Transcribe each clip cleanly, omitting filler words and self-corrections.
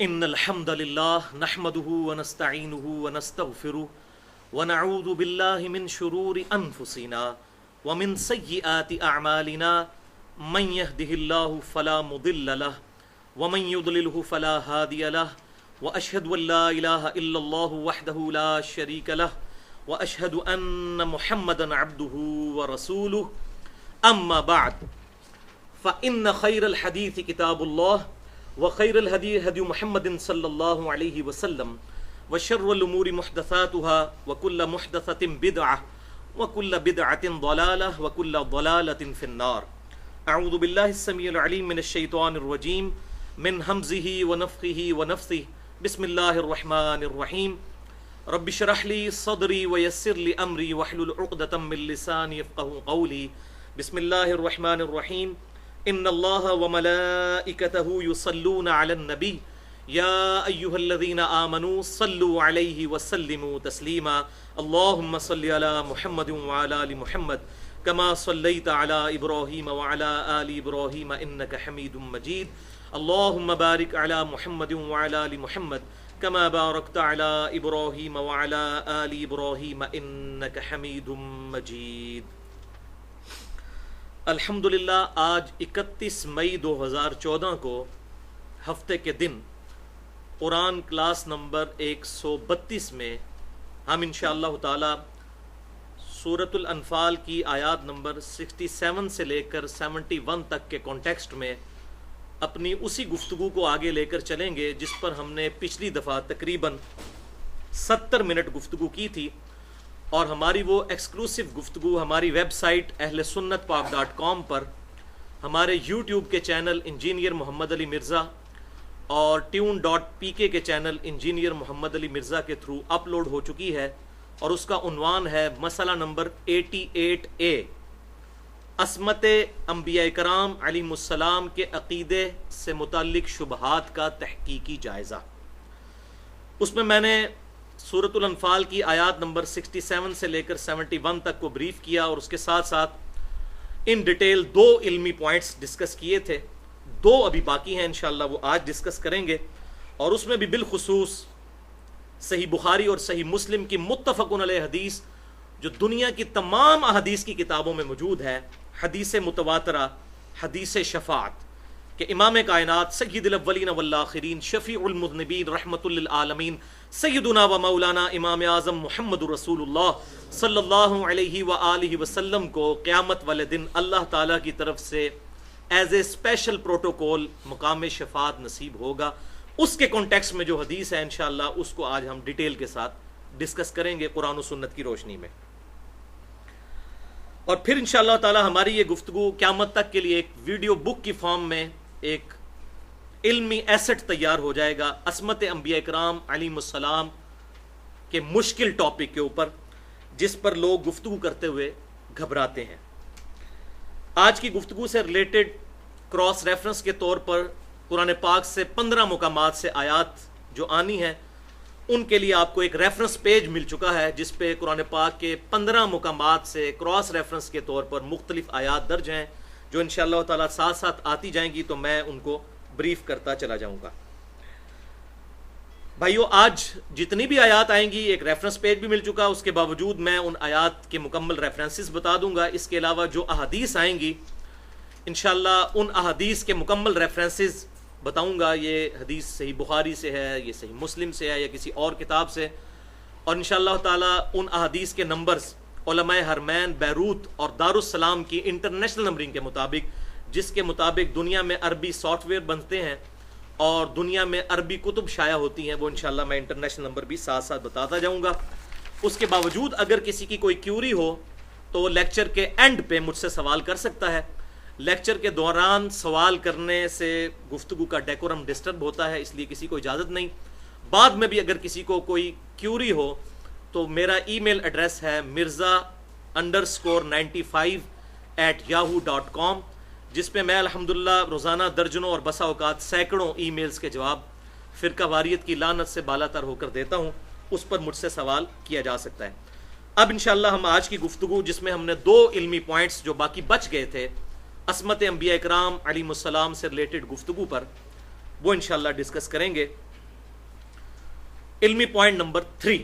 ان الحمد للہ نحمده ونستعینه ونستغفره ونعوذ باللہ من شرور انفسنا ومن سیئات اعمالنا من يهده اللہ فلا مضل له ومن يضلله فلا هادی له واشهد ان لا الہ الا اللہ وحدہ لا شریک له واشهد ان محمدا عبدہ ورسولہ اما بعد فان خیر الحدیث کتاب اللہ وخیر الہدی ہدی محمد صلی اللہ علیہ وسلم وشر الامور محدثاتها وکل محدثۃ بدعہ وکل بدعۃ ضلالہ وکل ضلالۃ فی النار. اعوذ باللہ السمیع العلیم من الشیطان الرجیم من ہمزہ ونفخہ ونفثہ. بسم اللہ الرحمن الرحیم. رب اشرح لی صدری ویسر لی امری واحلل عقدۃ من لسانی یفقہوا قولی. بسم اللہ الرحمن الرحیم. ان اللہ وملائکتہ یصلون علی النبی یا ایہا الذین آمنوا صلوا علیہ وسلموا تسلیما. اللہم صل علی محمد وعلی آل محمد کما صلیت علی ابراہیم وعلی آل ابراہیم انک حمید مجید. اللہم بارک علی محمد وعلی آل محمد کما بارکت علی ابراہیم وعلی آل ابراہیم انک حمید مجید. الحمدللہ آج 31 مئی 2014 کو ہفتے کے دن قرآن کلاس نمبر 132 میں ہم انشاءاللہ تعالی سورۃ الانفال کی آیات نمبر 67 سے لے کر 71 تک کے کانٹیکسٹ میں اپنی اسی گفتگو کو آگے لے کر چلیں گے جس پر ہم نے پچھلی دفعہ تقریباً 70 منٹ گفتگو کی تھی. اور ہماری وہ ایکسکلوسیو گفتگو ہماری ویب سائٹ اہل سنت پاک.com پر ہمارے یوٹیوب کے چینل انجینئر محمد علی مرزا اور tune.pk کے چینل انجینئر محمد علی مرزا کے تھرو اپلوڈ ہو چکی ہے، اور اس کا عنوان ہے مسئلہ نمبر 88A، عصمت انبیاء کرام علیہم السلام کے عقیدے سے متعلق شبہات کا تحقیقی جائزہ. اس میں میں نے سورۃ الانفال کی آیات نمبر 67 سے لے کر 71 تک کو بریف کیا، اور اس کے ساتھ ساتھ ان ڈیٹیل 2 علمی پوائنٹس ڈسکس کیے تھے. 2 ابھی باقی ہیں، انشاءاللہ وہ آج ڈسکس کریں گے. اور اس میں بھی بالخصوص صحیح بخاری اور صحیح مسلم کی متفق علیہ حدیث جو دنیا کی تمام احادیث کی کتابوں میں موجود ہے، حدیث متواترہ، حدیث شفاعت کہ امام کائنات سید الاولین والآخرین شفیع المذنبین رحمت للعالمین سیدنا و مولانا امام اعظم محمد رسول اللہ صلی اللہ علیہ وآلہ وسلم کو قیامت والے دن اللہ تعالیٰ کی طرف سے ایز اے اسپیشل پروٹوکول مقام شفاعت نصیب ہوگا. اس کے کانٹیکسٹ میں جو حدیث ہے انشاءاللہ اس کو آج ہم ڈیٹیل کے ساتھ ڈسکس کریں گے قرآن و سنت کی روشنی میں. اور پھر انشاءاللہ تعالیٰ ہماری یہ گفتگو قیامت تک کے لیے ایک ویڈیو بک کی فارم میں ایک علمی ایسٹ تیار ہو جائے گا عصمت انبیاء کرام علیہم السلام کے مشکل ٹاپک کے اوپر، جس پر لوگ گفتگو کرتے ہوئے گھبراتے ہیں. آج کی گفتگو سے ریلیٹڈ کراس ریفرنس کے طور پر قرآن پاک سے 15 مقامات سے آیات جو آنی ہیں ان کے لیے آپ کو ایک ریفرنس پیج مل چکا ہے جس پہ قرآن پاک کے 15 مقامات سے کراس ریفرنس کے طور پر مختلف آیات درج ہیں جو انشاءاللہ تعالیٰ ساتھ ساتھ آتی جائیں گی، تو میں ان کو بریف کرتا چلا جاؤں گا. بھائیو، آج جتنی بھی آیات آئیں گی ایک ریفرنس پیج بھی مل چکا، اس کے باوجود میں ان آیات کے مکمل ریفرنسز بتا دوں گا. اس کے علاوہ جو احادیث آئیں گی انشاءاللہ ان احادیث کے مکمل ریفرنسز بتاؤں گا. یہ حدیث صحیح بخاری سے ہے، یہ صحیح مسلم سے ہے، یا کسی اور کتاب سے. اور انشاءاللہ تعالیٰ ان احادیث کے نمبرز علماء حرمین بیروت اور دارالسلام کی انٹرنیشنل نمبرنگ کے مطابق، جس کے مطابق دنیا میں عربی سافٹ ویئر بنتے ہیں اور دنیا میں عربی کتب شائع ہوتی ہیں، وہ انشاءاللہ میں انٹرنیشنل نمبر بھی ساتھ ساتھ بتاتا جاؤں گا. اس کے باوجود اگر کسی کی کوئی کیوری ہو تو لیکچر کے اینڈ پہ مجھ سے سوال کر سکتا ہے. لیکچر کے دوران سوال کرنے سے گفتگو کا ڈیکورم ڈسٹرب ہوتا ہے، اس لیے کسی کو اجازت نہیں. بعد میں بھی اگر کسی کو کوئی کیوری ہو تو میرا ای میل ایڈریس ہے mirza_95@yahoo.com، جس پہ میں الحمدللہ روزانہ درجنوں اور بسا اوقات سینکڑوں ای میلز کے جواب فرقہ واریت کی لعنت سے بالا تر ہو کر دیتا ہوں. اس پر مجھ سے سوال کیا جا سکتا ہے. اب انشاءاللہ ہم آج کی گفتگو جس میں ہم نے 2 علمی پوائنٹس جو باقی بچ گئے تھے عصمت انبیاء کرام علیہم السلام سے ریلیٹڈ گفتگو پر، وہ انشاءاللہ ڈسکس کریں گے. علمی پوائنٹ نمبر 3،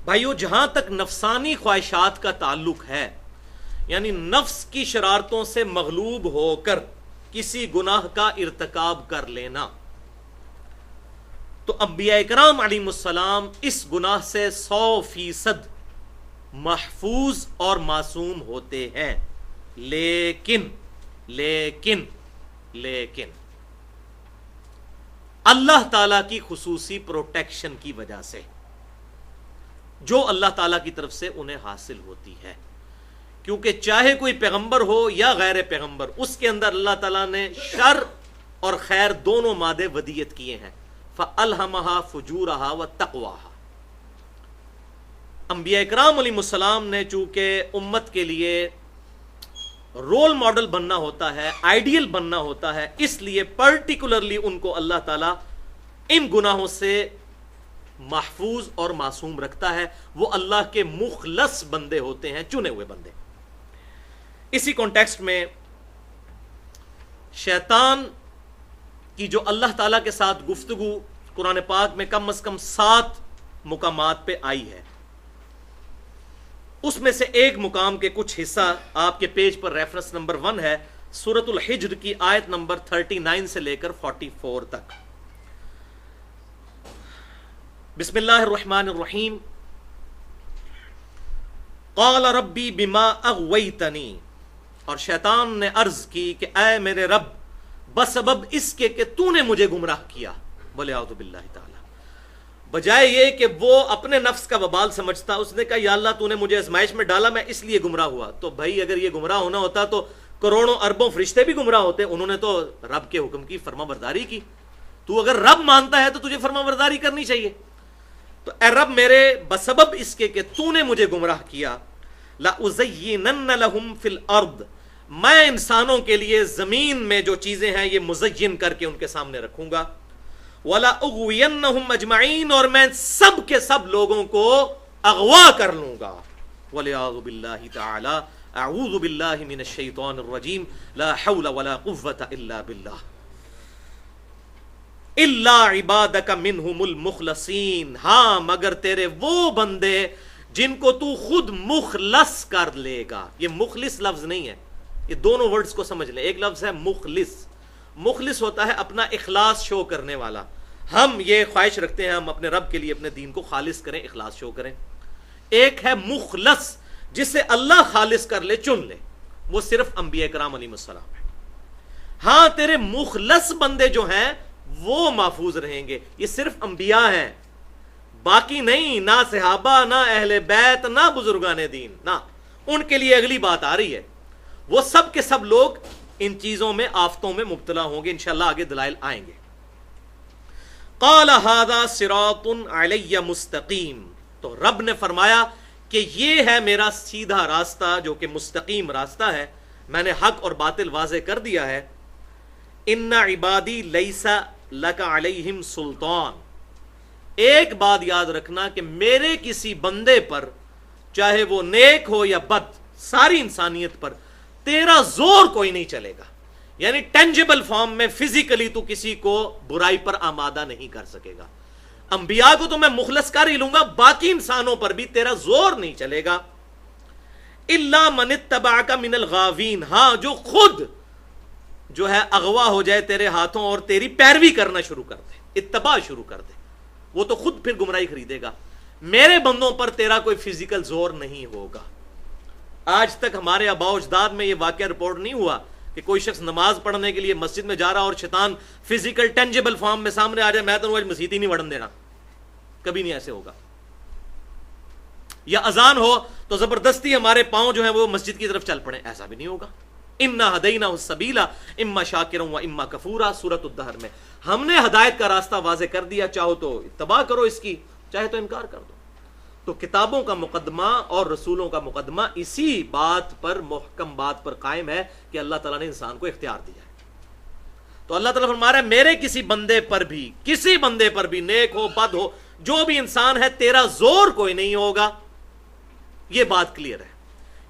بھائیو جہاں تک نفسانی خواہشات کا تعلق ہے، یعنی نفس کی شرارتوں سے مغلوب ہو کر کسی گناہ کا ارتکاب کر لینا، تو انبیاء کرام علیہ السلام اس گناہ سے 100% محفوظ اور معصوم ہوتے ہیں، لیکن اللہ تعالی کی خصوصی پروٹیکشن کی وجہ سے جو اللہ تعالی کی طرف سے انہیں حاصل ہوتی ہے، کیونکہ چاہے کوئی پیغمبر ہو یا غیر پیغمبر، اس کے اندر اللہ تعالیٰ نے شر اور خیر دونوں مادے ودیت کیے ہیں، فَأَلْهَمَهَا فُجُورَهَا وَتَقْوَاهَا۔ انبیاء کرام علیہ السلام نے چونکہ امت کے لیے رول ماڈل بننا ہوتا ہے، آئیڈیل بننا ہوتا ہے، اس لیے پرٹیکولرلی ان کو اللہ تعالیٰ ان گناہوں سے محفوظ اور معصوم رکھتا ہے، وہ اللہ کے مخلص بندے ہوتے ہیں، چنے ہوئے بندے۔ اسی کانٹیکسٹ میں شیطان کی جو اللہ تعالیٰ کے ساتھ گفتگو قرآن پاک میں کم از کم 7 مقامات پہ آئی ہے، اس میں سے ایک مقام کے کچھ حصہ آپ کے پیج پر ریفرنس نمبر 1 ہے، سورۃ الحجر کی آیت نمبر 39 سے لے کر 44 تک۔ بسم اللہ الرحمن الرحیم۔ قال ربی بما اغویتنی، اور شیطان نے عرض کی کہ اے میرے رب بسبب اس کے کہ تو نے مجھے گمراہ کیا، بولے اعوذ باللہ تعالی، بجائے یہ کہ وہ اپنے نفس کا وبال سمجھتا، اس نے کہا یا اللہ تو نے مجھے آزمائش میں ڈالا، میں اس لیے گمراہ ہوا۔ تو بھائی اگر یہ گمراہ ہونا ہوتا تو کروڑوں اربوں فرشتے بھی گمراہ ہوتے، انہوں نے تو رب کے حکم کی فرما برداری کی، تو اگر رب مانتا ہے تو تجھے فرما برداری کرنی چاہیے۔ تو اے رب میرے بسبب اس کے کہ تو نے مجھے گمراہ کیا، لَأُزَيِّنَنَّ لَهُمْ فِي الْأَرْضِ، میں انسانوں کے لیے زمین میں جو چیزیں ہیں یہ مزین کر کے ان کے سامنے رکھوں گا، وَلَا أُغْوِيَنَّهُمْ أَجْمَعِينَ، اور میں سب کے سب لوگوں کو اغوا کر لوں گا۔ وَلِعَاذُ بِاللَّهِ تَعَالَى، اعوذ باللہ من الشیطان الرجیم، لا حول ولا قوة الا باللہ، الا عبادک منہم المخلصین، ہاں مگر تیرے وہ بندے جن کو تو خود مخلص کر لے گا۔ یہ مخلص لفظ نہیں ہے، یہ دونوں ورڈز کو سمجھ لیں، ایک لفظ ہے مخلص، مخلص ہوتا ہے اپنا اخلاص شو کرنے والا، ہم یہ خواہش رکھتے ہیں ہم اپنے رب کے لیے اپنے دین کو خالص کریں، اخلاص شو کریں۔ ایک ہے مخلص جسے اللہ خالص کر لے، چن لے، وہ صرف انبیاء کرام علیہ السلام ہے۔ ہاں تیرے مخلص بندے جو ہیں وہ محفوظ رہیں گے، یہ صرف انبیاء ہیں، باقی نہیں، نہ صحابہ، نہ اہل بیت، نہ بزرگان دین، نہ، ان کے لیے اگلی بات آ رہی ہے، وہ سب کے سب لوگ ان چیزوں میں آفتوں میں مبتلا ہوں گے، انشاءاللہ آگے دلائل آئیں گے۔ قال ھذا صراط علی مستقیم، تو رب نے فرمایا کہ یہ ہے میرا سیدھا راستہ جو کہ مستقیم راستہ ہے، میں نے حق اور باطل واضح کر دیا ہے۔ ان عبادی لیس لک علیہم سلطان، ایک بات یاد رکھنا کہ میرے کسی بندے پر، چاہے وہ نیک ہو یا بد، ساری انسانیت پر تیرا زور کوئی نہیں چلے گا، یعنی ٹینجیبل فارم میں فزیکلی تو کسی کو برائی پر آمادہ نہیں کر سکے گا۔ انبیاء کو تو میں مخلص کر ہی لوں گا، باقی انسانوں پر بھی تیرا زور نہیں چلے گا۔ الا من اتبعک من الغاوین، ہاں جو خود جو ہے اغوا ہو جائے تیرے ہاتھوں اور تیری پیروی کرنا شروع کر دے، اتباع شروع کر دے، وہ تو خود پھر گمراہی خریدے گا۔ میرے بندوں پر تیرا کوئی فزیکل زور نہیں ہوگا۔ آج تک ہمارے آباء و اجداد میں یہ واقعہ رپورٹ نہیں ہوا کہ کوئی شخص نماز پڑھنے کے لیے مسجد میں جا رہا اور شیطان فزیکل ٹینجیبل فارم میں سامنے آ جائے، میں تو آج مسجد ہی نہیں وڑن دینا، کبھی نہیں ایسے ہوگا۔ یا اذان ہو تو زبردستی ہمارے پاؤں جو ہیں وہ مسجد کی طرف چل پڑے، ایسا بھی نہیں ہوگا۔ انا ہدیناہ السبیل اما شاکرا و اما کفورا، سورۃ الدہر میں ہم نے ہدایت کا راستہ واضح کر دیا، چاہو تو اتباع کرو اس کی، چاہے تو انکار کر دو۔ تو کتابوں کا مقدمہ اور رسولوں کا مقدمہ اسی بات پر، محکم بات پر قائم ہے کہ اللہ تعالیٰ نے انسان کو اختیار دیا ہے۔ تو اللہ تعالیٰ فرما رہا ہے میرے کسی بندے پر بھی، کسی بندے پر بھی، نیک ہو بد ہو، جو بھی انسان ہے، تیرا زور کوئی نہیں ہوگا۔ یہ بات کلیئر ہے۔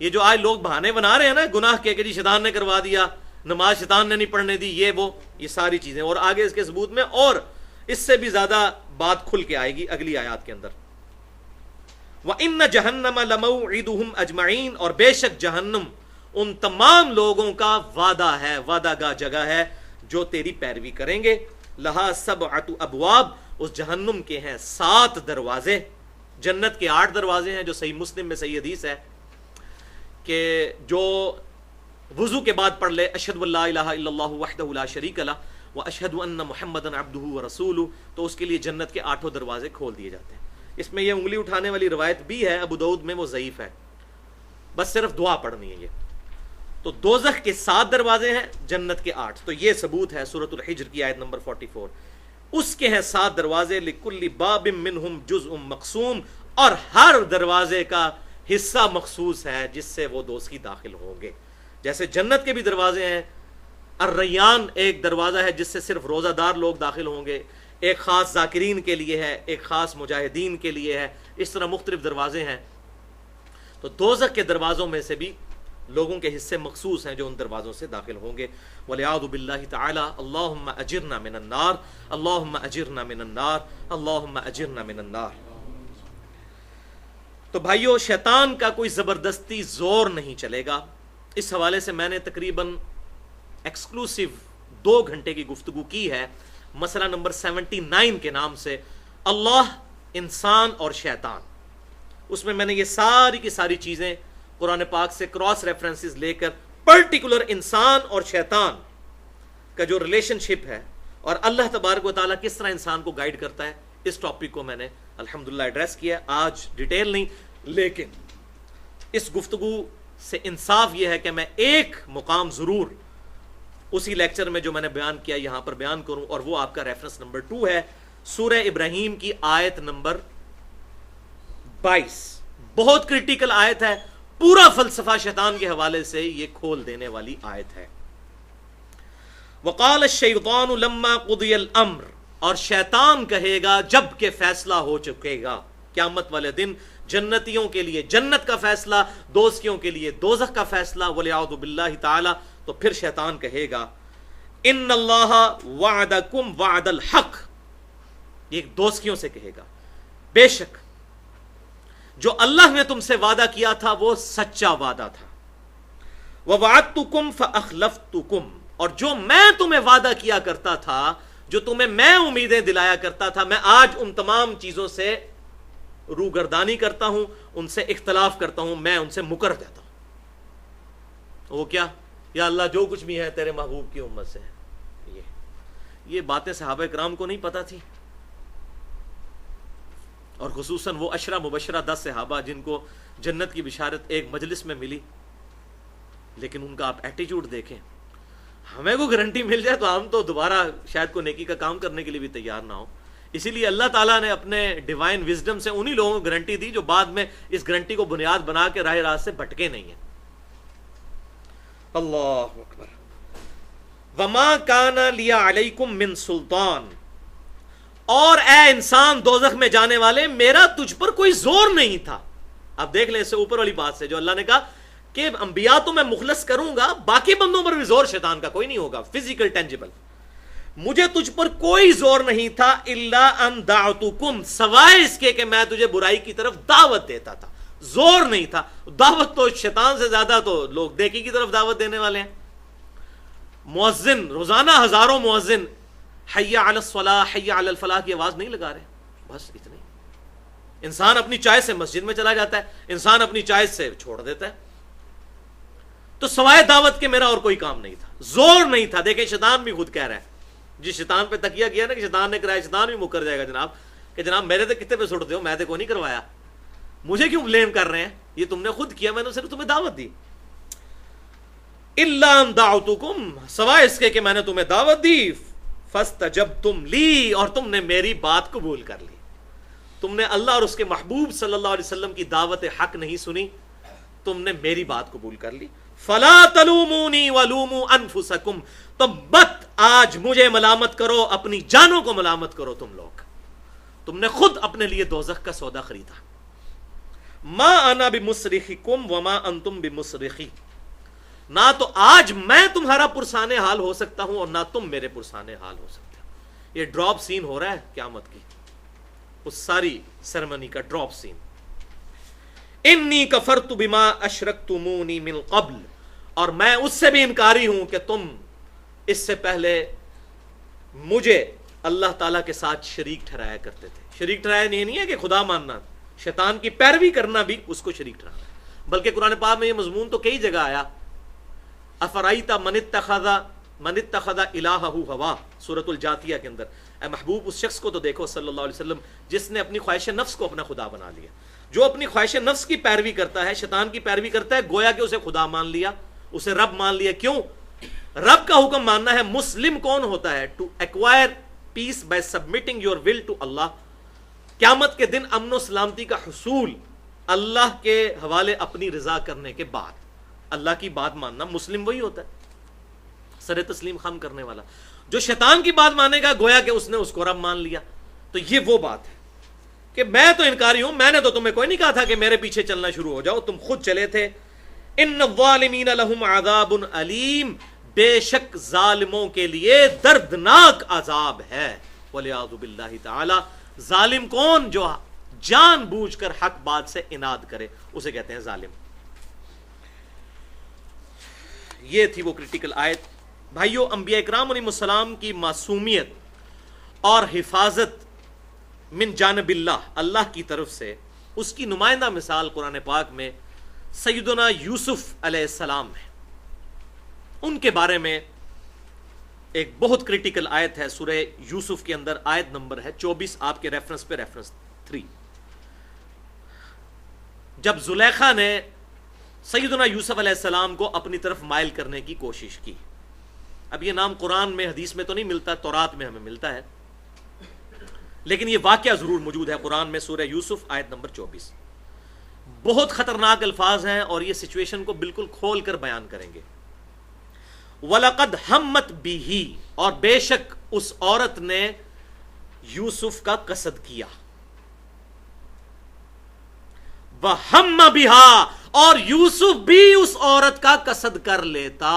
یہ جو آج لوگ بہانے بنا رہے ہیں نا گناہ کے کہ جی شیطان نے کروا دیا، نماز شیطان نے نہیں پڑھنے دی، یہ وہ، یہ ساری چیزیں، اور آگے اس کے ثبوت میں اور اس سے بھی زیادہ بات کھل کے آئے گی اگلی آیات کے اندر. وَإِنَّ جَهَنَّمَ لَمَوْعِدُهُمْ أَجْمَعِينَ، اور بے شک جہنم ان تمام لوگوں کا وعدہ ہے، وعدہ گاہ جگہ ہے جو تیری پیروی کریں گے. لَهَا سَبْعَةُ أَبْوَابٍ، اس جہنم کے ہیں 7 دروازے. جنت کے 8 دروازے ہیں جو صحیح مسلم میں صحیح حدیث ہے کہ جو وضو کے بعد پڑھ لے اشہد ان لا الہ الا اللہ وحدہ لا شریک لہ واشہد ان محمدا عبدہ ورسولہ، تو اس کے لیے جنت کے 8 دروازے کھول دیے جاتے ہیں. اس میں یہ انگلی اٹھانے والی روایت بھی ہے ابو داؤد میں، وہ ضعیف ہے، بس صرف دعا پڑھنی ہے یہ. تو دوزخ کے 7 دروازے ہیں، جنت کے 8. تو یہ ثبوت ہے سورۃ الحجر کی آیت نمبر 44. اس کے ہیں 7 دروازے. لکل باب منہم جزء مقسوم، اور ہر دروازے کا حصہ مخصوص ہے جس سے وہ دوزخی داخل ہوں گے. جیسے جنت کے بھی دروازے ہیں، الریان ایک دروازہ ہے جس سے صرف روزہ دار لوگ داخل ہوں گے، ایک خاص ذاکرین کے لیے ہے، ایک خاص مجاہدین کے لیے ہے، اس طرح مختلف دروازے ہیں. تو دوزخ کے دروازوں میں سے بھی لوگوں کے حصے مخصوص ہیں جو ان دروازوں سے داخل ہوں گے. وَلِعَاذُ بِاللَّهِ تَعَالَى اللَّهُمَّ أَجِرْنَا مِنَ النَّارِ اللَّهُمَّ أَجِرْنَا مِنَ النَّارِ اللَّهُمَّ أَجِرْنَا مِنَ النَّارِ. تو بھائیو، شیطان کا کوئی زبردستی زور نہیں چلے گا. اس حوالے سے میں نے تقریباً ایکسکلوسیو 2 گھنٹے کی گفتگو کی ہے، مسئلہ نمبر 79 کے نام سے، اللہ، انسان اور شیطان. اس میں نے یہ ساری کی ساری چیزیں قرآن پاک سے کراس ریفرنسز لے کر پرٹیکولر انسان اور شیطان کا جو ریلیشن شپ ہے اور اللہ تبارک و تعالیٰ کس طرح انسان کو گائیڈ کرتا ہے، اس ٹاپک کو میں نے الحمدللہ ایڈریس کیا. آج ڈیٹیل نہیں، لیکن اس گفتگو سے انصاف یہ ہے کہ میں ایک مقام ضرور اسی لیکچر میں جو میں نے بیان کیا یہاں پر بیان کروں، اور وہ آپ کا ریفرنس نمبر 2 ہے، سورہ ابراہیم کی آیت نمبر 22. بہت کریٹیکل آیت ہے، پورا فلسفہ شیطان کے حوالے سے یہ کھول دینے والی آیت ہے. وقال الشیطان لما قضی الامر، اور شیطان کہے گا جب کہ فیصلہ ہو چکے گا قیامت والے دن، جنتیوں کے لیے جنت کا فیصلہ، دوزخیوں کے لیے دوزخ کا فیصلہ. وَلِعَوْذُ بِاللَّهِ تعالی، تو پھر شیطان کہے گا ان اللہ وعدکم وعد الحق، یہ دوزخیوں سے کہے گا بے شک جو اللہ نے تم سے وعدہ کیا تھا وہ سچا وعدہ تھا. وَوَعَدْتُكُمْ فَأَخْلَفْتُكُمْ، اور جو میں تمہیں وعدہ کیا کرتا تھا، جو تمہیں میں امیدیں دلایا کرتا تھا، میں آج ان تمام چیزوں سے روگردانی کرتا ہوں، ان سے اختلاف کرتا ہوں، میں ان سے مکر جاتا ہوں. وہ کیا؟ یا اللہ جو کچھ بھی ہے تیرے محبوب کی امت سے ہے. یہ باتیں صحابہ کرام کو نہیں پتا تھی، اور خصوصاً وہ 10 مبشرہ 10 صحابہ جن کو جنت کی بشارت ایک مجلس میں ملی. لیکن ان کا آپ ایٹیٹیوڈ دیکھیں. ہمیں کو گارنٹی مل جائے تو ہم تو دوبارہ شاید کوئی نیکی کا کام کرنے کے لیے بھی تیار نہ ہو. اسی لیے اللہ تعالیٰ نے اپنے ڈیوائن وزڈم سے انہی لوگوں کو گارنٹی دی جو بعد میں اس گارنٹی کو بنیاد بنا کے راہ راست سے بھٹکے نہیں ہیں. اللہ اکبر. وما کان لی علیکم من سلطان، اور اے انسان دوزخ میں جانے والے میرا تجھ پر کوئی زور نہیں تھا. اب دیکھ لیں اس سے اوپر والی بات سے جو اللہ نے کہا کہ انبیاء تو میں مخلص کروں گا، باقی بندوں پر بھی زور شیطان کا کوئی نہیں ہوگا، فزیکل ٹینجیبل. مجھے تجھ پر کوئی زور نہیں تھا، الا ان دعوتکم، سوائے اس کے کہ میں تجھے برائی کی طرف دعوت دیتا تھا. زور نہیں تھا. دعوت تو شیطان سے زیادہ تو لوگ نیکی کی طرف دعوت دینے والے ہیں. مؤذن روزانہ ہزاروں مؤذن حی علی الصلاح حی علی الفلاح کی آواز نہیں لگا رہے، بس اتنے. انسان اپنی چوائس سے مسجد میں چلا جاتا ہے، انسان اپنی چوائس سے چھوڑ دیتا ہے. تو سوائے دعوت کے میرا اور کوئی کام نہیں تھا، زور نہیں تھا. دیکھیں شیطان بھی خود کہہ رہا ہے، جس شیطان پہ تکیہ کیا نا کہ شیطان نے کرایا، شیطان بھی مکر جائے گا جناب کہ جناب میرے تو کتنے پہ سٹتے ہو، میں تو کوئی نہیں کروایا، مجھے کیوں بلیم کر رہے ہیں، یہ تم نے خود کیا، میں نے صرف تمہیں دعوت دی. الا ان دعوتکم، سوائے اس کے کہ میں نے تمہیں دعوت دی، فاستجبتم لی، اور تم نے میری بات قبول کر لی. تم نے اللہ اور اس کے محبوب صلی اللہ علیہ وسلم کی دعوت حق نہیں سنی، تم نے میری بات قبول کر لی. فلا تلومونی ولوموا انفسکم، تو مت آج مجھے ملامت کرو، اپنی جانوں کو ملامت کرو. تم لوگ، تم نے خود اپنے لیے دوزخ کا سودا خریدا. ما انا بمصرخکم وما انتم بمصرخی، نہ تو آج میں تمہارا پرسان حال ہو سکتا ہوں اور نہ تم میرے پرسان حال ہو سکتے ہو. یہ ڈراپ سین ہو رہا ہے قیامت کی. اس ساری سیرمنی کا ڈراپ سین. انی کفرت بما اشرکتمونی من قبل، اور میں اس سے بھی انکاری ہوں کہ تم اس سے پہلے مجھے اللہ تعالیٰ کے ساتھ شریک ٹھہرایا کرتے تھے. شریک ٹھہرایا نہیں ہے کہ خدا ماننا، شیطان کی پیروی کرنا بھی اس کو شریک ٹھہرانا ہے. بلکہ قرآن پاک میں یہ مضمون تو کئی جگہ آیا. افرائیت من اتخذ الہہ ہوا، سورۃ الجاثیہ کے اندر. اے محبوب اس شخص کو تو دیکھو صلی اللہ علیہ وسلم جس نے اپنی خواہش نفس کو اپنا خدا بنا لیا. جو اپنی خواہش نفس کی پیروی کرتا ہے، شیطان کی پیروی کرتا ہے، گویا کہ اسے خدا مان لیا، اسے رب مان لیا. کیوں؟ رب کا حکم ماننا ہے. مسلم کون ہوتا ہے؟ To acquire peace by submitting your will to Allah. قیامت کے دن امن و سلامتی کا حصول اللہ کے حوالے اپنی رضا کرنے کے بعد. اللہ کی بات ماننا مسلم وہی ہوتا ہے، سر تسلیم خم کرنے والا. جو شیطان کی بات مانے گا گویا کہ اس نے اس کو رب مان لیا. تو یہ وہ بات ہے کہ میں تو انکاری ہوں، میں نے تو تمہیں کوئی نہیں کہا تھا کہ میرے پیچھے چلنا شروع ہو جاؤ، تم خود چلے تھے. ان الظالمین لہم عذاب علیم، بے شک ظالموں کے لیے دردناک عذاب ہے. والعیاذ باللہ تعالی. ظالم کون؟ جو جان بوجھ کر حق بات سے اناد کرے، اسے کہتے ہیں ظالم. یہ تھی وہ کرٹیکل آیت. بھائیو، انبیاء اکرام علیہ السلام کی معصومیت اور حفاظت من جانب اللہ کی طرف سے، اس کی نمائندہ مثال قرآن پاک میں سیدنا یوسف علیہ السلام ہے. ان کے بارے میں ایک بہت کرٹیکل آیت ہے سورہ یوسف کے اندر. آیت نمبر ہے 24 آپ کے ریفرنس پہ، ریفرنس 3. جب زلیخا نے سیدنا یوسف علیہ السلام کو اپنی طرف مائل کرنے کی کوشش کی. اب یہ نام قرآن میں حدیث میں تو نہیں ملتا، تورات میں ہمیں ملتا ہے، لیکن یہ واقعہ ضرور موجود ہے قرآن میں. سورہ یوسف آیت نمبر 24. بہت خطرناک الفاظ ہیں اور یہ سچویشن کو بالکل کھول کر بیان کریں گے. وَلَقَدْ هَمَّتْ بِهِ، اور بے شک اس عورت نے یوسف کا قصد کیا. وَهَمَّ بِهَا، اور یوسف بھی اس عورت کا قصد کر لیتا.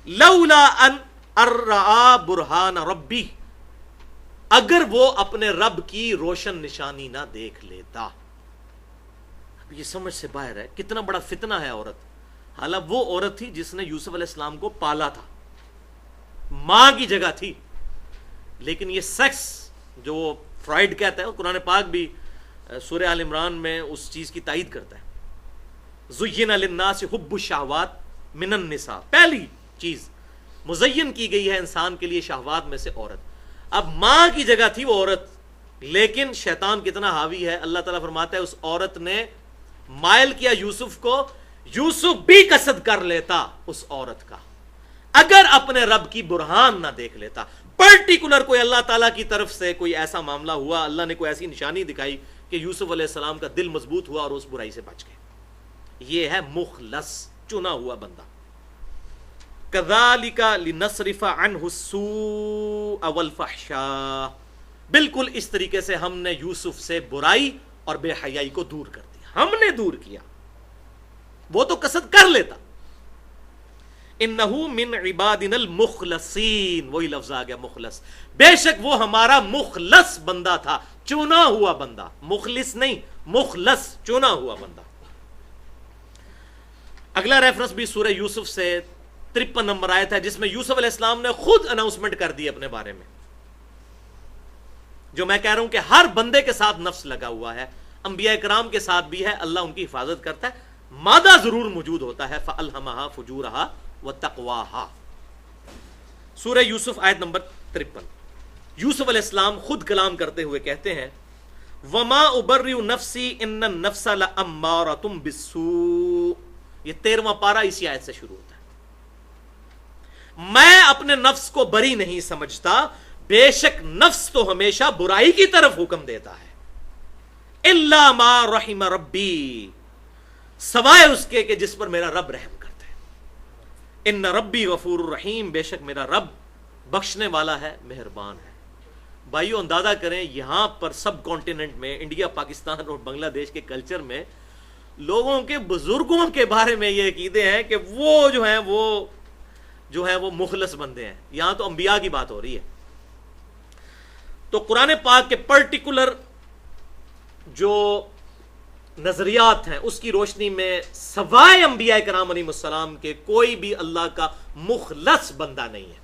لولا ان ارآ برہان ربی، اگر وہ اپنے رب کی روشن نشانی نہ دیکھ لیتا. اب یہ سمجھ سے باہر ہے، کتنا بڑا فتنہ ہے عورت. حالانکہ وہ عورت تھی جس نے یوسف علیہ السلام کو پالا تھا، ماں کی جگہ تھی. لیکن یہ سیکس جو فرائڈ کہتا ہے، قرآن پاک بھی سورہ آل عمران میں اس چیز کی تائید کرتا ہے. زُيِّنَ لِلنَّاسِ حُبُّ الشَّهَوَاتِ مِنَ النِّسَاءِ، پہلی چیز مزین کی گئی ہے انسان کے لیے شہوات میں سے عورت. اب ماں کی جگہ تھی وہ عورت، لیکن شیطان کتنا حاوی ہے. اللہ تعالیٰ فرماتا ہے اس عورت نے مائل کیا یوسف کو. یوسف بھی قصد کر لیتا اس عورت کا اگر اپنے رب کی برہان نہ دیکھ لیتا. پرٹیکولر کوئی اللہ تعالیٰ کی طرف سے کوئی ایسا معاملہ ہوا، اللہ نے کوئی ایسی نشانی دکھائی کہ یوسف علیہ السلام کا دل مضبوط ہوا اور اس برائی سے بچ گئے. یہ ہے مخلص، چنا ہوا بندہ. كَذَلِكَ لِنَصْرِفَ عَنْهُ السُّوءَ وَالْفَحْشَاءَ، بالکل اس طریقے سے ہم نے یوسف سے برائی اور بے حیائی کو دور کر دیا. ہم نے دور کیا، وہ تو قصد کر لیتا. انہو من عبادنا المخلصین، وہی لفظ آ گیا مخلص. بے شک وہ ہمارا مخلص بندہ تھا، چنا ہوا بندہ. مخلص نہیں، مخلص، چنا ہوا بندہ. اگلا ریفرنس بھی سورہ یوسف سے 53 نمبر آیت ہے، جس میں یوسف علیہ السلام نے خود اناؤنسمنٹ کر دی اپنے بارے میں. جو میں کہہ رہا ہوں کہ ہر بندے کے ساتھ نفس لگا ہوا ہے، انبیاء کرام کے ساتھ بھی ہے. اللہ ان کی حفاظت کرتا ہے، مادہ ضرور موجود ہوتا ہے. فَأَلْهَمَهَا فُجُورَهَا وَتَقْوَاهَا، سورہ یوسف آیت نمبر 53. یوسف علیہ السلام خود کلام کرتے ہوئے کہتے ہیں وَمَا أُبَرِّئُ نَفْسِي إِنَّ النَّفْسَ لَأَمَّارَةٌ بِالسُّوءِ. یہ 13واں پارہ اسی آیت سے شروع ہوتا ہے. میں اپنے نفس کو بری نہیں سمجھتا، بے شک نفس تو ہمیشہ برائی کی طرف حکم دیتا ہے. الا ما رحم ربی، سوائے اس کے کہ جس پر میرا رب رحم کرتا ہے. ان ربی غفور الرحیم، بے شک میرا رب بخشنے والا ہے، مہربان ہے. بھائیو اندازہ کریں یہاں پر سب کانٹیننٹ میں، انڈیا، پاکستان اور بنگلہ دیش کے کلچر میں لوگوں کے بزرگوں کے بارے میں یہ عقیدے ہیں کہ وہ جو ہیں وہ مخلص بندے ہیں. یہاں تو انبیاء کی بات ہو رہی ہے. تو قرآن پاک کے پرٹیکولر جو نظریات ہیں اس کی روشنی میں سوائے انبیاء کرام علیہ السلام کے کوئی بھی اللہ کا مخلص بندہ نہیں ہے،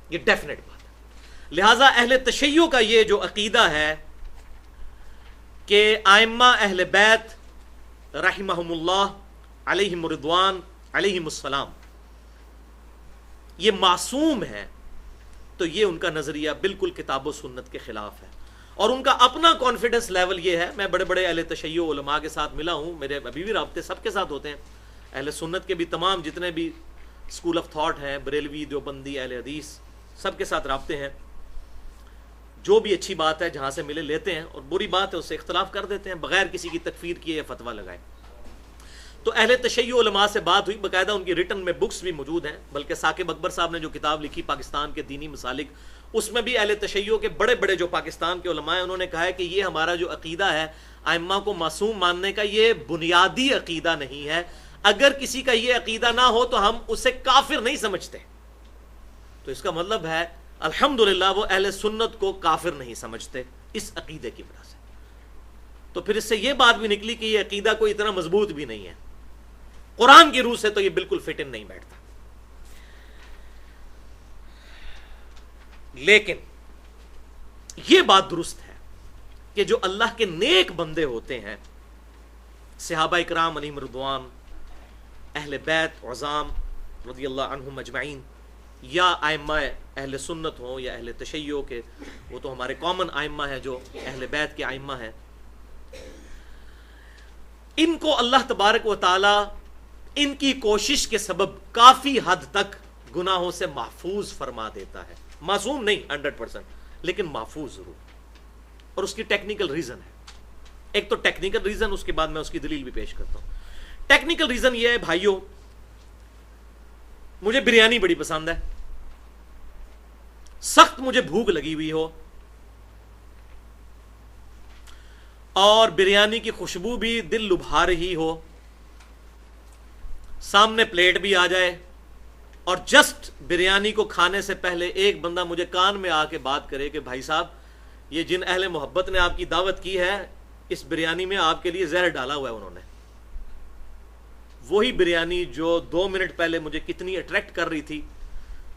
یہ ڈیفینیٹ بات ہے۔ لہذا اہل تشیع کا یہ جو عقیدہ ہے کہ ائمہ اہل بیت رحمہم اللہ علیہم رضوان علیہم السلام یہ معصوم ہے، تو یہ ان کا نظریہ بالکل کتاب و سنت کے خلاف ہے، اور ان کا اپنا کانفیڈنس لیول یہ ہے۔ میں بڑے بڑے اہل تشیع علماء کے ساتھ ملا ہوں، میرے ابھی بھی رابطے سب کے ساتھ ہوتے ہیں، اہل سنت کے بھی تمام جتنے بھی اسکول آف تھاٹ ہیں، بریلوی، دیوبندی، اہل حدیث، سب کے ساتھ رابطے ہیں۔ جو بھی اچھی بات ہے جہاں سے ملے لیتے ہیں، اور بری بات ہے اس سے اختلاف کر دیتے ہیں بغیر کسی کی تکفیر کیے یا فتویٰ لگائے۔ تو اہل تشیع علماء سے بات ہوئی، باقاعدہ ان کی ریٹن میں بکس بھی موجود ہیں، بلکہ ثاقب اکبر صاحب نے جو کتاب لکھی پاکستان کے دینی مسالک، اس میں بھی اہل تشیع کے بڑے بڑے جو پاکستان کے علماء ہیں انہوں نے کہا ہے کہ یہ ہمارا جو عقیدہ ہے ائمہ کو معصوم ماننے کا، یہ بنیادی عقیدہ نہیں ہے، اگر کسی کا یہ عقیدہ نہ ہو تو ہم اسے کافر نہیں سمجھتے۔ تو اس کا مطلب ہے الحمدللہ وہ اہل سنت کو کافر نہیں سمجھتے اس عقیدے کی وجہ سے۔ تو پھر اس سے یہ بات بھی نکلی کہ یہ عقیدہ کوئی اتنا مضبوط بھی نہیں ہے، قرآن کی روح سے تو یہ بالکل فٹ ان نہیں بیٹھتا۔ لیکن یہ بات درست ہے کہ جو اللہ کے نیک بندے ہوتے ہیں، صحابہ اکرام علیہم رضوان، اہل بیت عظام رضی اللہ عنہم اجمعین، یا ائمہ اہل سنت ہوں یا اہل تشیع کے، وہ تو ہمارے کامن ائمہ ہیں جو اہل بیت کے ائمہ ہیں، ان کو اللہ تبارک و تعالی ان کی کوشش کے سبب کافی حد تک گناہوں سے محفوظ فرما دیتا ہے، معصوم نہیں 100%، لیکن محفوظ ضرور، اور اس کی ٹیکنیکل ریزن ہے۔ ایک تو ٹیکنیکل ریزن، اس کے بعد میں اس کی دلیل بھی پیش کرتا ہوں۔ ٹیکنیکل ریزن یہ ہے بھائیوں، مجھے بریانی بڑی پسند ہے، سخت مجھے بھوک لگی ہوئی ہو، اور بریانی کی خوشبو بھی دل لبھا رہی ہو، سامنے پلیٹ بھی آ جائے، اور جسٹ بریانی کو کھانے سے پہلے ایک بندہ مجھے کان میں آ کے بات کرے کہ بھائی صاحب یہ جن اہل محبت نے آپ کی دعوت کی ہے، اس بریانی میں آپ کے لیے زہر ڈالا ہوا ہے انہوں نے۔ وہی بریانی جو 2 منٹ پہلے مجھے کتنی اٹریکٹ کر رہی تھی،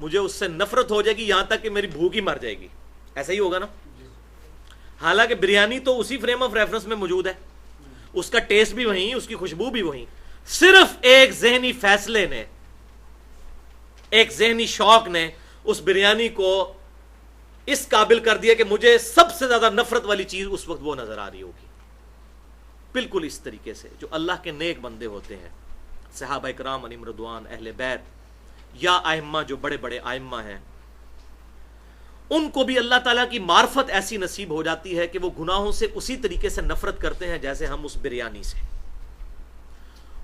مجھے اس سے نفرت ہو جائے گی، یہاں تک کہ میری بھوک ہی مر جائے گی۔ ایسا ہی ہوگا نا؟ حالانکہ بریانی تو اسی فریم آف ریفرنس میں موجود ہے، اس کا ٹیسٹ بھی وہیں، اس کی خوشبو بھی وہیں، صرف ایک ذہنی فیصلے نے، ایک ذہنی شوق نے اس بریانی کو اس قابل کر دیا کہ مجھے سب سے زیادہ نفرت والی چیز اس وقت وہ نظر آ رہی ہوگی۔ بالکل اس طریقے سے جو اللہ کے نیک بندے ہوتے ہیں، صحابہ اکرام علیہم رضوان، اہل بیت، یا ائمہ جو بڑے بڑے ائمہ ہیں، ان کو بھی اللہ تعالیٰ کی معرفت ایسی نصیب ہو جاتی ہے کہ وہ گناہوں سے اسی طریقے سے نفرت کرتے ہیں جیسے ہم اس بریانی سے۔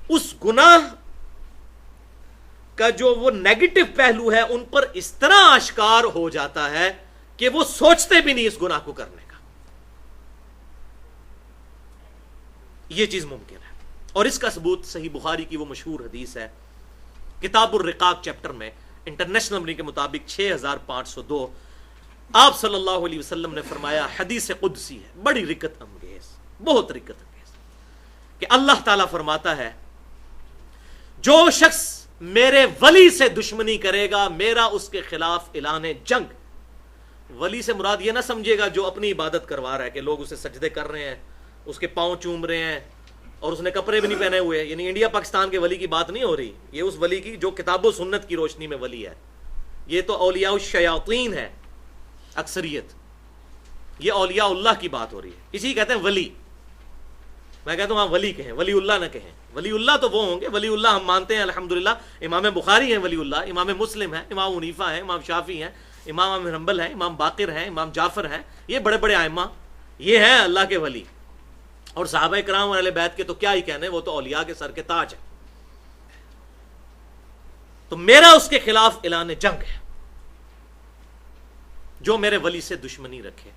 اس گناہ کا جو وہ نیگیٹو پہلو ہے ان پر اس طرح آشکار ہو جاتا ہے کہ وہ سوچتے بھی نہیں اس گناہ کو کرنے کا۔ یہ چیز ممکن ہے، اور اس کا ثبوت صحیح بخاری کی وہ مشہور حدیث ہے، کتاب الرقاق چیپٹر میں، انٹرنیشنل نمبر کے مطابق 6502، آپ صلی اللہ علیہ وسلم نے فرمایا، حدیث قدسی ہے، بڑی رکت انگیز، بہت رکت انگیز، کہ اللہ تعالیٰ فرماتا ہے جو شخص میرے ولی سے دشمنی کرے گا، میرا اس کے خلاف اعلان جنگ۔ ولی سے مراد یہ نہ سمجھے گا جو اپنی عبادت کروا رہا ہے کہ لوگ اسے سجدے کر رہے ہیں، اس کے پاؤں چوم رہے ہیں، اور اس نے کپڑے بھی نہیں پہنے ہوئے، یعنی انڈیا پاکستان کے ولی کی بات نہیں ہو رہی، یہ اس ولی کی جو کتاب و سنت کی روشنی میں ولی ہے۔ یہ تو اولیاء الشیاطین ہے اکثریت، یہ اولیاء اللہ کی بات ہو رہی ہے، اسی کہتے ہیں ولی۔ میں کہتا ہوں ہاں ولی کہیں، ولی اللہ نہ کہیں۔ ولی اللہ تو وہ ہوں گے، ولی اللہ ہم مانتے ہیں الحمدللہ، امام بخاری ہیں ولی اللہ، امام مسلم ہیں، امام حنیفہ ہیں، امام شافعی ہیں، امام احمد حنبل ہیں، امام باقر ہیں، امام جعفر ہیں، یہ بڑے بڑے ائمہ، یہ ہیں اللہ کے ولی۔ اور صحابہ کرام اور اہل بیت کے تو کیا ہی کہنے، وہ تو اولیاء کے سر کے تاج ہیں۔ تو میرا اس کے خلاف اعلان جنگ ہے جو میرے ولی سے دشمنی رکھے،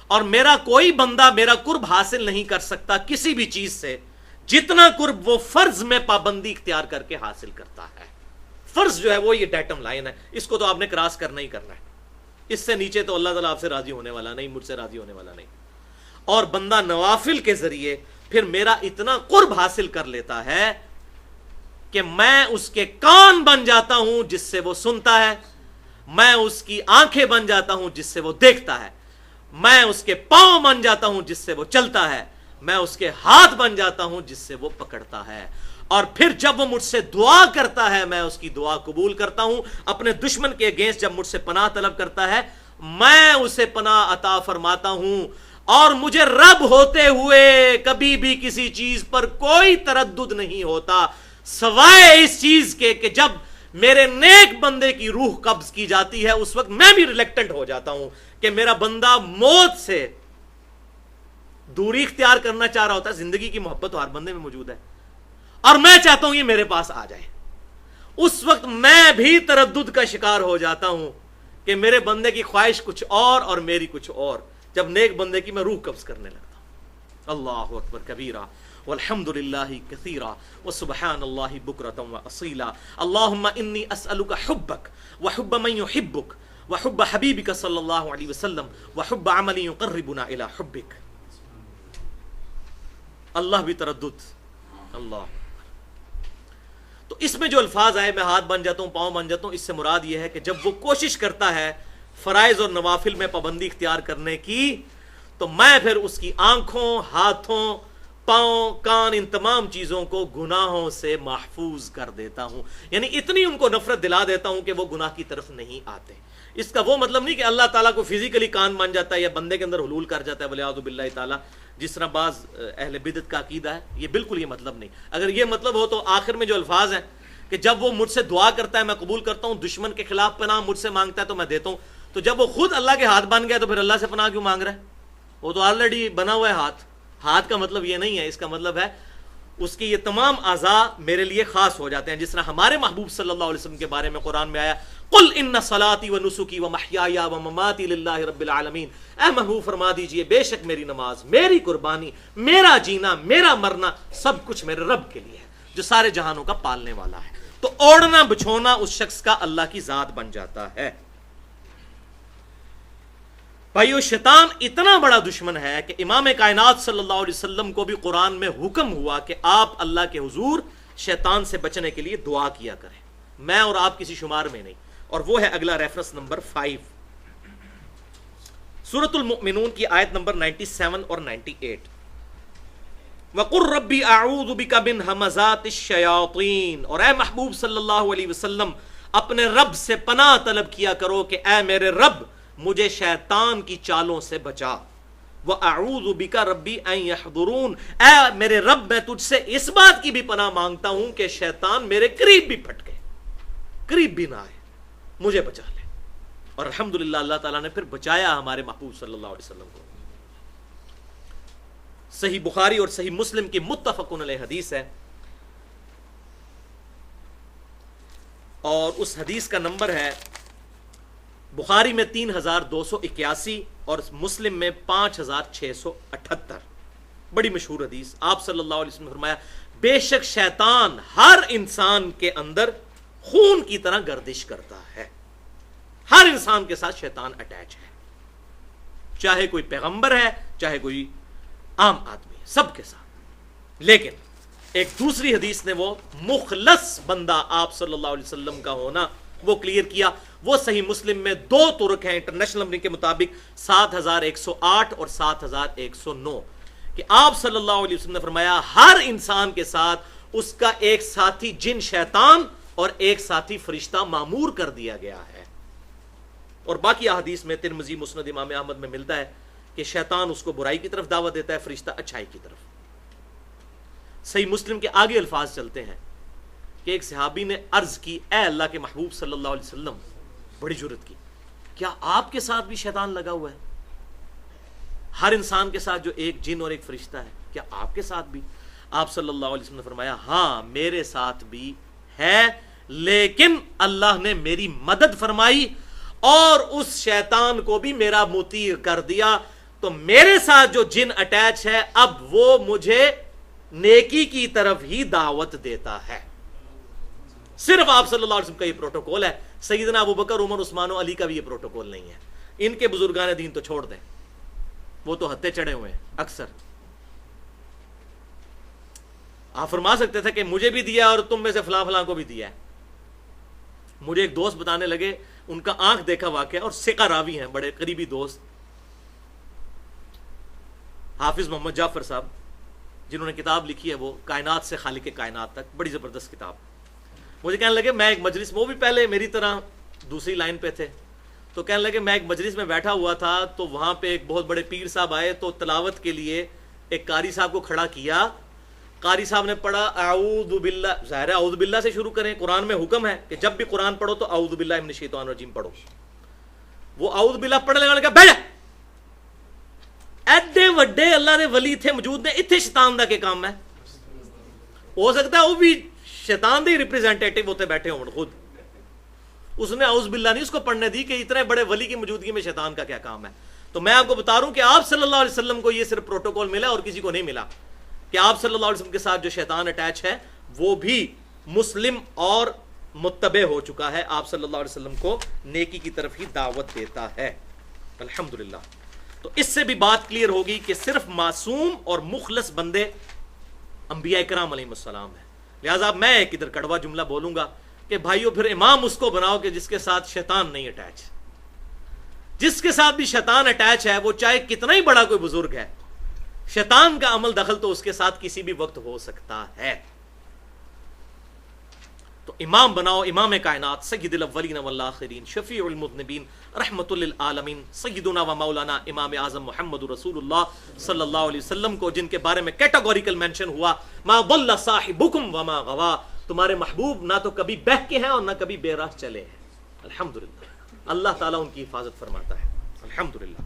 اور میرا کوئی بندہ میرا قرب حاصل نہیں کر سکتا کسی بھی چیز سے جتنا قرب وہ فرض میں پابندی اختیار کر کے حاصل کرتا ہے۔ فرض جو ہے وہ یہ ڈیٹم لائن ہے، اس کو تو آپ نے کراس کرنا ہی کرنا ہے، اس سے نیچے تو اللہ تعالیٰ آپ سے راضی ہونے والا نہیں، مجھ سے راضی ہونے والا نہیں۔ اور بندہ نوافل کے ذریعے پھر میرا اتنا قرب حاصل کر لیتا ہے کہ میں اس کے کان بن جاتا ہوں جس سے وہ سنتا ہے، میں اس کی آنکھیں بن جاتا ہوں جس سے وہ دیکھتا ہے، میں اس کے پاؤں بن جاتا ہوں جس سے وہ چلتا ہے، میں اس کے ہاتھ بن جاتا ہوں جس سے وہ پکڑتا ہے، اور پھر جب وہ مجھ سے دعا کرتا ہے میں اس کی دعا قبول کرتا ہوں، اپنے دشمن کے اگینسٹ جب مجھ سے پناہ طلب کرتا ہے میں اسے پناہ عطا فرماتا ہوں، اور مجھے رب ہوتے ہوئے کبھی بھی کسی چیز پر کوئی تردد نہیں ہوتا سوائے اس چیز کے کہ جب میرے نیک بندے کی روح قبض کی جاتی ہے اس وقت میں بھی ریلیکٹنٹ ہو جاتا ہوں کہ میرا بندہ موت سے دوری اختیار کرنا چاہ رہا ہوتا ہے، زندگی کی محبت تو ہر بندے میں موجود ہے، اور میں چاہتا ہوں یہ میرے پاس آ جائے، اس وقت میں بھی تردد کا شکار ہو جاتا ہوں کہ میرے بندے کی خواہش کچھ اور میری کچھ اور، جب نیک بندے کی میں روح قبض کرنے لگتا ہوں۔ اللہ اکبر کبیرہ والحمد للہ کثیرا وسبحان اللہ بکرۃ واصیلا۔ اللہم انی اسألک حبک وحب من یحبک وحب حبیبک صلی اللہ علیہ وسلم وحب عمل یقربنا الی حبک۔ اللہ بھی تردد، اللہ۔ تو اس میں جو الفاظ آئے میں ہاتھ بن جاتا ہوں پاؤں بن جاتا ہوں، اس سے مراد یہ ہے کہ جب وہ کوشش کرتا ہے فرائض اور نوافل میں پابندی اختیار کرنے کی تو میں پھر اس کی آنکھوں، ہاتھوں، پاؤں، کان، ان تمام چیزوں کو گناہوں سے محفوظ کر دیتا ہوں، یعنی اتنی ان کو نفرت دلا دیتا ہوں کہ وہ گناہ کی طرف نہیں آتے۔ اس کا وہ مطلب نہیں کہ اللہ تعالیٰ کو فزیکلی کان بن جاتا ہے یا بندے کے اندر حلول کر جاتا ہے ولیعوذ باللہ تعالیٰ، جس طرح بعض اہل بدعت کا عقیدہ ہے، یہ بالکل یہ مطلب نہیں۔ اگر یہ مطلب ہو تو آخر میں جو الفاظ ہیں کہ جب وہ مجھ سے دعا کرتا ہے میں قبول کرتا ہوں، دشمن کے خلاف پناہ مجھ سے مانگتا ہے تو میں دیتا ہوں، تو جب وہ خود اللہ کے ہاتھ بن گیا تو پھر اللہ سے پناہ کیوں مانگ رہا ہے؟ وہ تو آلریڈی بنا ہوا ہے ہاتھ۔ ہاتھ کا مطلب یہ نہیں ہے، اس کا مطلب ہے اس کی یہ تمام اعضاء میرے لیے خاص ہو جاتے ہیں، جس طرح ہمارے محبوب صلی اللہ علیہ وسلم کے بارے میں قرآن میں آیا قل ان صلاتی و نسکی و محیای و مماتی للہ رب العالمین، اے محبوب فرما دیجئے بے شک میری نماز، میری قربانی، میرا جینا، میرا مرنا سب کچھ میرے رب کے لیے ہے جو سارے جہانوں کا پالنے والا ہے۔ تو اوڑھنا بچھونا اس شخص کا اللہ کی ذات بن جاتا ہے۔ بھائیو شیطان اتنا بڑا دشمن ہے کہ امام کائنات صلی اللہ علیہ وسلم کو بھی قرآن میں حکم ہوا کہ آپ اللہ کے حضور شیطان سے بچنے کے لیے دعا کیا کریں، میں اور آپ کسی شمار میں نہیں، اور وہ ہے اگلا ریفرنس نمبر 5 سورۃ المؤمنون کی آیت نمبر 97 اور 98۔ وَقُلْ رَبِّ أَعُوذُ بِكَ مِنْ هَمَزَاتِ الشَّيَاطِينِ، اور اے محبوب صلی اللہ علیہ وسلم اپنے رب سے پناہ طلب کیا کرو کہ اے میرے رب مجھے شیطان کی چالوں سے بچا۔ وَأَعُوذُ بِكَ رَبِّ أَن يَحْضُرُونَ، اے میرے رب میں تجھ سے اس بات کی بھی پناہ مانگتا ہوں کہ شیطان میرے قریب بھی پھٹ گئے، قریب بھی نہ آئے، مجھے بچا لے۔ اور الحمدللہ اللہ تعالیٰ نے پھر بچایا ہمارے محبوب صلی اللہ علیہ وسلم کو۔ صحیح بخاری اور صحیح مسلم کی متفقن علیہ حدیث ہے، اور اس حدیث کا نمبر ہے بخاری میں 3281 اور مسلم میں 5678، بڑی مشہور حدیث۔ آپ صلی اللہ علیہ وسلم نے فرمایا بے شک شیطان ہر انسان کے اندر خون کی طرح گردش کرتا ہے، ہر انسان کے ساتھ شیطان اٹیچ ہے، چاہے کوئی پیغمبر ہے چاہے کوئی عام آدمی ہے، سب کے ساتھ۔ لیکن ایک دوسری حدیث نے وہ مخلص بندہ آپ صلی اللہ علیہ وسلم کا ہونا وہ کلیئر کیا، وہ صحیح مسلم میں 2 طرق ہیں انٹرنیشنل نمبر کے مطابق 7108 اور 7109، کہ آپ صلی اللہ علیہ وسلم نے فرمایا ہر انسان کے ساتھ اس کا ایک ساتھی جن شیطان اور ایک ساتھی فرشتہ معمور کر دیا گیا ہے۔ اور باقی احادیث میں ترمذی مسند امام احمد میں ملتا ہے کہ شیطان اس کو برائی کی طرف دعوت دیتا ہے، فرشتہ اچھائی کی طرف۔ صحیح مسلم کے آگے الفاظ چلتے ہیں کہ ایک صحابی نے عرض کی اے اللہ کے محبوب صلی اللہ علیہ وسلم، بڑی جرت کی، کیا آپ کے ساتھ بھی شیطان لگا ہوا ہے؟ ہر انسان کے ساتھ جو ایک جن اور ایک فرشتہ ہے، کیا آپ کے ساتھ بھی؟ آپ صلی اللہ علیہ وسلم نے فرمایا ہاں میرے ساتھ بھی ہے، لیکن اللہ نے میری مدد فرمائی اور اس شیطان کو بھی میرا مطیع کر دیا، تو میرے ساتھ جو جن اٹیچ ہے اب وہ مجھے نیکی کی طرف ہی دعوت دیتا ہے۔ صرف آپ صلی اللہ علیہ وسلم کا یہ پروٹوکول ہے، سیدنا ابو بکر، عمر، عثمان و علی کا بھی یہ پروٹوکول نہیں ہے، ان کے بزرگان دین تو چھوڑ دیں۔ وہ تو ہتھے چڑھے ہوئے ہیں اکثر. آپ فرما سکتے تھے کہ مجھے بھی دیا اور تم میں سے فلاں فلاں کو بھی دیا ہے. مجھے ایک دوست بتانے لگے, ان کا آنکھ دیکھا واقعہ, اور ثقہ راوی ہیں, بڑے قریبی دوست, حافظ محمد جعفر صاحب, جنہوں نے کتاب لکھی ہے وہ کائنات سے خالق کائنات تک, بڑی زبردست کتاب. مجھے کہنے لگے میں ایک مجلس میں, وہ بھی پہلے میری طرح دوسری لائن پہ تھے, تو کہنے لگے میں ایک مجلس میں بیٹھا ہوا تھا, تو وہاں پہ ایک بہت بڑے پیر صاحب آئے, تو تلاوت کے لیے ایک قاری صاحب کو کھڑا کیا. قاری صاحب نے پڑھا اعوذ باللہ, ظاہر ہے اعوذ باللہ سے شروع کریں, قرآن میں حکم ہے کہ جب بھی قرآن پڑھو تو اعوذ باللہ من الشیطان الرجیم پڑھو. وہ اعوذ باللہ پڑھنے لگا, بیٹھ, ایڈے وڈے اللہ دے ولی تھے موجود نے, اتنے شیطان دا کے کام ہے. ہو سکتا ہے وہ بھی شیطان دے ریپریزنٹیٹیو ہوتے بیٹھے ہوں خود, اس نے اعوذ باللہ نہیں اس کو پڑھنے دی کہ اتنے بڑے ولی کی موجودگی میں شیطان کا کیا کام ہے. تو میں آپ کو بتا رہا ہوں کہ آپ صلی اللہ علیہ وسلم کو یہ صرف پروٹوکول ملا اور کسی کو نہیں ملا, کہ آپ صلی اللہ علیہ وسلم کے ساتھ جو شیطان اٹیچ ہے وہ بھی مسلم اور متبع ہو چکا ہے, آپ صلی اللہ علیہ وسلم کو نیکی کی طرف ہی دعوت دیتا ہے. الحمدللہ. تو اس سے بھی بات کلیئر ہوگی کہ صرف معصوم اور مخلص بندے انبیاء کرام علیہ السلام ہیں. لہٰذا میں ایک ادھر کڑوا جملہ بولوں گا کہ بھائیو پھر امام اس کو بناؤ کہ جس کے ساتھ شیطان نہیں اٹیچ. جس کے ساتھ بھی شیطان اٹیچ ہے, وہ چاہے کتنا ہی بڑا کوئی بزرگ ہے, شیطان کا عمل دخل تو اس کے ساتھ کسی بھی وقت ہو سکتا ہے. تو امام بناؤ امام کائنات سید الاولین والآخرین شفیع المذنبین رحمت للعالمین سیدنا و مولانا امام اعظم محمد رسول اللہ صلی اللہ علیہ وسلم کو, جن کے بارے میں کیٹاگوریکل مینشن ہوا ما ضل صاحبکم وما غوا, تمہارے محبوب نہ تو کبھی بہہ کے ہیں اور نہ کبھی بے راہ چلے ہیں. الحمدللہ, اللہ تعالیٰ ان کی حفاظت فرماتا ہے. الحمدللہ.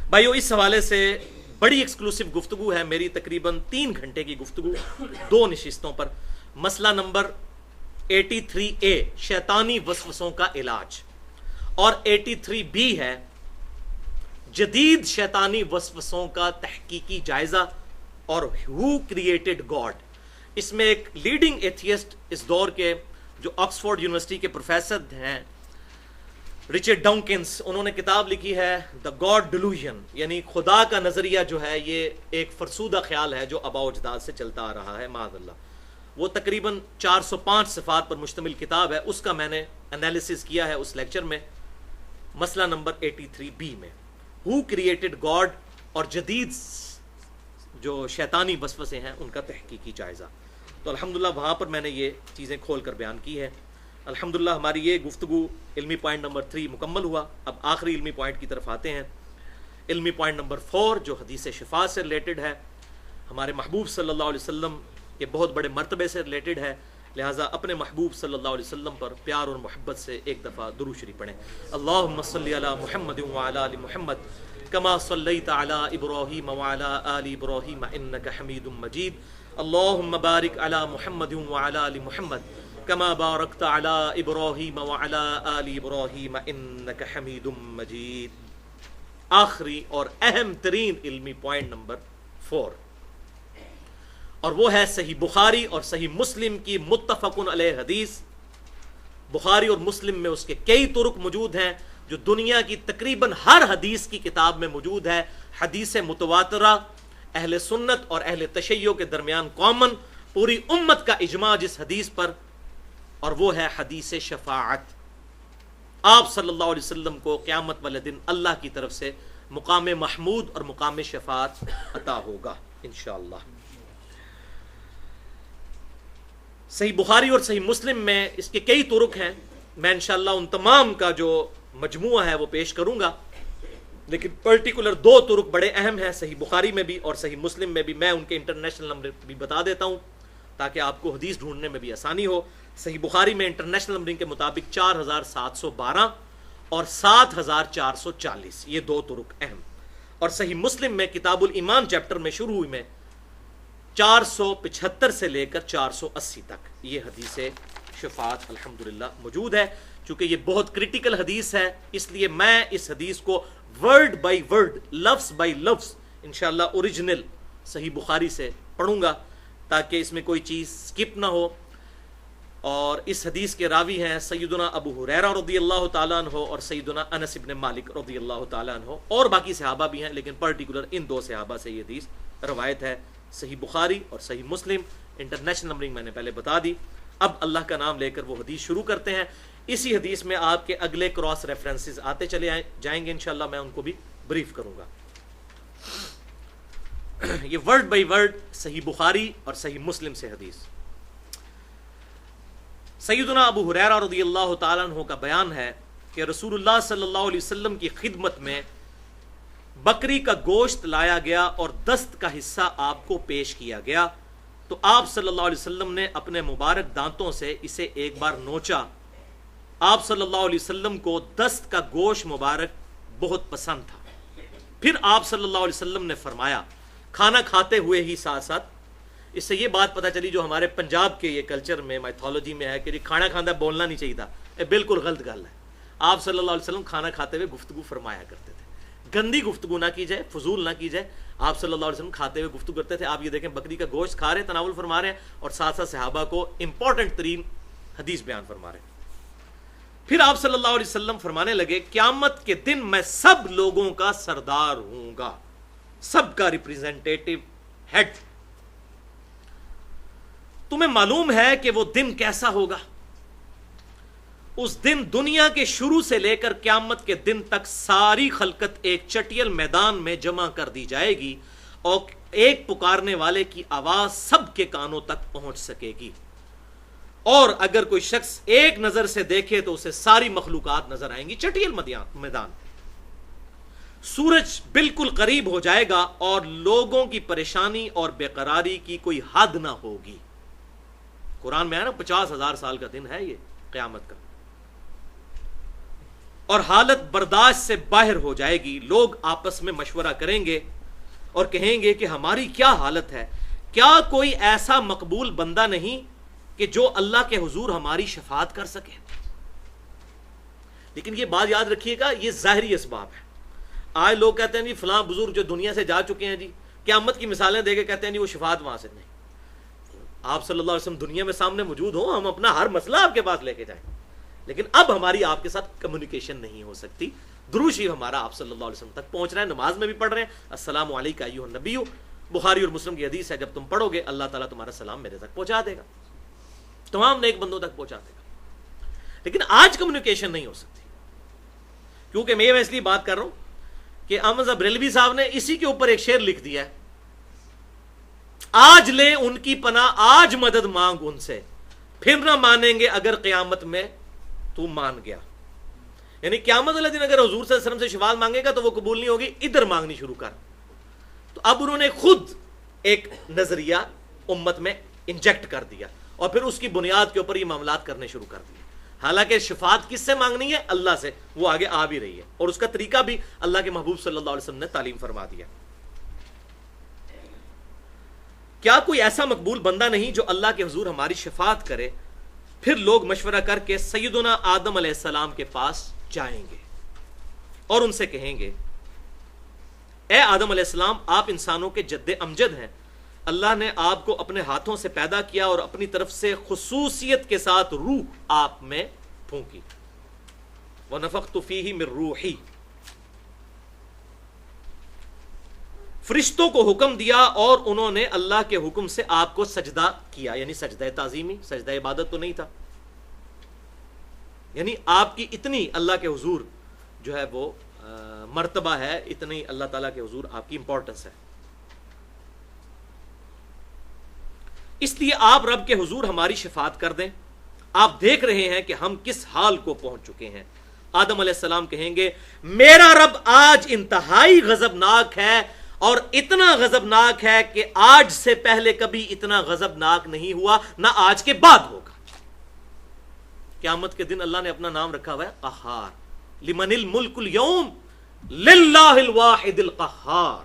بھائیو اس حوالے سے بڑی ایکسکلوسیو گفتگو ہے میری, تقریباً 3 گھنٹے کی گفتگو 2 نشستوں پر. مسئلہ نمبر 83A شیطانی وسوسوں کا علاج, اور 83B ہے جدید شیطانی وسوسوں کا تحقیقی جائزہ اور ہو کریٹڈ گاڈ. اس میں ایک لیڈنگ ایتھیسٹ اس دور کے جو آکسفورڈ یونیورسٹی کے پروفیسر ہیں, رچرڈ ڈاؤکنس, انہوں نے کتاب لکھی ہے دا گاڈ ڈیلوژن, یعنی خدا کا نظریہ جو ہے یہ ایک فرسودہ خیال ہے جو آباء و اجداد سے چلتا آ رہا ہے معاذ اللہ. وہ تقریباً 405 صفحات پر مشتمل کتاب ہے, اس کا میں نے انالیسس کیا ہے اس لیکچر میں. مسئلہ نمبر 83B میں ہو کریٹڈ گاڈ اور جدید جو شیطانی وسوسے ہیں ان کا تحقیقی جائزہ. تو الحمدللہ وہاں پر میں نے یہ چیزیں کھول کر بیان کی ہے. الحمدللہ ہماری یہ گفتگو علمی پوائنٹ نمبر 3 مکمل ہوا. اب آخری علمی پوائنٹ کی طرف آتے ہیں. علمی پوائنٹ نمبر 4 جو حدیث شفاء سے ریلیٹڈ ہے, ہمارے محبوب صلی اللہ علیہ وسلم کے بہت بڑے مرتبے سے ریلیٹڈ ہے. لہٰذا اپنے محبوب صلی اللہ علیہ وسلم پر پیار اور محبت سے ایک دفعہ درود شریف پڑھیں. اللہم صلی علی محمد وعلی آل محمد کما صلیت علی ابراہیم وعلی آل ابراہیم انک حمید مجید. اللہم بارک علی محمد وعلی آل محمد کما بارکت علی ابراہیم وعلی آل ابراہیم انک حمید مجید. آخری اور اہم ترین علمی پوائنٹ نمبر 4, اور وہ ہے صحیح بخاری اور صحیح مسلم کی متفق علیہ حدیث. بخاری اور مسلم میں اس کے کئی طرق موجود ہیں جو دنیا کی تقریباً ہر حدیث کی کتاب میں موجود ہے. حدیث متواترہ اہل سنت اور اہل تشیع کے درمیان کامن, پوری امت کا اجماع جس حدیث پر, اور وہ ہے حدیث شفاعت. آپ صلی اللہ علیہ وسلم کو قیامت والے دن اللہ کی طرف سے مقام محمود اور مقام شفاعت عطا ہوگا انشاءاللہ. صحیح بخاری اور صحیح مسلم میں اس کے کئی طرق ہیں. میں انشاءاللہ ان تمام کا جو مجموعہ ہے وہ پیش کروں گا, لیکن پرٹیکولر 2 طرق بڑے اہم ہیں صحیح بخاری میں بھی اور صحیح مسلم میں بھی. میں ان کے انٹرنیشنل نمبر بھی بتا دیتا ہوں تاکہ آپ کو حدیث ڈھونڈنے میں بھی آسانی ہو. صحیح بخاری میں انٹرنیشنل نمبرنگ کے مطابق 4712 اور 7440, یہ 2 طرق اہم. اور صحیح مسلم میں کتاب الایمان چیپٹر میں شروع ہوئی میں 475 سے لے کر 480 تک یہ حدیث شفاعت الحمدللہ موجود ہے. چونکہ یہ بہت کریٹیکل حدیث ہے, اس لیے میں اس حدیث کو ورڈ بائی ورڈ, لفظ بائی لفظ انشاءاللہ اوریجنل صحیح بخاری سے پڑھوں گا تاکہ اس میں کوئی چیز سکپ نہ ہو. اور اس حدیث کے راوی ہیں سیدنا ابو ہریرہ رضی اللہ تعالیٰ عنہ اور سیدنا انس بن مالک رضی اللہ تعالیٰ عنہ، اور باقی صحابہ بھی ہیں، لیکن پرٹیکولر ان دو صحابہ سے یہ حدیث روایت ہے۔ صحیح بخاری اور صحیح مسلم، انٹرنیشنل نمبرنگ میں نے پہلے بتا دی۔ اب اللہ کا نام لے کر وہ حدیث شروع کرتے ہیں۔ اسی حدیث میں آپ کے اگلے کراس ریفرنسز آتے چلے جائیں گے، انشاءاللہ میں ان کو بھی بریف کروں گا۔ یہ ورڈ بائی ورڈ صحیح بخاری اور صحیح مسلم سے حدیث۔ سیدنا ابو ہریرہ رضی اللہ تعالیٰ عنہ کا بیان ہے کہ رسول اللہ صلی اللہ علیہ وسلم کی خدمت میں بکری کا گوشت لایا گیا اور دست کا حصہ آپ کو پیش کیا گیا، تو آپ صلی اللہ علیہ وسلم نے اپنے مبارک دانتوں سے اسے ایک بار نوچا۔ آپ صلی اللہ علیہ وسلم کو دست کا گوشت مبارک بہت پسند تھا۔ پھر آپ صلی اللہ علیہ وسلم نے فرمایا، کھانا کھاتے ہوئے ہی ساتھ ساتھ، اس سے یہ بات پتہ چلی جو ہمارے پنجاب کے یہ کلچر میں مائتھولوجی میں ہے کہ کھانا کھانا بولنا نہیں چاہیے تھا، یہ بالکل غلط گل ہے۔ آپ صلی اللہ علیہ وسلم کھانا کھاتے ہوئے گفتگو فرمایا کرتے تھے، گندی گفتگو نہ کی جائے، فضول نہ کی جائے۔ آپ صلی اللہ علیہ وسلم کھاتے ہوئے گفتگو کرتے تھے۔ آپ یہ دیکھیں بکری کا گوشت کھا رہے ہیں، تناول فرما رہے ہیں، اور ساتھ ساتھ صحابہ کو امپورٹنٹ ترین حدیث بیان فرما رہے ہیں۔ پھر آپ صلی اللہ علیہ وسلم فرمانے لگے، قیامت کے دن میں سب لوگوں کا سردار ہوں گا، سب کا ریپریزنٹیٹو ہیڈ۔ تمہیں معلوم ہے کہ وہ دن کیسا ہوگا؟ اس دن دنیا کے شروع سے لے کر قیامت کے دن تک ساری خلقت ایک چٹیل میدان میں جمع کر دی جائے گی، اور ایک پکارنے والے کی آواز سب کے کانوں تک پہنچ سکے گی، اور اگر کوئی شخص ایک نظر سے دیکھے تو اسے ساری مخلوقات نظر آئیں گی۔ چٹیل میدان، سورج بالکل قریب ہو جائے گا اور لوگوں کی پریشانی اور بے قراری کی کوئی حد نہ ہوگی۔ قرآن میں ہے نا 50,000 سال کا دن ہے یہ قیامت کا، اور حالت برداشت سے باہر ہو جائے گی۔ لوگ آپس میں مشورہ کریں گے اور کہیں گے کہ ہماری کیا حالت ہے، کیا کوئی ایسا مقبول بندہ نہیں کہ جو اللہ کے حضور ہماری شفاعت کر سکے؟ لیکن یہ بات یاد رکھیے گا، یہ ظاہری اسباب ہے۔ آج لوگ کہتے ہیں جی فلاں بزرگ جو دنیا سے جا چکے ہیں جی، قیامت کی مثالیں دے کے کہتے ہیں جی وہ شفاعت وہاں سے نہیں۔ آپ صلی اللہ علیہ وسلم دنیا میں سامنے موجود ہوں، ہم اپنا ہر مسئلہ آپ کے پاس لے کے جائیں، لیکن اب ہماری آپ کے ساتھ کمیونیکیشن نہیں ہو سکتی۔ درود شریف ہمارا آپ صلی اللہ علیہ وسلم تک پہنچ رہا ہے، نماز میں بھی پڑھ رہے ہیں، السلام علیکہ ایھا النبی، بخاری اور مسلم کی حدیث ہے، جب تم پڑھو گے اللہ تعالیٰ تمہارا سلام میرے تک پہنچا دے گا، تمام نیک بندوں تک پہنچا دے گا۔ لیکن آج کمیونیکیشن نہیں ہو سکتی، کیونکہ میں اس لیے بات کر رہا ہوں کہ احمد بریلوی صاحب نے اسی کے اوپر ایک شعر لکھ دیا ہے، آج لے ان کی پناہ، آج مدد مانگ ان سے، پھر نہ مانیں گے اگر قیامت میں تو مان گیا۔ یعنی قیامت والے دن اگر حضور صلی اللہ علیہ وسلم سے شفاعت مانگے گا تو وہ قبول نہیں ہوگی، ادھر مانگنی شروع کر۔ تو اب انہوں نے خود ایک نظریہ امت میں انجیکٹ کر دیا، اور پھر اس کی بنیاد کے اوپر یہ معاملات کرنے شروع کر دیے۔ حالانکہ شفاعت کس سے مانگنی ہے؟ اللہ سے، وہ آگے آ بھی رہی ہے، اور اس کا طریقہ بھی اللہ کے محبوب صلی اللہ علیہ وسلم نے تعلیم فرما دیا۔ کیا کوئی ایسا مقبول بندہ نہیں جو اللہ کے حضور ہماری شفاعت کرے؟ پھر لوگ مشورہ کر کے سیدنا آدم علیہ السلام کے پاس جائیں گے اور ان سے کہیں گے، اے آدم علیہ السلام، آپ انسانوں کے جد امجد ہیں، اللہ نے آپ کو اپنے ہاتھوں سے پیدا کیا اور اپنی طرف سے خصوصیت کے ساتھ روح آپ میں پھونکی، وَنَفَخْتُ فِيهِ مِن رُوحِي، فرشتوں کو حکم دیا اور انہوں نے اللہ کے حکم سے آپ کو سجدہ کیا، یعنی سجدہ تعظیمی، سجدہ عبادت تو نہیں تھا۔ یعنی آپ کی اتنی اللہ کے حضور جو ہے وہ مرتبہ ہے، اتنی اللہ تعالیٰ کے حضور آپ کی امپورٹنس ہے، اس لیے آپ رب کے حضور ہماری شفاعت کر دیں، آپ دیکھ رہے ہیں کہ ہم کس حال کو پہنچ چکے ہیں۔ آدم علیہ السلام کہیں گے، میرا رب آج انتہائی غضبناک ہے، اور اتنا غضبناک ہے کہ آج سے پہلے کبھی اتنا غضبناک نہیں ہوا، نہ آج کے بعد ہوگا۔ قیامت کے دن اللہ نے اپنا نام رکھا ہوا ہے قہار، لمن الملک اليوم للہ الواحد القہار۔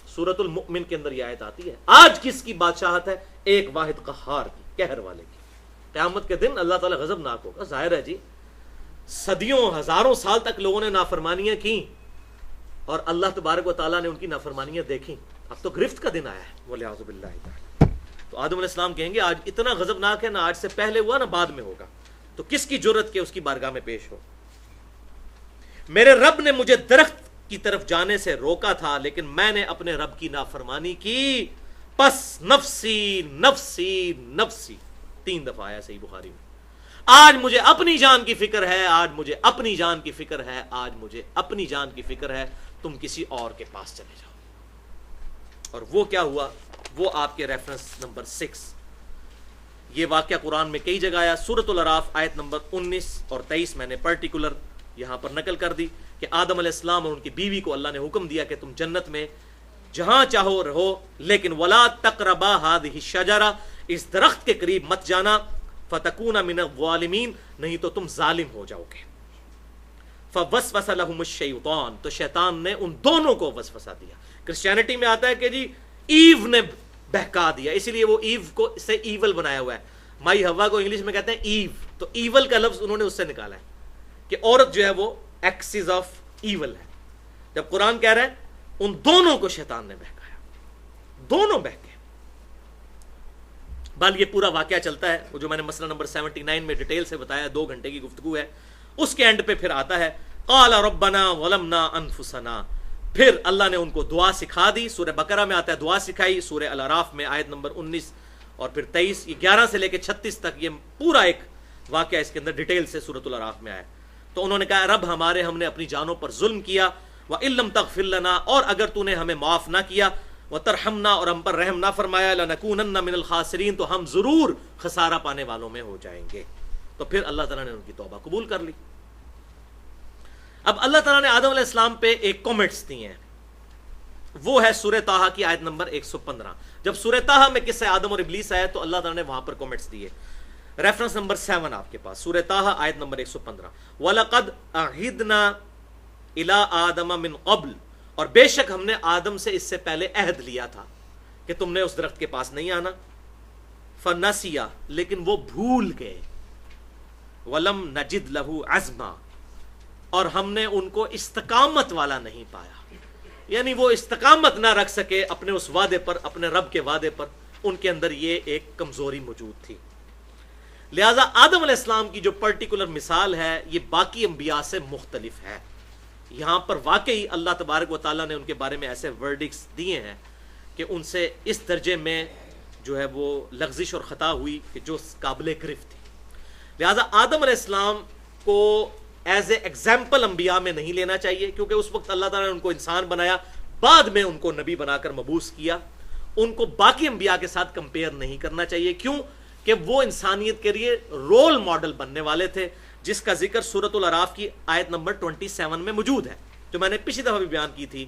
سورۃ المؤمن کے اندر یہ آیت آتی ہے، آج کس کی بادشاہت ہے؟ ایک واحد قہار کی، قہر والے کی۔ قیامت کے دن اللہ تعالیٰ غضبناک ہوگا۔ ظاہر ہے جی، صدیوں ہزاروں سال تک لوگوں نے نافرمانیاں کی اور اللہ تبارک و تعالیٰ نے ان کی نافرمانیاں دیکھی، اب تو گرفت کا دن آیا ہے، وَلِعَوْذُ بِاللَّهِ تعالیٰ۔ تو آدم علیہ السلام کہیں گے آج اتنا غضبناک ہے، نہ آج سے پہلے ہوا نہ بعد میں ہوگا، تو کس کی جرت کے اس کی بارگاہ میں پیش ہو؟ میرے رب نے مجھے درخت کی طرف جانے سے روکا تھا، لیکن میں نے اپنے رب کی نافرمانی کی، پس نفسی نفسی نفسی 3 دفعہ آیا صحیح بخاری میں، آج مجھے اپنی جان کی فکر ہے، آج مجھے اپنی جان کی فکر ہے، آج مجھے اپنی جان کی فکر ہے، تم کسی اور کے پاس چلے جاؤ۔ اور وہ کیا ہوا؟ وہ آپ کے ریفرنس نمبر 6، یہ واقعہ قرآن میں کئی جگہ آیا۔ سورۃ الاعراف آیت نمبر 19 اور 23 میں نے پرٹیکولر یہاں پر نقل کر دی کہ آدم علیہ السلام اور ان کی بیوی کو اللہ نے حکم دیا کہ تم جنت میں جہاں چاہو رہو، لیکن ولا تقربا هذه الشجرہ، اس درخت کے قریب مت جانا، فتکون من الظالمین، نہیں تو تم ظالم ہو جاؤ گے۔ فوسوس لهم الشیطان، تو شیطان نے ان دونوں کو وسوسہ دیا۔ کرسچینٹی میں آتا ہے کہ جی ایو نے بہکا دیا، اسی لیے وہ ایو کو سے ایول بنایا ہوا ہے۔ مائی ہوا کو انگلش میں کہتے ہیں ایو، تو ایول کا لفظ انہوں نے اس سے نکالا ہے کہ عورت جو ہے وہ ایکسس آف ایول ہے۔ جب قرآن کہہ رہا ہے ان دونوں کو شیطان نے بہکایا، دونوں بہکے۔ بل یہ پورا واقعہ چلتا ہے، وہ جو میں نے مسئلہ نمبر 79 میں ڈیٹیل سے بتایا، 2 گھنٹے کی گفتگو ہے، اس کے اینڈ پہ پھر آتا ہے قال ربنا ظلمنا انفسنا، پھر اللہ نے ان کو دعا سکھا دی۔ سورہ بقرہ میں آتا ہے دعا سکھائی، سورہ الاعراف میں آیت نمبر 19 اور پھر 23، یہ 11 سے لے کے 36 تک یہ پورا ایک واقعہ اس کے اندر ڈیٹیل سے سورۃ الاعراف میں آیا۔ تو انہوں نے کہا رب ہمارے، ہم نے اپنی جانوں پر ظلم کیا، وَإِن لَّمْ تَغْفِرْ لَنَا، اور اگر تو نے ہمیں معاف نہ کیا، وَتَرْحَمْنَا، اور ہم پر رحم نہ فرمایا، لَنَكُونَنَّ مِنَ الْخَاسِرِينَ، تو ہم ضرور خسارہ پانے والوں میں ہو جائیں گے۔ تو پھر اللہ تعالیٰ نے ان کی توبہ قبول کر لی۔ اب اللہ تعالیٰ نے آدم علیہ السلام پہ ایک کامنٹس دیے ہیں، وہ ہے سورہ طٰہٰ کی آیت نمبر 115۔ جب سورہ طٰہٰ میں قصہ آدم اور ابلیس آیا تو اللہ تعالیٰ نے وہاں پر کامنٹس دیے۔ ریفرنس نمبر 7 آپ کے پاس، سورہ طٰہٰ آیت نمبر 115، وَلَقَدْ عَهِدْنَا إِلَىٰ آدَمَ مِنْ قَبْلُ، اور بے شک ہم نے آدم سے اس سے پہلے عہد لیا تھا کہ تم نے اس درخت کے پاس نہیں آنا، فَنَسِيَ، لیکن وہ بھول گئے، وَلَمْ نَجِدْ لَهُ عَزْمًا، اور ہم نے ان کو استقامت والا نہیں پایا، یعنی وہ استقامت نہ رکھ سکے اپنے اس وعدے پر، اپنے رب کے وعدے پر، ان کے اندر یہ ایک کمزوری موجود تھی۔ لہٰذا آدم علیہ السلام کی جو پرٹیکولر مثال ہے یہ باقی انبیاء سے مختلف ہے۔ یہاں پر واقعی اللہ تبارک و تعالیٰ نے ان کے بارے میں ایسے ورڈکس دیے ہیں کہ ان سے اس درجے میں جو ہے وہ لغزش اور خطا ہوئی کہ جو قابل گرفت تھی۔ لہٰذا آدم علیہ السلام کو ایز اے ایگزامپل انبیاء میں نہیں لینا چاہیے، کیونکہ اس وقت اللہ تعالیٰ نے ان کو انسان بنایا، بعد میں ان کو نبی بنا کر مبعوث کیا۔ ان کو باقی انبیاء کے ساتھ کمپیئر نہیں کرنا چاہیے، کیوں کہ وہ انسانیت کے لیے رول ماڈل بننے والے تھے، جس کا ذکر سورۃ الاعراف کی آیت نمبر 27 میں موجود ہے، جو میں نے پچھلی دفعہ بھی بیان کی تھی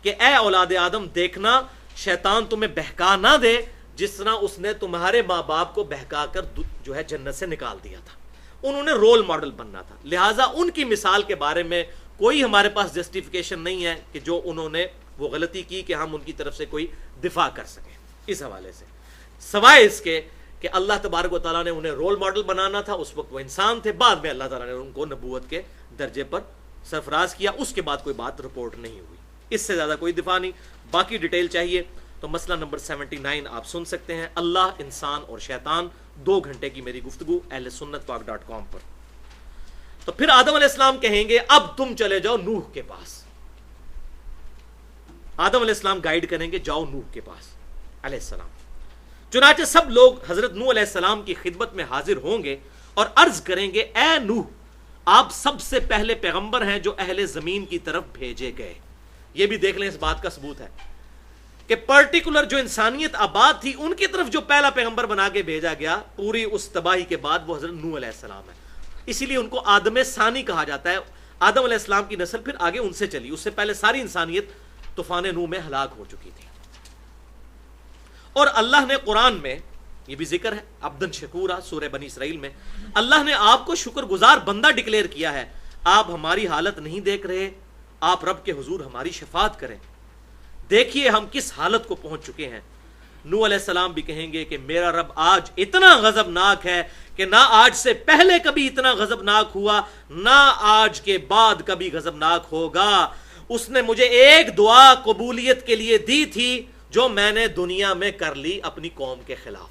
کہ اے اولاد آدم، دیکھنا شیطان تمہیں بہکا نہ دے جس طرح اس نے تمہارے ماں باپ کو بہکا کر جو ہے جنت سے نکال دیا تھا۔ انہوں نے رول ماڈل بننا تھا، لہٰذا ان کی مثال کے بارے میں کوئی ہمارے پاس جسٹیفیکیشن نہیں ہے کہ جو انہوں نے وہ غلطی کی کہ ہم ان کی طرف سے کوئی دفاع کر سکیں اس حوالے سے، سوائے اس کے کہ اللہ تبارک و تعالیٰ نے انہیں رول ماڈل بنانا تھا۔ اس وقت وہ انسان تھے، بعد میں اللہ تعالیٰ نے ان کو نبوت کے درجے پر سرفراز کیا، اس کے بعد کوئی بات رپورٹ نہیں ہوئی۔ اس سے زیادہ کوئی دفاع نہیں۔ باقی ڈیٹیل چاہیے تو مسئلہ نمبر 79 آپ سن سکتے ہیں، اللہ، انسان اور شیطان، 2 گھنٹے کی میری گفتگو اہل سنت پاک .com پر۔ تو پھر آدم علیہ السلام کہیں گے اب تم چلے جاؤ نوح کے پاس۔ آدم علیہ السلام گائیڈ کریں گے، جاؤ نوح کے پاس علیہ السلام۔ چنانچہ سب لوگ حضرت نوح علیہ السلام کی خدمت میں حاضر ہوں گے اور عرض کریں گے اے نوح، آپ سب سے پہلے پیغمبر ہیں جو اہل زمین کی طرف بھیجے گئے۔ یہ بھی دیکھ لیں، اس بات کا ثبوت ہے کہ پرٹیکولر جو انسانیت آباد تھی ان کی طرف جو پہلا پیغمبر بنا کے بھیجا گیا پوری اس تباہی کے بعد، وہ حضرت نوح علیہ السلام ہے۔ اسی لیے ان کو آدم ثانی کہا جاتا ہے۔ آدم علیہ السلام کی نسل پھر آگے ان سے چلی، اس سے پہلے ساری انسانیت طوفان نوح میں ہلاک ہو چکی تھی۔ اور اللہ نے قرآن میں یہ بھی ذکر ہے، عبدن شکورا، سورہ بنی اسرائیل میں اللہ نے آپ کو شکر گزار بندہ ڈکلیئر کیا ہے۔ آپ ہماری حالت نہیں دیکھ رہے، آپ رب کے حضور ہماری شفاعت کریں، دیکھیے ہم کس حالت کو پہنچ چکے ہیں۔ نوح علیہ السلام بھی کہیں گے کہ میرا رب آج اتنا غضبناک ہے کہ نہ آج سے پہلے کبھی اتنا غضبناک ہوا، نہ آج کے بعد کبھی غضبناک ہوگا۔ اس نے مجھے ایک دعا قبولیت کے لیے دی تھی، جو میں نے دنیا میں کر لی اپنی قوم کے خلاف.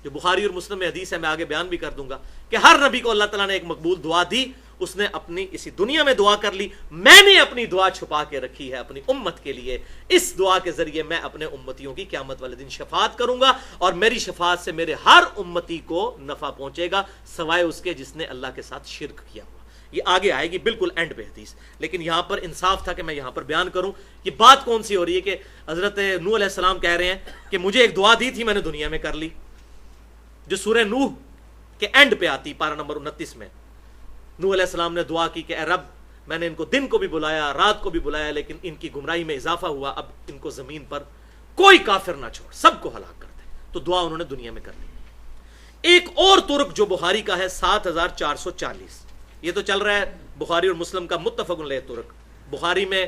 جو بخاری اور مسلم میں حدیث ہے, میں آگے بیان بھی کر دوں گا کہ ہر نبی کو اللہ تعالیٰ نے ایک مقبول دعا دی, اس نے اپنی اسی دنیا میں دعا کر لی. میں نے اپنی دعا چھپا کے رکھی ہے اپنی امت کے لیے. اس دعا کے ذریعے میں اپنے امتیوں کی قیامت والے دن شفاعت کروں گا, اور میری شفاعت سے میرے ہر امتی کو نفع پہنچے گا سوائے اس کے جس نے اللہ کے ساتھ شرک کیا ہوا. یہ آگے آئے گی بالکل اینڈ پہ حدیث, لیکن یہاں پر انصاف تھا کہ میں یہاں پر بیان کروں. یہ بات کون سی ہو رہی ہے کہ حضرت نوح علیہ السلام کہہ رہے ہیں کہ مجھے ایک دعا دی تھی میں نے دنیا میں کر لی, جو سورہ نوح کے اینڈ پہ آتی پارہ نمبر 29 میں. نوح علیہ السلام نے دعا کی کہ اے رب, میں نے ان کو دن کو بھی بلایا رات کو بھی بلایا, لیکن ان کی گمراہی میں اضافہ ہوا, اب ان کو زمین پر کوئی کافر نہ چھوڑ, سب کو ہلاک کر دے. تو دعا انہوں نے دنیا میں کر لی. ایک اور ترک جو بخاری کا ہے 7440, یہ تو چل رہا ہے بخاری اور مسلم کا متفق علیہ ترک. بخاری میں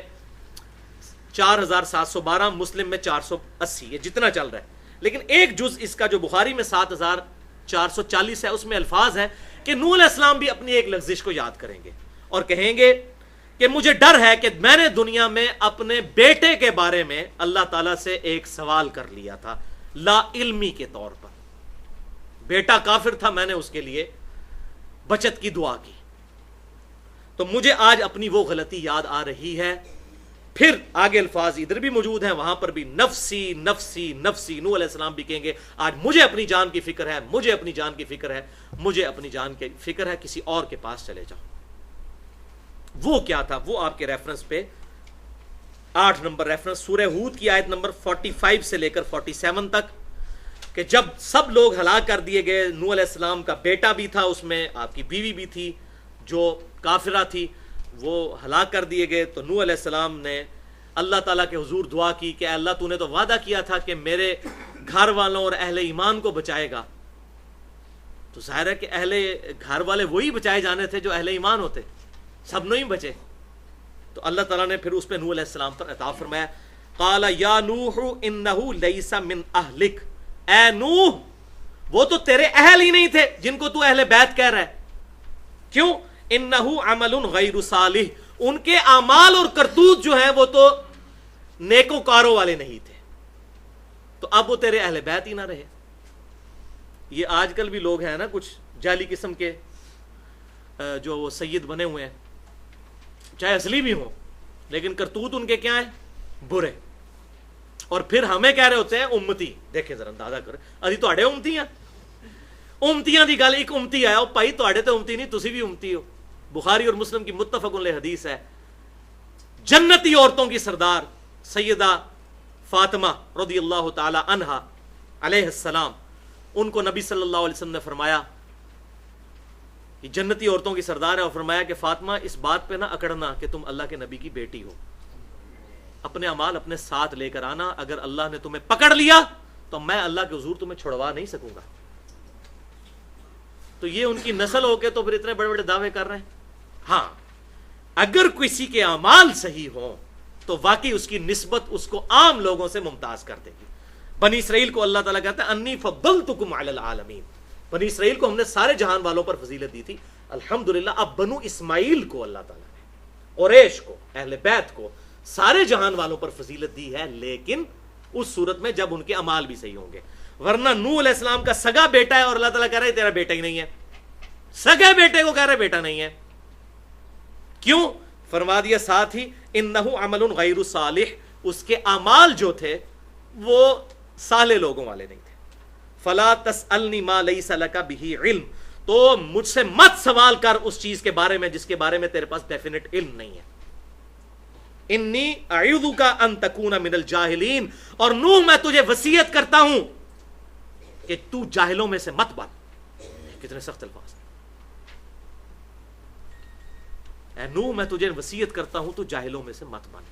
4712, مسلم میں 480, یہ جتنا چل رہا ہے. لیکن ایک جز اس کا جو بخاری میں 7440 ہے, اس میں الفاظ ہیں کہ نوح علیہ السلام بھی اپنی ایک لغزش کو یاد کریں گے اور کہیں گے کہ مجھے ڈر ہے کہ میں نے دنیا میں اپنے بیٹے کے بارے میں اللہ تعالیٰ سے ایک سوال کر لیا تھا لا علمی کے طور پر. بیٹا کافر تھا, میں نے اس کے لیے بچت کی دعا کی, تو مجھے آج اپنی وہ غلطی یاد آ رہی ہے. پھر آگے الفاظ ادھر بھی موجود ہیں, وہاں پر بھی نفسی نفسی نفسی. نوح علیہ السلام بھی کہیں گے آج مجھے اپنی جان کی فکر ہے, مجھے اپنی جان کی فکر ہے, مجھے اپنی جان کی فکر ہے, کسی اور کے پاس چلے جاؤ. وہ کیا تھا, وہ آپ کے ریفرنس پہ 8 نمبر ریفرنس سورہ ہود کی آیت نمبر 45 سے لے کر 47 تک, کہ جب سب لوگ ہلاک کر دیے گئے, نوح علیہ السلام کا بیٹا بھی تھا, اس میں آپ کی بیوی بھی تھی جو کافرہ تھی, وہ ہلاک کر دیے گئے. تو نوح علیہ السلام نے اللہ تعالیٰ کے حضور دعا کی کہ اللہ تو نے تو وعدہ کیا تھا کہ میرے گھر والوں اور اہل ایمان کو بچائے گا. تو ظاہر ہے کہ اہل گھر والے وہی بچائے جانے تھے جو اہل ایمان ہوتے, سب نہیں بچے. تو اللہ تعالیٰ نے پھر اس پہ نوح علیہ السلام پر عطا فرمایا, قال یا نوح انہ لیس من اہلک, اے نوح وہ تو تیرے اہل ہی نہیں تھے جن کو تو اہل بیت کہہ رہا ہے. کیوں؟ انہو عمل غیر صالح, ان کے اعمال اور کرتوت جو ہیں وہ تو نیکوکاروں والے نہیں تھے, تو اب وہ تیرے اہل بیت ہی نہ رہے. یہ آج کل بھی لوگ ہیں نا کچھ جعلی قسم کے جو وہ سید بنے ہوئے ہیں, چاہے اصلی بھی ہوں, لیکن کرتوت ان کے کیا ہیں, برے. اور پھر ہمیں کہہ رہے ہوتے ہیں امتی. دیکھیں ذرا اندازہ کریں, ابھی تواڈے امتی ہیں, امتیاں دی گل, ایک امتی آیا بھائی تواڈے تے امتی نہیں, تسی بھی امتی ہو. بخاری اور مسلم کی متفق علیہ حدیث ہے, جنتی عورتوں کی سردار سیدہ فاطمہ رضی اللہ تعالی عنہا علیہ السلام, ان کو نبی صلی اللہ علیہ وسلم نے فرمایا یہ جنتی عورتوں کی سردار ہے, اور فرمایا کہ فاطمہ اس بات پہ نہ اکڑنا کہ تم اللہ کے نبی کی بیٹی ہو, اپنے اعمال اپنے ساتھ لے کر آنا, اگر اللہ نے تمہیں پکڑ لیا تو میں اللہ کے حضور تمہیں چھڑوا نہیں سکوں گا. تو یہ ان کی نسل ہو کے تو پھر اتنے بڑے بڑے دعوے کر رہے ہیں. ہاں اگر کسی کے اعمال صحیح ہوں تو واقعی اس کی نسبت اس کو عام لوگوں سے ممتاز کر دے گی. بنی اسرائیل کو اللہ تعالیٰ کہتا ہے انی فضلتکم علی العالمین, بنی اسرائیل کو ہم نے سارے جہان والوں پر فضیلت دی تھی. الحمدللہ اب بنو اسماعیل کو اللہ تعالیٰ نے, قریش کو, اہل بیت کو سارے جہان والوں پر فضیلت دی ہے, لیکن اس صورت میں جب ان کے اعمال بھی صحیح ہوں گے. ورنہ نوح علیہ السلام کا سگا بیٹا ہے اور اللہ تعالیٰ کہہ رہا ہے تیرا بیٹا ہی نہیں ہے, سگے بیٹے کو کہہ رہے بیٹا نہیں ہے. کیوں؟ فرما دیا ساتھ ہی انہو عمل غیر صالح, اس کے اعمال جو تھے وہ صالح لوگوں والے نہیں تھے. فلا تسألنی ما لیس لک بہ علم, تو مجھ سے مت سوال کر اس چیز کے بارے میں جس کے بارے میں تیرے پاس ڈیفینٹ علم نہیں ہے. انی اعوذک ان تکون من الجاہلین, اور نوح میں تجھے وصیت کرتا ہوں کہ تو جاہلوں میں سے مت بن. کتنے سخت الفاظ. اے نوح میں تجھے وصیت کرتا ہوں تو جاہلوں میں سے مت بن,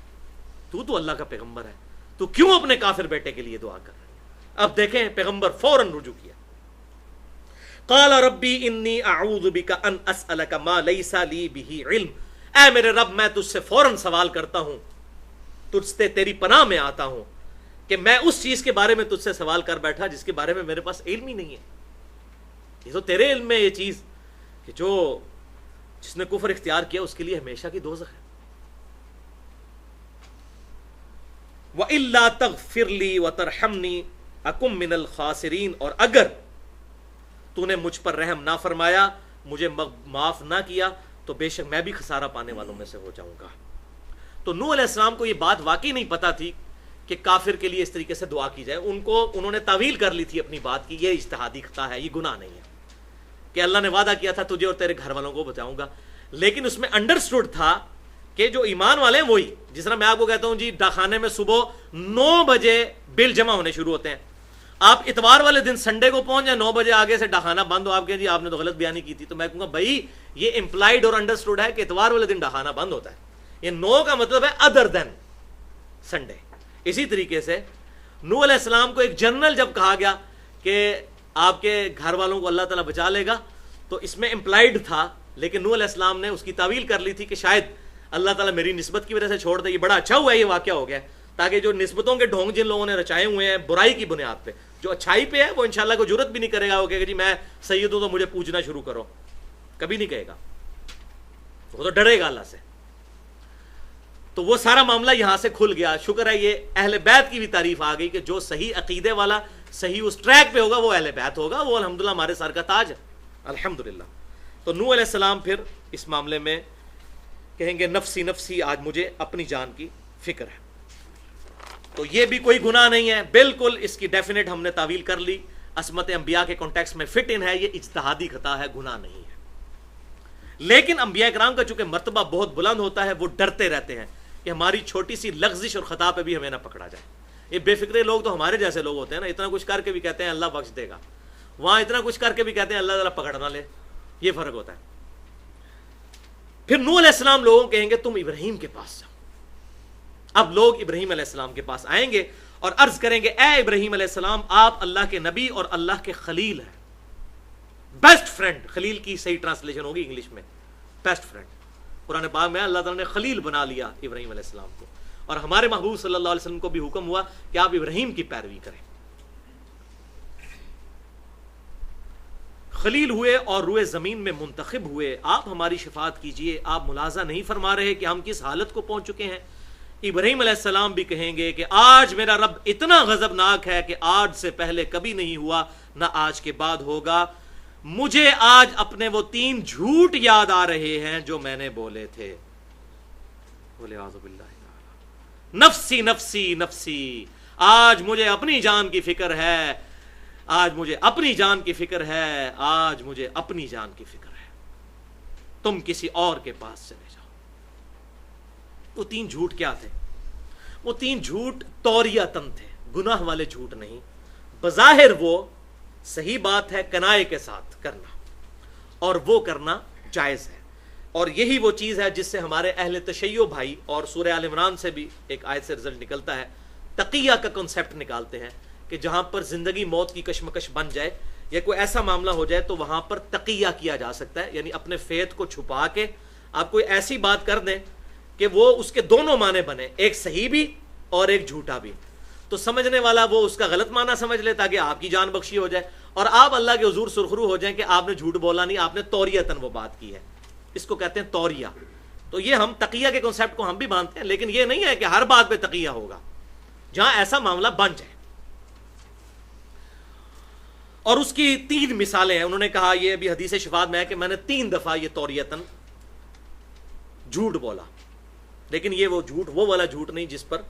تو اللہ کا پیغمبر ہے, تو کیوں اپنے کافر بیٹے کے لیے دعا کر رہے ہیں. اب دیکھیں پیغمبر فوراً رجوع کیا, قال ربی انی اعوذ بک ان اسألک ما لیس لی بہ علم, اے میرے رب میں تجھ سے فوراً سوال کرتا ہوں, تجھ سے تیری پناہ میں آتا ہوں کہ میں اس چیز کے بارے میں تجھ سے سوال کر بیٹھا جس کے بارے میں میرے پاس علم ہی نہیں ہے. یہ تو تیرے علم میں یہ چیز کہ جو جس نے کفر اختیار کیا اس کے لیے ہمیشہ کی دوزخ ہے. وَإِلَّا تَغْفِرْ لِي وَتَرْحَمْنِي أَكُمْ مِنَ الْخَاسِرِينَ، اور اگر تو نے مجھ پر رحم نہ فرمایا، مجھے معاف نہ کیا، تو بے شک میں بھی خسارہ پانے والوں میں سے ہو جاؤں گا۔ تو نوح علیہ السلام کو یہ بات واقعی نہیں پتا تھی کہ کافر کے لیے اس طریقے سے دعا کی جائے، انہوں نے تعویل کر لی تھی اپنی بات کی، یہ اجتہادی خطا ہے، یہ گناہ نہیں ہے، کہ اللہ نے وعدہ کیا تھا تجھے اور تیرے گھر والوں کو بچاؤں گا، لیکن اس میں انڈرسٹوڈ تھا کہ جو ایمان والے ہیں وہی، جس طرح میں آپ کو کہتا ہوں جی ڈاکخانے میں صبح 9 بجے بل جمع ہونے شروع ہوتے ہیں، آپ اتوار والے دن سنڈے کو پہنچ جائیں 9 بجے آگے سے ڈاکخانہ بند ہو، آپ کہیں جی آپ نے تو غلط بیانی کی تھی، تو میں کہوں گا بھائی یہ امپلائڈ اور انڈرسٹوڈ ہے کہ اتوار والے دن ڈاکخانہ بند ہوتا ہے، یہ 9 کا مطلب ہے ادر دین سنڈے۔ اسی طریقے سے نوح علیہ السلام کو ایک جنرل جب کہا گیا کہ آپ کے گھر والوں کو اللہ تعالیٰ بچا لے گا، تو اس میں امپلائڈ تھا، لیکن نوح علیہ السلام نے اس کی تعویل کر لی تھی کہ شاید اللہ تعالیٰ میری نسبت کی وجہ سے چھوڑ دے، یہ بڑا اچھا ہوا ہے یہ واقعہ ہو گیا، تاکہ جو نسبتوں کے ڈھونگ جن لوگوں نے رچائے ہوئے ہیں برائی کی بنیاد پہ، جو اچھائی پہ ہے وہ انشاءاللہ کوئی جرت بھی نہیں کرے گا وہ کہے گا جی میں سید ہوں تو مجھے پوجنا شروع کرو، کبھی نہیں کہے گا، وہ تو ڈرے گا اللہ سے۔ تو وہ سارا معاملہ یہاں سے کھل گیا۔ شکر ہے یہ اہل بیت کی بھی تعریف آ گئی کہ جو صحیح عقیدے والا صحیح اس ٹریک پہ ہوگا وہ اہل بیت ہوگا، وہ الحمدللہ ہمارے سر کا تاج ہے الحمدللہ۔ تو نوح علیہ السلام پھر اس معاملے میں کہیں گے نفسی نفسی، آج مجھے اپنی جان کی فکر ہے۔ تو یہ بھی کوئی گناہ نہیں ہے، بالکل اس کی ڈیفینیٹ ہم نے تعویل کر لی، عصمت انبیاء کے کانٹیکس میں فٹ ان ہے، یہ اجتہادی خطا ہے، گناہ نہیں ہے۔ لیکن انبیاء کرام کا چونکہ مرتبہ بہت بلند ہوتا ہے، وہ ڈرتے رہتے ہیں کہ ہماری چھوٹی سی لغزش اور خطا پہ بھی ہمیں نہ پکڑا جائے۔ یہ بے فکرے لوگ تو ہمارے جیسے لوگ ہوتے ہیں نا، اتنا کچھ کر کے بھی کہتے ہیں اللہ بخش دے گا، وہاں اتنا کچھ کر کے بھی کہتے ہیں اللہ تعالیٰ پکڑ نہ لے، یہ فرق ہوتا ہے۔ پھر نوح علیہ السلام لوگوں کو کہیں گے تم ابراہیم کے پاس جاؤ۔ اب لوگ ابراہیم علیہ السلام کے پاس آئیں گے اور عرض کریں گے اے ابراہیم علیہ السلام، آپ اللہ کے نبی اور اللہ کے خلیل ہیں، بیسٹ فرینڈ، خلیل کی صحیح ٹرانسلیشن ہوگی انگلش میں بیسٹ فرینڈ۔ قرآن پاک میں اللہ تعالیٰ نے خلیل بنا لیا ابراہیم علیہ السلام کو، اور ہمارے محبوب صلی اللہ علیہ وسلم کو بھی حکم ہوا کہ آپ ابراہیم کی پیروی کریں۔ خلیل ہوئے اور روئے زمین میں منتخب ہوئے، آپ ہماری شفاعت کیجئے، آپ ملاحظہ نہیں فرما رہے کہ ہم کس حالت کو پہنچ چکے ہیں؟ ابراہیم علیہ السلام بھی کہیں گے کہ آج میرا رب اتنا غضبناک ہے کہ آج سے پہلے کبھی نہیں ہوا، نہ آج کے بعد ہوگا، مجھے آج اپنے وہ 3 جھوٹ یاد آ رہے ہیں جو میں نے بولے تھے۔ بولے اعوذ باللہ، نفسی نفسی نفسی، آج مجھے اپنی جان کی فکر ہے، آج مجھے اپنی جان کی فکر ہے، آج مجھے اپنی جان کی فکر ہے، تم کسی اور کے پاس چلے جاؤ۔ وہ 3 جھوٹ کیا تھے؟ وہ 3 جھوٹ توریتن تھے، گناہ والے جھوٹ نہیں، بظاہر وہ صحیح بات ہے کنائے کے ساتھ کرنا، اور وہ کرنا جائز ہے، اور یہی وہ چیز ہے جس سے ہمارے اہل تشیع بھائی اور سورہ آل عمران سے بھی ایک آیت سے رزلٹ نکلتا ہے، تقیہ کا کنسیپٹ نکالتے ہیں کہ جہاں پر زندگی موت کی کشمکش بن جائے یا کوئی ایسا معاملہ ہو جائے تو وہاں پر تقیہ کیا جا سکتا ہے، یعنی اپنے فیت کو چھپا کے آپ کوئی ایسی بات کر دیں کہ وہ اس کے دونوں معنی بنے، ایک صحیح بھی اور ایک جھوٹا بھی، تو سمجھنے والا وہ اس کا غلط معنی سمجھ لے تاکہ آپ کی جان بخشی ہو جائے، اور آپ اللہ کے حضور سرخرو ہو جائیں کہ آپ نے جھوٹ بولا نہیں، آپ نے توریتن وہ بات کی ہے، اس کو کہتے ہیں توریہ۔ تو یہ ہم تقیہ کے کنسیپٹ کو ہم بھی مانتے ہیں، لیکن یہ نہیں ہے کہ ہر بات پہ تقیہ ہوگا، جہاں ایسا معاملہ بن جائے۔ اور اس کی 3 مثالیں ہیں، انہوں نے کہا یہ بھی حدیث شفاعت میں ہے کہ میں نے 3 دفعہ یہ توریتن جھوٹ بولا، لیکن یہ وہ جھوٹ وہ والا جھوٹ نہیں جس پر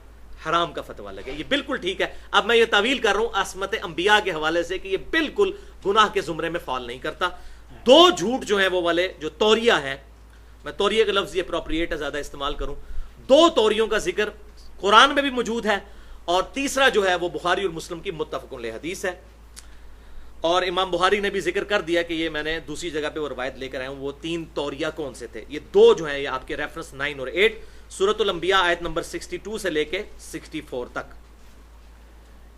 حرام کا فتویٰ لگے، یہ بالکل ٹھیک ہے۔ اب میں یہ تعویل کر رہا ہوں عصمت انبیاء کے حوالے سے کہ یہ بالکل گناہ کے زمرے میں فال نہیں کرتا۔ 2 جھوٹ جو ہیں وہ والے جو توریہ ہیں، میں توریہ کا لفظ یہ اپروپریٹ ہے زیادہ استعمال کروں، 2 توریوں کا ذکر قرآن میں بھی موجود ہے، اور تیسرا جو ہے وہ بخاری اور مسلم کی متفق علیہ حدیث ہے، اور امام بخاری نے بھی ذکر کر دیا کہ یہ میں نے دوسری جگہ پہ وہ روایت لے کر آیا ہوں۔ وہ 3 توریہ کون سے تھے؟ یہ 2 جو ہیں یہ آپ کے ریفرنس 9 اور 8 سورۃ الانبیاء آیت نمبر 62 سے لے کے 64 تک،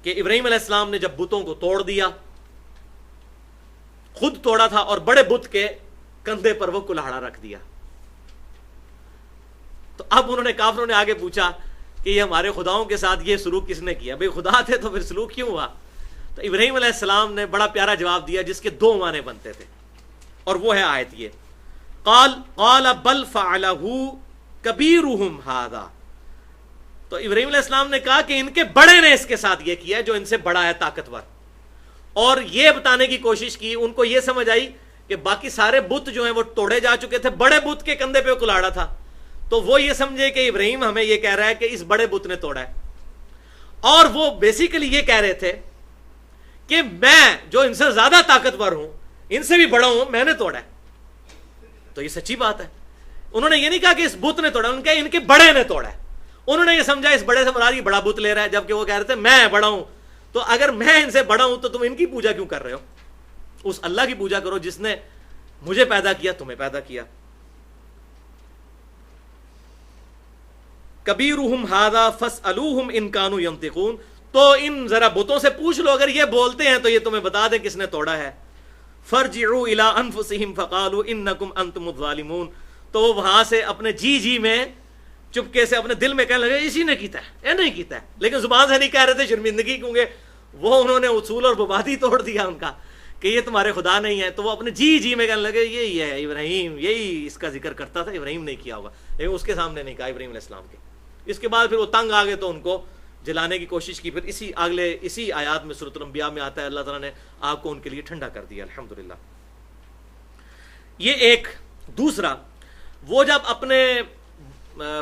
کہ ابراہیم علیہ السلام نے جب بتوں کو توڑ دیا، خود توڑا تھا اور بڑے بت کے کندھے پر وہ کلاڑا رکھ دیا، تو اب انہوں نے کافروں نے آگے پوچھا کہ یہ ہمارے خداؤں کے ساتھ یہ سلوک کس نے کیا؟ بھئی خدا تھے تو پھر سلوک کیوں ہوا؟ تو ابراہیم علیہ السلام نے بڑا پیارا جواب دیا جس کے 2 معنی بنتے تھے، اور وہ ہے آیت یہ، قال بل فعلہ کبیرہم ھذا، تو ابراہیم علیہ السلام نے کہا کہ ان کے بڑے نے اس کے ساتھ یہ کیا جو ان سے بڑا ہے طاقتور، اور یہ بتانے کی کوشش کی، ان کو یہ سمجھ آئی کہ باقی سارے بت جو ہیں وہ توڑے جا چکے تھے، بڑے بت کے کندھے پہ کلاڑا تھا، تو وہ یہ سمجھے کہ ابراہیم ہمیں یہ کہہ رہا ہے کہ اس بڑے بت نے توڑا ہے، اور وہ بیسیکلی یہ کہہ رہے تھے کہ میں جو ان سے زیادہ طاقتور ہوں، ان سے بھی بڑا ہوں، میں نے توڑا ہے۔ تو یہ سچی بات ہے، انہوں نے یہ نہیں کہا کہ اس بت نے توڑا، ان کے ان کے بڑے نے توڑا ہے۔ انہوں نے یہ سمجھا اس بڑے سے مراد یہ بڑا بت لے رہا ہے، جبکہ وہ کہہ رہے تھے میں بڑا ہوں، تو اگر میں ان سے بڑا ہوں تو تم ان کی پوجا کیوں کر رہے ہو؟ اس اللہ کی پوجا کرو جس نے مجھے پیدا کیا، تمہیں پیدا کیا۔ کبیرہم ھذا فاسألوہم ان کانوا ینطقون، تو ان ذرا بتوں سے پوچھ لو اگر یہ بولتے ہیں تو یہ تمہیں بتا دیں کس نے توڑا ہے۔ فرجعوا الی انفسہم فقالوا انکم انتم الظالمون، تو وہ وہاں سے اپنے جی میں چپکے سے اپنے دل میں کہنے لگے اسی نے کیتا ہے، یہ نہیں کیتا ہے، لیکن زبان سے نہیں کہہ رہے تھے شرمندگی، کیونکہ وہ انہوں نے اصول اور مبادی توڑ دیا ان کا کہ یہ تمہارے خدا نہیں ہے، تو وہ اپنے جی میں کہنے لگے یہی ہے ابراہیم، یہی اس کا ذکر کرتا تھا، ابراہیم نہیں کیا ہوگا، لیکن اس کے سامنے نہیں کہا ابراہیم علیہ السلام کے۔ اس کے بعد پھر وہ تنگ آ گئے تو ان کو جلانے کی کوشش کی، پھر اسی آیات میں سورۃ الانبیاء میں آتا ہے اللہ تعالیٰ نے آگ کو ان کے لیے ٹھنڈا کر دیا، الحمدللہ۔ یہ ایک دوسرا، وہ جب اپنے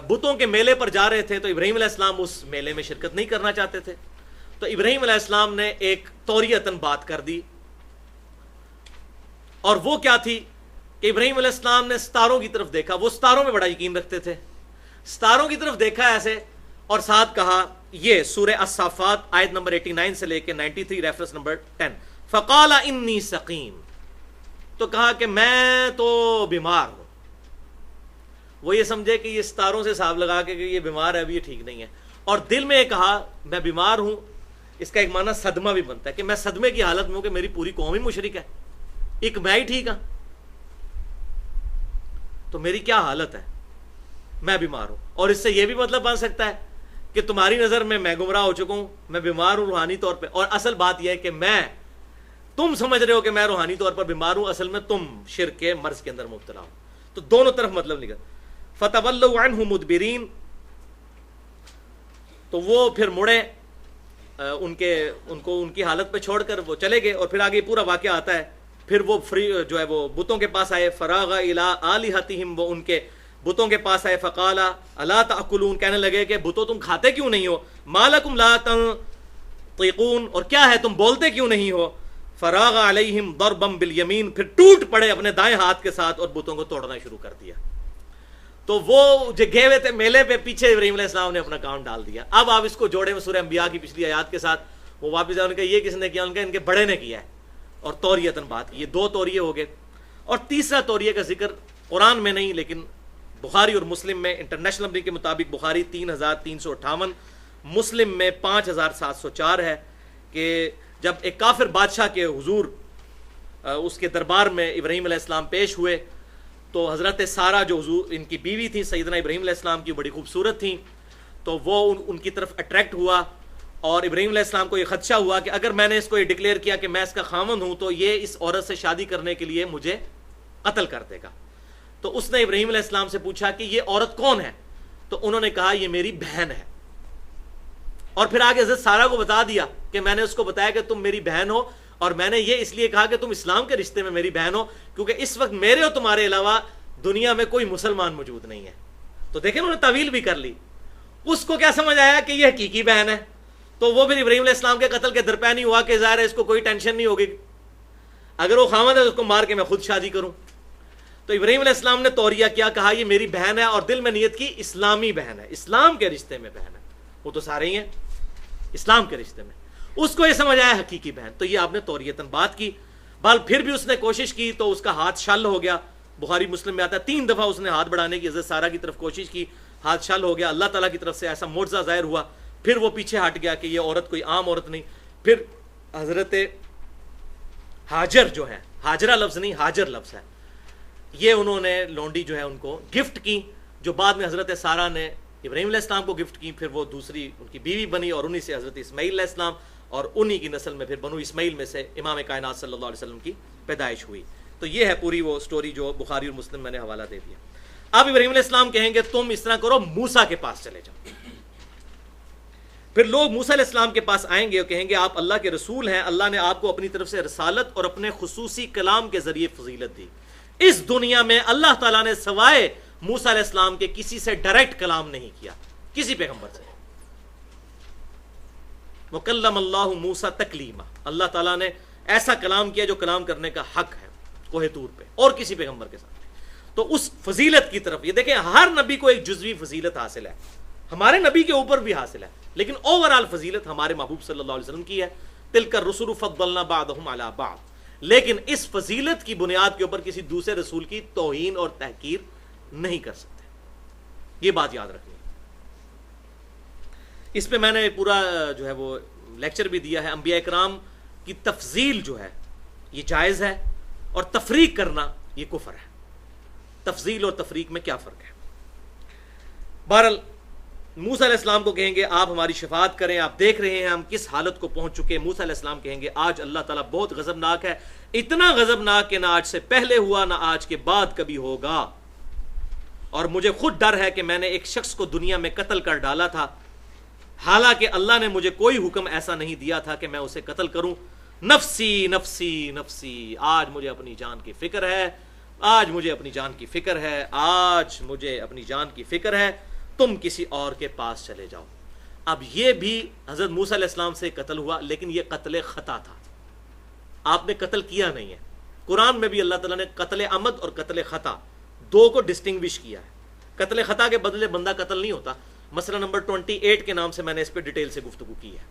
بتوں کے میلے پر جا رہے تھے تو ابراہیم علیہ السلام اس میلے میں شرکت نہیں کرنا چاہتے تھے، تو ابراہیم علیہ السلام نے ایک توریتاً بات کر دی، اور وہ کیا تھی کہ ابراہیم علیہ السلام نے ستاروں کی طرف دیکھا، وہ ستاروں میں بڑا یقین رکھتے تھے، ستاروں کی طرف دیکھا ایسے، اور ساتھ کہا، یہ سورہ الصافات آیت نمبر 89 سے لے کے 93 ریفرنس نمبر 10، فقال انی سقیم، تو کہا کہ میں تو بیمار ہوں۔ وہ یہ سمجھے کہ یہ ستاروں سے حساب لگا کے کہ یہ بیمار ہے، ابھی یہ ٹھیک نہیں ہے، اور دل میں یہ کہا میں بیمار ہوں، اس کا ایک معنی صدمہ بھی بنتا ہے کہ میں صدمے کی حالت میں ہوں کہ میری پوری قوم ہی مشرک ہے، ایک میں ہی ٹھیک ہوں، تو میری کیا حالت ہے، میں بیمار ہوں۔ اور اس سے یہ بھی مطلب بن سکتا ہے کہ تمہاری نظر میں گمراہ ہو چکا ہوں، میں بیمار ہوں روحانی طور پہ، اور اصل بات یہ ہے کہ تم سمجھ رہے ہو کہ میں روحانی طور پر بیمار ہوں، اصل میں تم شرک کے مرض کے اندر مبتلا ہو۔ تو دونوں طرف مطلب نکل، فَتَوَلَّوْا عَنْهُ مُدْبِرِينَ، تو وہ پھر مڑے، ان کی حالت پہ چھوڑ کر وہ چلے گئے، اور پھر آگے پورا واقعہ آتا ہے، پھر وہ جو ہے وہ بتوں کے پاس آئے، فراغ الی آلہتہم، وہ ان کے بتوں کے پاس آئے، فقال الا تاکلون، کہنے لگے کہ بتوں تم کھاتے کیوں نہیں ہو، ما لکم لا تنطقون، اور کیا ہے تم بولتے کیوں نہیں ہو، فراغ علیہم ضربا بالیمین، پھر ٹوٹ پڑے اپنے دائیں ہاتھ کے ساتھ اور بتوں کو توڑنا شروع کر دیا۔ تو وہ جو گئے ہوئے تھے میلے پہ، پیچھے ابراہیم علیہ السلام نے اپنا کام ڈال دیا۔ اب آپ اس کو جوڑے میں سورہ انبیاء کی پچھلی آیات کے ساتھ، وہ واپس آئے، ان کا یہ کس نے کیا، ان کا ان کے بڑے نے کیا ہے، اور توریتاً بات کی۔ یہ دو توریے ہو گئے، اور تیسرا توریے کا ذکر قرآن میں نہیں لیکن بخاری اور مسلم میں، انٹرنیشنل نمبر کے مطابق بخاری 3358، مسلم میں 5704 ہے، کہ جب ایک کافر بادشاہ کے حضور اس کے دربار میں ابراہیم علیہ السلام پیش ہوئے، تو حضرت سارہ جو حضور ان کی بیوی تھی سیدنا ابراہیم علیہ السلام کی، بڑی خوبصورت تھیں، تو وہ ان کی طرف اٹریکٹ ہوا، اور ابراہیم علیہ السلام کو یہ خدشہ ہوا کہ اگر میں نے اس کو یہ ڈکلیئر کیا کہ میں اس کا خاوند ہوں تو یہ اس عورت سے شادی کرنے کے لیے مجھے قتل کر دے گا۔ تو اس نے ابراہیم علیہ السلام سے پوچھا کہ یہ عورت کون ہے، تو انہوں نے کہا یہ میری بہن ہے، اور پھر آگے حضرت سارہ کو بتا دیا کہ میں نے اس کو بتایا کہ تم میری بہن ہو، اور میں نے یہ اس لیے کہا کہ تم اسلام کے رشتے میں میری بہن ہو، کیونکہ اس وقت میرے اور تمہارے علاوہ دنیا میں کوئی مسلمان موجود نہیں ہے۔ تو دیکھیں انہوں نے تعویل بھی کر لی۔ اس کو کیا سمجھ آیا کہ یہ حقیقی بہن ہے، تو وہ پھر ابراہیم علیہ السلام کے قتل کے درپے نہیں ہوا کہ ظاہر ہے اس کو کوئی ٹینشن نہیں ہوگی، اگر وہ خاوند ہے تو اس کو مار کے میں خود شادی کروں۔ تو ابراہیم علیہ السلام نے توریہ کیا، کہا یہ میری بہن ہے، اور دل میں نیت کی اسلامی بہن ہے، اسلام کے رشتے میں بہن ہے، وہ تو سارے ہی ہیں اسلام کے رشتے میں۔ اس کو یہ سمجھ آیا حقیقی بہن، تو یہ آپ نے توریتاً بات کی۔ بال پھر بھی اس نے کوشش کی تو اس کا ہاتھ شل ہو گیا، بخاری مسلم میں آتا ہے 3 دفعہ اس نے ہاتھ بڑھانے کی حضرت سارہ کی طرف کوشش کی، ہاتھ شل ہو گیا، اللہ تعالیٰ کی طرف سے ایسا معجزہ ظاہر ہوا، پھر وہ پیچھے ہٹ گیا کہ یہ عورت کوئی عام عورت نہیں۔ پھر حضرت ہاجر جو ہے، ہاجرہ لفظ نہیں ہاجر لفظ ہے، یہ انہوں نے لونڈی جو ہے ان کو گفٹ کی، جو بعد میں حضرت سارہ نے ابراہیم علیہ السلام کو گفٹ کی، پھر وہ دوسری ان کی بیوی بنی، اور انہی سے حضرت اسماعیل علیہ السلام، اور انہی کی نسل میں پھر بنو اسماعیل میں سے امام کائنات صلی اللہ علیہ وسلم کی پیدائش ہوئی۔ تو یہ ہے پوری وہ سٹوری جو بخاری اور مسلم میں نے حوالہ دے دیا۔ اب ابراہیم علیہ السلام کہیں گے تم اس طرح کرو، موسیٰ کے پاس چلے جاؤ، پھر لوگ موسیٰ علیہ السلام کے پاس آئیں گے اور کہیں گے آپ اللہ کے رسول ہیں، اللہ نے آپ کو اپنی طرف سے رسالت اور اپنے خصوصی کلام کے ذریعے فضیلت دی. اس دنیا میں اللہ تعالیٰ نے سوائے موسیٰ علیہ السلام کے کسی سے ڈائریکٹ کلام نہیں کیا، کسی پیغمبر سے. وَكَلَّمَ اللَّهُ مُوسَىٰ تَكْلِيمًا، اللہ تعالیٰ نے ایسا کلام کیا جو کلام کرنے کا حق ہے کوہ طور پہ، اور کسی پیغمبر کے ساتھ. تو اس فضیلت کی طرف یہ دیکھیں، ہر نبی کو ایک جزوی فضیلت حاصل ہے، ہمارے نبی کے اوپر بھی حاصل ہے، لیکن اوورال فضیلت ہمارے محبوب صلی اللہ علیہ وسلم کی ہے. تِلْكَ الرُّسُلُ فَضَّلْنَا بَعْضَهُمْ عَلَىٰ بَعْضٍ. لیکن اس فضیلت کی بنیاد کے اوپر کسی دوسرے رسول کی توہین اور تحقیر نہیں کر سکتے، یہ بات یاد رکھنی ہے. اس پہ میں نے پورا جو ہے وہ لیکچر بھی دیا ہے. انبیاء اکرام کی تفضیل جو ہے یہ جائز ہے، اور تفریق کرنا یہ کفر ہے. تفضیل اور تفریق میں کیا فرق ہے؟ بہرحال موسیٰ علیہ السلام کو کہیں گے آپ ہماری شفاعت کریں، آپ دیکھ رہے ہیں ہم کس حالت کو پہنچ چکے ہیں. موسیٰ علیہ السلام کہیں گے آج اللہ تعالیٰ بہت غضبناک ہے، اتنا غضبناک کہ نہ آج سے پہلے ہوا نہ آج کے بعد کبھی ہوگا، اور مجھے خود ڈر ہے کہ میں نے ایک شخص کو دنیا میں قتل کر ڈالا تھا، حالانکہ اللہ نے مجھے کوئی حکم ایسا نہیں دیا تھا کہ میں اسے قتل کروں. نفسی نفسی نفسی، آج مجھے اپنی جان کی فکر ہے، آج مجھے اپنی جان کی فکر ہے، آج مجھے اپنی جان کی فکر ہے، تم کسی اور کے پاس چلے جاؤ. اب یہ بھی حضرت موسیٰ علیہ السلام سے قتل ہوا، لیکن یہ قتل خطا تھا، آپ نے قتل کیا نہیں ہے. قرآن میں بھی اللہ تعالیٰ نے قتل عمد اور قتل خطا دو کو ڈسٹنگوش کیا ہے. قتل خطا کے بدلے بندہ قتل نہیں ہوتا. مسئلہ نمبر 28 کے نام سے میں نے اس پہ ڈیٹیل سے گفتگو کی ہے.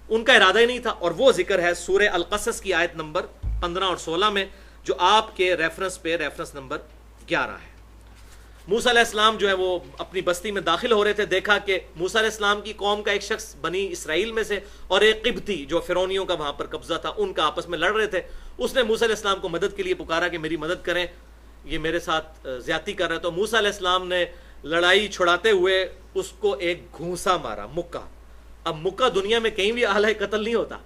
ان کا ارادہ ہی نہیں تھا، اور وہ ذکر ہے سورہ القصص کی آیت نمبر 15 اور 16 میں، جو آپ کے ریفرنس پہ ریفرنس نمبر 11 ہے. موسیٰ علیہ السلام جو ہے وہ اپنی بستی میں داخل ہو رہے تھے، دیکھا کہ موسیٰ علیہ السلام کی قوم کا ایک شخص بنی اسرائیل میں سے اور ایک قبطی جو فرعونیوں کا وہاں پر قبضہ تھا، ان کا آپس میں لڑ رہے تھے. اس نے موسیٰ علیہ السلام کو مدد کے لیے پکارا کہ میری مدد کریں، یہ میرے ساتھ زیادتی کر رہا ہے. تو موسیٰ علیہ السلام نے لڑائی چھڑاتے ہوئے اس کو ایک گھونسا مارا، مکہ. اب مکہ دنیا میں کہیں بھی اعلی قتل نہیں ہوتا،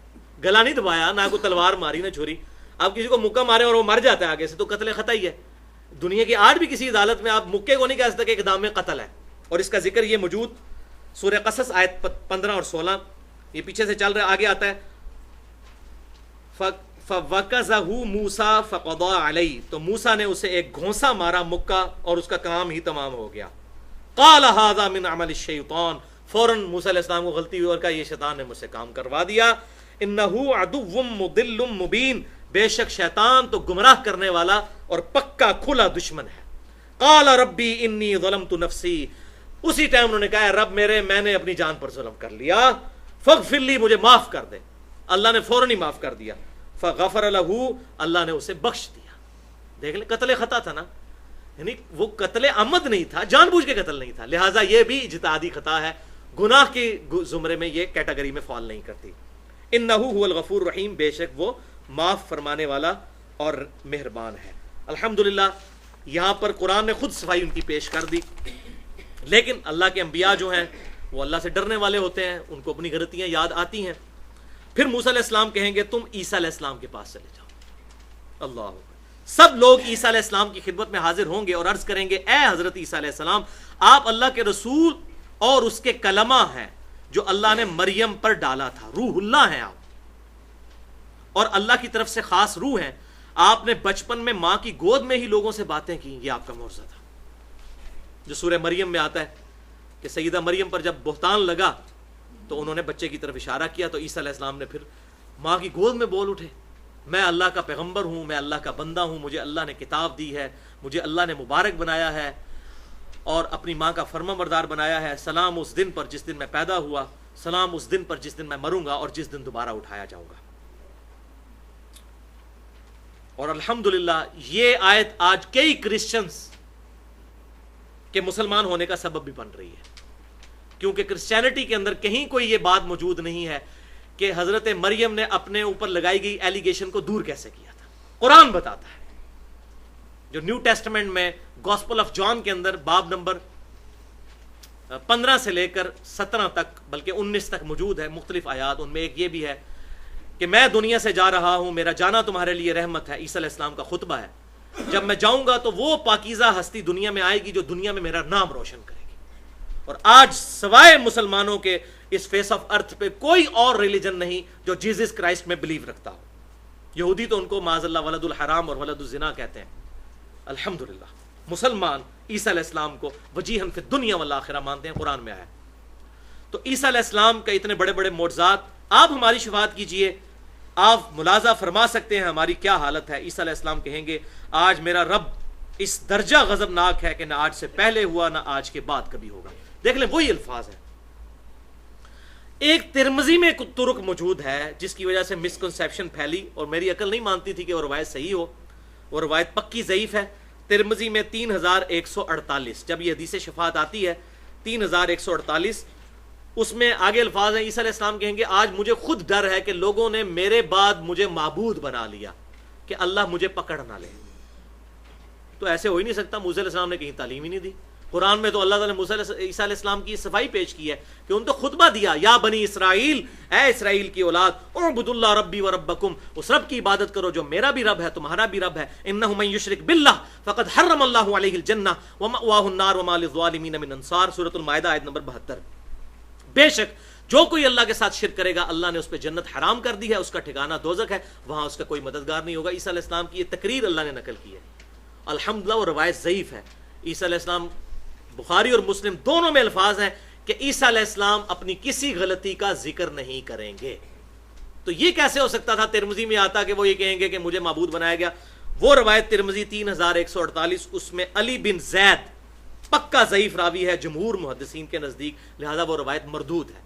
گلا نہیں دبایا، نہ کوئی تلوار ماری نہ چھری. اب کسی کو مکہ مارے اور وہ مر جاتا ہے آگے سے تو قتل خطا ہی ہے. دنیا کی آج بھی کسی عدالت میں آپ مکے کو نہیں کہہ سکتے کہ اقدام میں قتل ہے. اور اس کا ذکر یہ موجود سورہ قصص آیت 15 اور 16، یہ پیچھے سے چل رہا ہے، آگے آتا ہے فَوَكَزَهُ مُوسَىٰ فَقَضَىٰ عَلَيْهِ، تو موسیٰ نے اسے ایک گھونسا مارا مکہ اور اس کا کام ہی تمام ہو گیا. قَالَ هَذَا مِنْ عَمَلِ الشَّيْطَانِ، فوراً موسیٰ علیہ السلام کو غلطی ہوئی اور کہا یہ شیطان نے مجھ سے کام کروا دیا. إِنَّهُ عَدُوٌّ مُضِلٌّ مُبِينٌ، بے شک شیطان تو گمراہ کرنے والا اور پکا کھلا دشمن ہے. قال ربی انی ظلمت نفسی، اسی ٹائم انہوں نے کہا رب میرے، میں نے اپنی جان پر ظلم کر لیا، فاغفر لی، مجھے معاف کر دے. اللہ نے فوراً ہی معاف کر دیا. فغفر لہ، اللہ نے اسے بخش دیا. دیکھ لیں قتل خطا تھا نا، یعنی وہ قتل عمد نہیں تھا، جان بوجھ کے قتل نہیں تھا، لہٰذا یہ بھی اجتہادی خطا ہے، گناہ کی زمرے میں یہ کیٹیگری میں فال نہیں کرتی. انہ هو الغفور الرحیم، بے شک وہ معاف فرمانے والا اور مہربان ہے. الحمدللہ یہاں پر قرآن نے خود صفائی ان کی پیش کر دی. لیکن اللہ کے انبیاء جو ہیں وہ اللہ سے ڈرنے والے ہوتے ہیں، ان کو اپنی غلطیاں یاد آتی ہیں. پھر موسیٰ علیہ السلام کہیں گے تم عیسیٰ علیہ السلام کے پاس چلے جاؤ. اللہ، سب لوگ عیسیٰ علیہ السلام کی خدمت میں حاضر ہوں گے اور عرض کریں گے اے حضرت عیسیٰ علیہ السلام، آپ اللہ کے رسول اور اس کے کلمہ ہیں جو اللہ نے مریم پر ڈالا تھا، روح اللہ ہیں آپ، اور اللہ کی طرف سے خاص روح ہیں. آپ نے بچپن میں ماں کی گود میں ہی لوگوں سے باتیں کی، یہ آپ کا معجزہ تھا. جو سورہ مریم میں آتا ہے کہ سیدہ مریم پر جب بہتان لگا تو انہوں نے بچے کی طرف اشارہ کیا، تو عیسیٰ علیہ السلام نے پھر ماں کی گود میں بول اٹھے، میں اللہ کا پیغمبر ہوں، میں اللہ کا بندہ ہوں، مجھے اللہ نے کتاب دی ہے، مجھے اللہ نے مبارک بنایا ہے اور اپنی ماں کا فرما بردار بنایا ہے. سلام اس دن پر جس دن میں پیدا ہوا، سلام اس دن پر جس دن میں مروں گا اور جس دن دوبارہ اٹھایا جاؤں گا. اور الحمدللہ یہ آیت آج کئی کرسچنز کے مسلمان ہونے کا سبب بھی بن رہی ہے، کیونکہ کرسچینٹی کے اندر کہیں کوئی یہ بات موجود نہیں ہے کہ حضرت مریم نے اپنے اوپر لگائی گئی ایلیگیشن کو دور کیسے کیا تھا. قرآن بتاتا ہے، جو نیو ٹیسٹمنٹ میں گاسپل آف جان کے اندر باب نمبر 15 سے لے کر 17 تک بلکہ 19 تک موجود ہے مختلف آیات. ان میں ایک یہ بھی ہے کہ میں دنیا سے جا رہا ہوں، میرا جانا تمہارے لیے رحمت ہے. عیسیٰ علیہ السلام کا خطبہ ہے، جب میں جاؤں گا تو وہ پاکیزہ ہستی دنیا میں آئے گی جو دنیا میں میرا نام روشن کرے گی. اور آج سوائے مسلمانوں کے اس فیس آف ارتھ پہ کوئی اور ریلیجن نہیں جو جیزس کرائسٹ میں بلیو رکھتا ہو. یہودی تو ان کو معاذ اللہ ولد الحرام اور ولد الزنا کہتے ہیں. الحمدللہ مسلمان عیسیٰ علیہ السلام کو وجیہن فی الدنیا والآخرہ مانتے ہیں، قرآن میں آیا. تو عیسیٰ علیہ السلام کا اتنے بڑے بڑے معجزات، آپ ہماری شفاعت کیجئے. آپ ملاحظہ فرما سکتے ہیں ہماری کیا حالت ہے. عیسیٰ علیہ السلام کہیں گے آج میرا رب اس درجہ غضبناک ہے کہ نہ آج سے پہلے ہوا نہ آج کے بعد کبھی ہوگا. دیکھ لیں وہی الفاظ ہیں. ایک ترمذی میں کچھ طرق موجود ہے جس کی وجہ سے مسکنسیپشن پھیلی اور میری عقل نہیں مانتی تھی کہ وہ روایت صحیح ہو. وہ روایت پکی ضعیف ہے. ترمذی میں 3148 جب یہ حدیث شفاعت آتی ہے 3148 اس میں آگے الفاظ ہیں عیسیٰ علیہ السلام کہیں گے آج مجھے خود ڈر ہے کہ لوگوں نے میرے بعد مجھے معبود بنا لیا کہ اللہ مجھے پکڑ نہ لے. تو ایسے ہو ہی نہیں سکتا. موسیٰ علیہ السلام نے کہیں تعلیم ہی نہیں دی. قرآن میں تو اللہ تعالیٰ نے عیسیٰ علیہ السلام کی صفائی پیش کی ہے کہ ان تو خطبہ دیا یا بنی اسرائیل، اے اسرائیل کی اولاد اعبدوا اللہ ربی و ربکم، اس رب کی عبادت کرو جو میرا بھی رب ہے تمہارا بھی رب ہے. انہ من یشرک باللہ فقد حرم اللہ علیہ الجنہ ومأواہ النار وما للظالمین من انصار. سورۃ المائدہ آیت نمبر 72. بے شک جو کوئی اللہ کے ساتھ شرک کرے گا اللہ نے اس پہ جنت حرام کر دی ہے، اس کا ٹھکانہ دوزخ ہے، وہاں اس کا کوئی مددگار نہیں ہوگا. عیسیٰ علیہ السلام کی یہ تقریر اللہ نے نقل کی ہے. الحمدللہ وہ روایت ضعیف ہے. عیسیٰ علیہ السلام بخاری اور مسلم دونوں میں الفاظ ہیں کہ عیسیٰ علیہ السلام اپنی کسی غلطی کا ذکر نہیں کریں گے. تو یہ کیسے ہو سکتا تھا ترمذی میں آتا کہ وہ یہ کہیں گے کہ مجھے معبود بنایا گیا. وہ روایت ترمذی 3148 اس میں علی بن زید پکا ضعیف راوی ہے جمہور محدثین کے نزدیک، لہذا وہ روایت مردود ہے.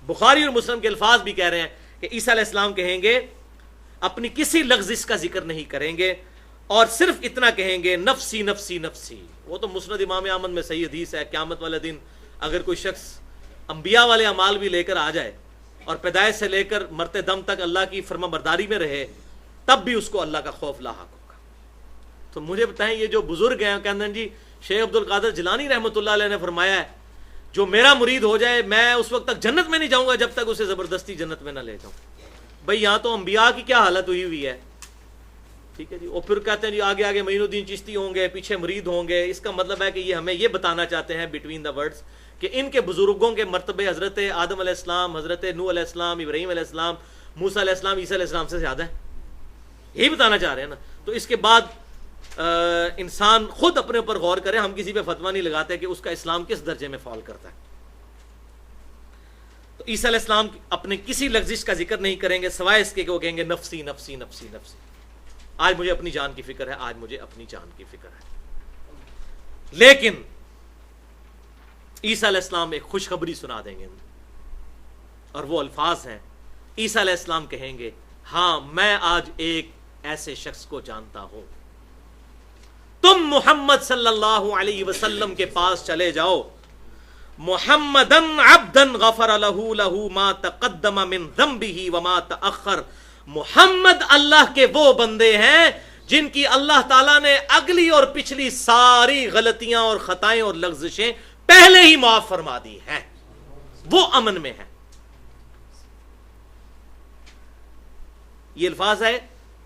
بخاری اور مسلم کے الفاظ بھی کہہ رہے ہیں کہ عیسیٰ علیہ السلام کہیں گے اپنی کسی لغزش کا ذکر نہیں کریں گے اور صرف اتنا کہیں گے نفسی نفسی نفسی. وہ تو مسند امام احمد میں صحیح حدیث ہے قیامت والے دن اگر کوئی شخص انبیاء والے اعمال بھی لے کر آ جائے اور پیدائش سے لے کر مرتے دم تک اللہ کی فرما برداری میں رہے تب بھی اس کو اللہ کا خوف لاحق ہوگا. تو مجھے بتائیں یہ جو بزرگ ہیں کہتے ہیں جی شیخ عبد القادر جیلانی رحمۃ اللہ علیہ نے فرمایا ہے جو میرا مرید ہو جائے میں اس وقت تک جنت میں نہیں جاؤں گا جب تک اسے زبردستی جنت میں نہ لے جاؤں. بھئی یہاں تو انبیاء کی کیا حالت ہوئی ہے. ٹھیک ہے جی. اور پھر کہتے ہیں جی آگے آگے معین الدین چشتی ہوں گے پیچھے مرید ہوں گے. اس کا مطلب ہے کہ یہ ہمیں یہ بتانا چاہتے ہیں بٹوین دا ورڈز کہ ان کے بزرگوں کے مرتبے حضرت آدم علیہ السلام، حضرت نوح علیہ السلام، ابراہیم علیہ السلام، موسیٰ علیہ السلام، عیسیٰ علیہ السلام سے زیادہ ہے. یہی بتانا چاہ رہے ہیں نا. تو اس کے بعد انسان خود اپنے اوپر غور کرے. ہم کسی پہ فتویٰ نہیں لگاتے کہ اس کا اسلام کس درجے میں فال کرتا ہے. تو عیسیٰ علیہ السلام اپنے کسی لغزش کا ذکر نہیں کریں گے سوائے اس کے کہ وہ کہیں گے نفسی نفسی نفسی نفسی. آج مجھے اپنی جان کی فکر ہے، آج مجھے اپنی جان کی فکر ہے. لیکن عیسیٰ علیہ السلام ایک خوشخبری سنا دیں گے اور وہ الفاظ ہیں عیسیٰ علیہ السلام کہیں گے ہاں میں آج ایک ایسے شخص کو جانتا ہوں. تم محمد صلی اللہ علیہ وسلم کے پاس چلے جاؤ. محمدن عبدن غفر لہ ما تقدم من ذنبہ وما تأخر. محمد اللہ کے وہ بندے ہیں جن کی اللہ تعالیٰ نے اگلی اور پچھلی ساری غلطیاں اور خطائیں اور لغزشیں پہلے ہی معاف فرما دی ہیں، وہ امن میں ہیں. یہ الفاظ ہے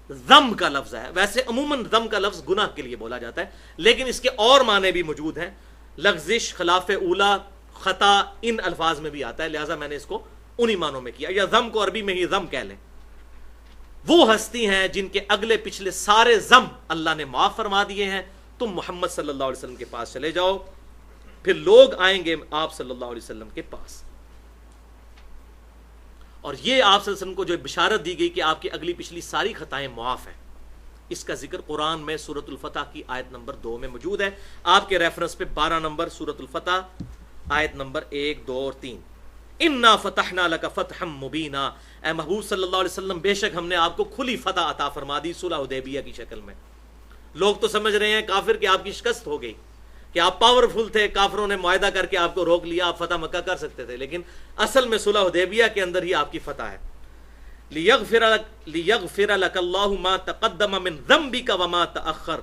ذم کا لفظ ہے. ویسے عموماً ذم کا لفظ گناہ کے لیے بولا جاتا ہے لیکن اس کے اور معنی بھی موجود ہیں. لغزش، خلاف اولا، خطا ان الفاظ میں بھی آتا ہے، لہٰذا میں نے اس کو انہی معنوں میں کیا. یا ذم کو عربی میں ہی ذم کہہ لیں. وہ ہستی ہیں جن کے اگلے پچھلے سارے ذم اللہ نے معاف فرما دیے ہیں. تم محمد صلی اللہ علیہ وسلم کے پاس چلے جاؤ. پھر لوگ آئیں گے آپ صلی اللہ علیہ وسلم کے پاس اور یہ آپ صلی اللہ علیہ وسلم کو جو بشارت دی گئی کہ آپ کی اگلی پچھلی ساری خطائیں معاف ہیں. اس کا ذکر قرآن میں سورۃ الفتح کی آیت نمبر 2 میں موجود ہے. آپ کے ریفرنس پہ 12 نمبر سورۃ الفتح آیت نمبر 1، 2 اور 3. انا فتحنا لک فتحا مبینا. اے محبوب صلی اللہ علیہ وسلم بے شک ہم نے آپ کو کھلی فتح عطا فرما دی صلح حدیبیہ کی شکل میں. لوگ تو سمجھ رہے ہیں کافر کہ آپ کی شکست ہو گئی، کہ آپ پاورفل تھے، کافروں نے معاہدہ کر کے آپ کو روک لیا، آپ فتح مکہ کر سکتے تھے، لیکن اصل میں صلح حدیبیہ کے اندر ہی آپ کی فتح ہے. لیغفر لک اللہ ما تقدم من ذنبک وما تأخر.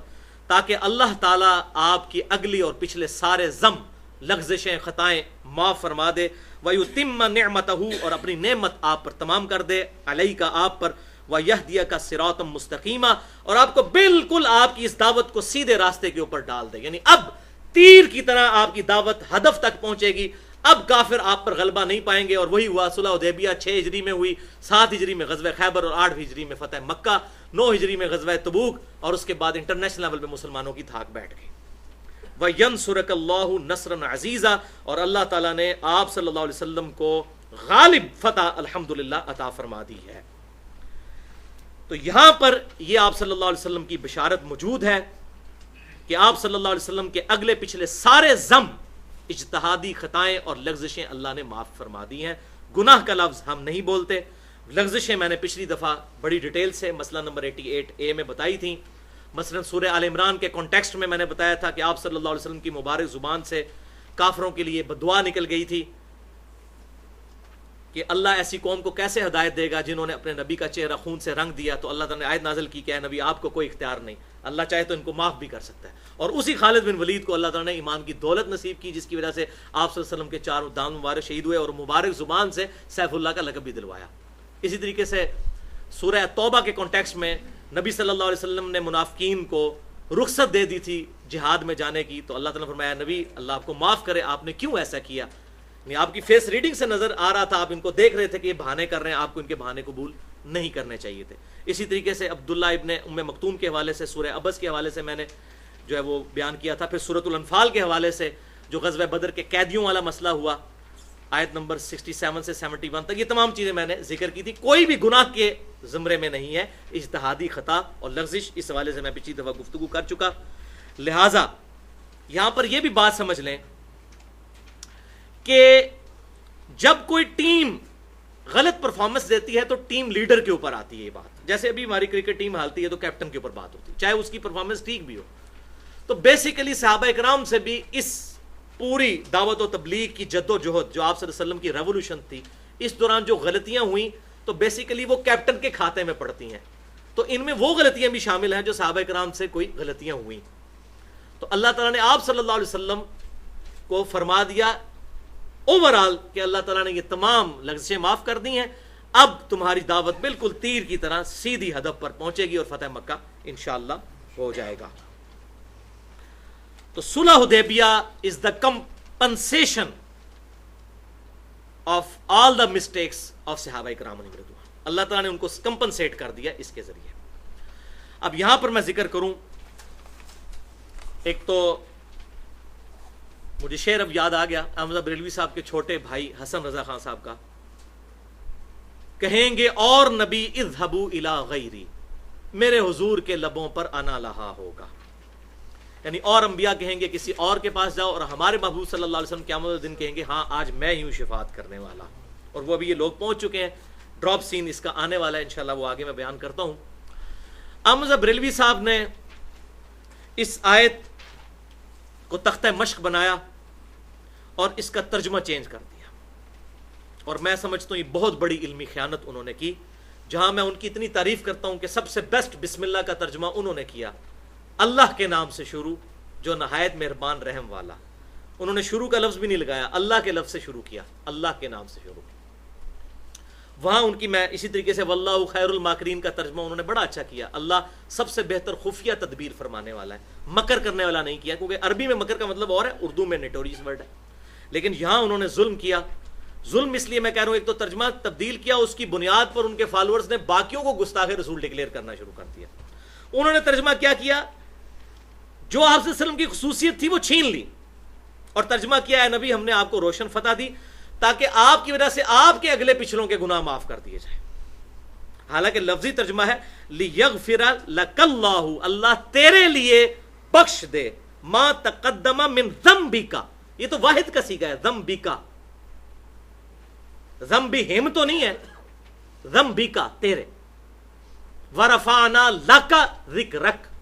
تاکہ اللہ تعالیٰ آپ کی اگلی اور پچھلے سارے ذنب، لغزشیں، خطائیں معاف فرما دے. وَيُتِمَّ نِعْمَتَهُ اور اپنی نعمت آپ پر تمام کر دے، علیک آپ پر، وَيَهْدِيَكَ صِرَاطًا مُسْتَقِيمًا اور آپ کو بالکل آپ کی اس دعوت کو سیدھے راستے کے اوپر ڈال دے. یعنی اب تیر کی طرح آپ کی دعوت ہدف تک پہنچے گی. اب کافر آپ پر غلبہ نہیں پائیں گے. اور وہی ہوا صلح حدیبیہ 6 ہجری میں ہوئی, 7 ہجری میں غزوہ خیبر, اور 8 ہجری میں فتح مکہ, 9 ہجری میں غزوہ تبوک, اور اس کے بعد انٹرنیشنل لیول پہ مسلمانوں کی دھاک بیٹھ گئی. وَيَنْصُرَكَ اللَّهُ نَصْرًا عَزِيزًا, اور اللہ تعالیٰ نے آپ صلی اللہ علیہ وسلم کو غالب فتح الحمدللہ عطا فرما دی ہے. تو یہاں پر یہ آپ صلی اللہ علیہ وسلم کی بشارت موجود ہے کہ آپ صلی اللہ علیہ وسلم کے اگلے پچھلے سارے ذنب, اجتہادی خطائیں اور لغزشیں اللہ نے معاف فرما دی ہیں. گناہ کا لفظ ہم نہیں بولتے. لغزشیں میں نے پچھلی دفعہ بڑی ڈیٹیل سے مسئلہ نمبر 88A میں بتائی تھیں. مثلا سورہ آل عمران کے کانٹیکسٹ میں نے بتایا تھا کہ آپ صلی اللہ علیہ وسلم کی مبارک زبان سے کافروں کے لیے بددعا نکل گئی تھی کہ اللہ ایسی قوم کو کیسے ہدایت دے گا جنہوں نے اپنے نبی کا چہرہ خون سے رنگ دیا. تو اللہ تعالیٰ نے آیت نازل کی کہ اے نبی آپ کو کوئی اختیار نہیں, اللہ چاہے تو ان کو معاف بھی کر سکتا ہے. اور اسی خالد بن ولید کو اللہ تعالیٰ نے ایمان کی دولت نصیب کی, جس کی وجہ سے آپ صلی اللہ علیہ وسلم کے 4 دان مبارک شہید ہوئے, اور مبارک زبان سے سیف اللہ کا لقب بھی دلوایا. اسی طریقے سے سورہ توبہ کے کانٹیکسٹ میں نبی صلی اللہ علیہ وسلم نے منافقین کو رخصت دے دی تھی جہاد میں جانے کی. تو اللہ تعالیٰ نے فرمایا نبی اللہ آپ کو معاف کرے, آپ نے کیوں ایسا کیا. یعنی آپ کی فیس ریڈنگ سے نظر آ رہا تھا, آپ ان کو دیکھ رہے تھے کہ یہ بہانے کر رہے ہیں, آپ کو ان کے بہانے قبول نہیں کرنے چاہیے تھے. اسی طریقے سے عبداللہ ابن ام مکتوم کے حوالے سے سورہ عبس کے حوالے سے میں نے جو ہے وہ بیان کیا تھا. پھر سورۃ الانفال کے حوالے سے جو غزوہ بدر کے قیدیوں والا مسئلہ ہوا, آیت نمبر 67 سے 71 تک, یہ تمام چیزیں میں نے ذکر کی تھی. کوئی بھی گناہ کے زمرے میں نہیں ہے, اجتہادی خطا اور لغزش. اس حوالے سے میں پچھلی دفعہ گفتگو کر چکا. لہٰذا یہاں پر یہ بھی بات سمجھ لیں کہ جب کوئی ٹیم غلط پرفارمنس دیتی ہے تو ٹیم لیڈر کے اوپر آتی ہے یہ بات. جیسے ابھی ہماری کرکٹ ٹیم حالتی ہے تو کیپٹن کے اوپر بات ہوتی ہے, چاہے اس کی پرفارمنس ٹھیک بھی ہو. تو بیسیکلی صحابہ اکرام سے بھی اس پوری دعوت و تبلیغ کی جد و جہد جو آپ صلی اللہ علیہ وسلم کی ریولوشن تھی, اس دوران جو غلطیاں ہوئیں تو بیسیکلی وہ کیپٹن کے کھاتے میں پڑتی ہیں. تو ان میں وہ غلطیاں بھی شامل ہیں جو صحابہ اکرام سے کوئی غلطیاں ہوئیں. تو اللہ تعالیٰ نے آپ صلی اللہ علیہ وسلم کو فرما دیا اوورال کہ اللہ تعالیٰ نے یہ تمام لغزشیں معاف کر دی ہیں, اب تمہاری دعوت بالکل تیر کی طرح سیدھی ہدف پر پہنچے گی اور فتح مکہ انشاءاللہ ہو جائے گا. تو صلح حدیبیہ is the compensation of all the mistakes of صحابہ کرام رضی اللہ عنہم. اللہ تعالیٰ نے ان کو کمپنسیٹ کر دیا اس کے ذریعے. اب یہاں پر میں ذکر کروں, ایک تو مجھے شعر اب یاد آ گیا احمد بریلوی صاحب کے چھوٹے بھائی حسن رضا خان صاحب کا, کہیں گے اور نبی اذهبوا الی غیری, میرے حضور کے لبوں پر انا لہا ہوگا. یعنی اور انبیاء کہیں گے کسی اور کے پاس جاؤ, اور ہمارے محبوب صلی اللہ علیہ وسلم قیامت کے دن کہیں گے ہاں آج میں ہی ہوں شفاعت کرنے والا. اور وہ ابھی یہ لوگ پہنچ چکے ہیں, ڈراپ سین اس کا آنے والا ہے انشاءاللہ, وہ آگے میں بیان کرتا ہوں. احمد بریلوی صاحب نے اس آیت کو تختہ مشق بنایا اور اس کا ترجمہ چینج کر دیا, اور میں سمجھتا ہوں یہ بہت بڑی علمی خیانت انہوں نے کی. جہاں میں ان کی اتنی تعریف کرتا ہوں کہ سب سے بیسٹ بسم اللہ کا ترجمہ انہوں نے کیا, اللہ کے نام سے شروع جو نہایت مہربان رحم والا. انہوں نے شروع کا لفظ بھی نہیں لگایا, اللہ کے لفظ سے شروع کیا, اللہ کے نام سے شروع. وہاں ان کی میں اسی طریقے سے واللہ خیر الماکرین کا ترجمہ انہوں نے بڑا اچھا کیا, اللہ سب سے بہتر خفیہ تدبیر فرمانے والا ہے, مکر کرنے والا نہیں کیا. کیونکہ عربی میں مکر کا مطلب اور ہے, اردو میں نیٹوریس ورڈ ہے. لیکن یہاں انہوں نے ظلم کیا. ظلم اس لیے میں کہہ رہا ہوں, ایک تو ترجمہ تبدیل کیا, اس کی بنیاد پر ان کے فالوورز نے باقیوں کو گستاخ رسول ڈکلیئر کرنا شروع کر دیا. انہوں نے ترجمہ کیا کیا, جو آپ صلی اللہ علیہ وسلم کی خصوصیت تھی وہ چھین لی, اور ترجمہ کیا ہے نبی ہم نے آپ کو روشن فتح دی تاکہ آپ کی وجہ سے آپ کے اگلے پچھلوں کے گناہ معاف کر دیے جائیں. حالانکہ لفظی ترجمہ ہے لِيَغْفِرَ لَكَ اللَّهُ, اللہ تیرے لیے بخش دے, مَا تَقَدَّمَ مِن ذَنْبِكَ, یہ تو واحد کا صیغہ ہے, ذنبِكَ, ذنبِهِم تو نہیں ہے, ذنبِكَ تیرے. وَرَفَعْنَا لَكَ ذِكْرَكَ,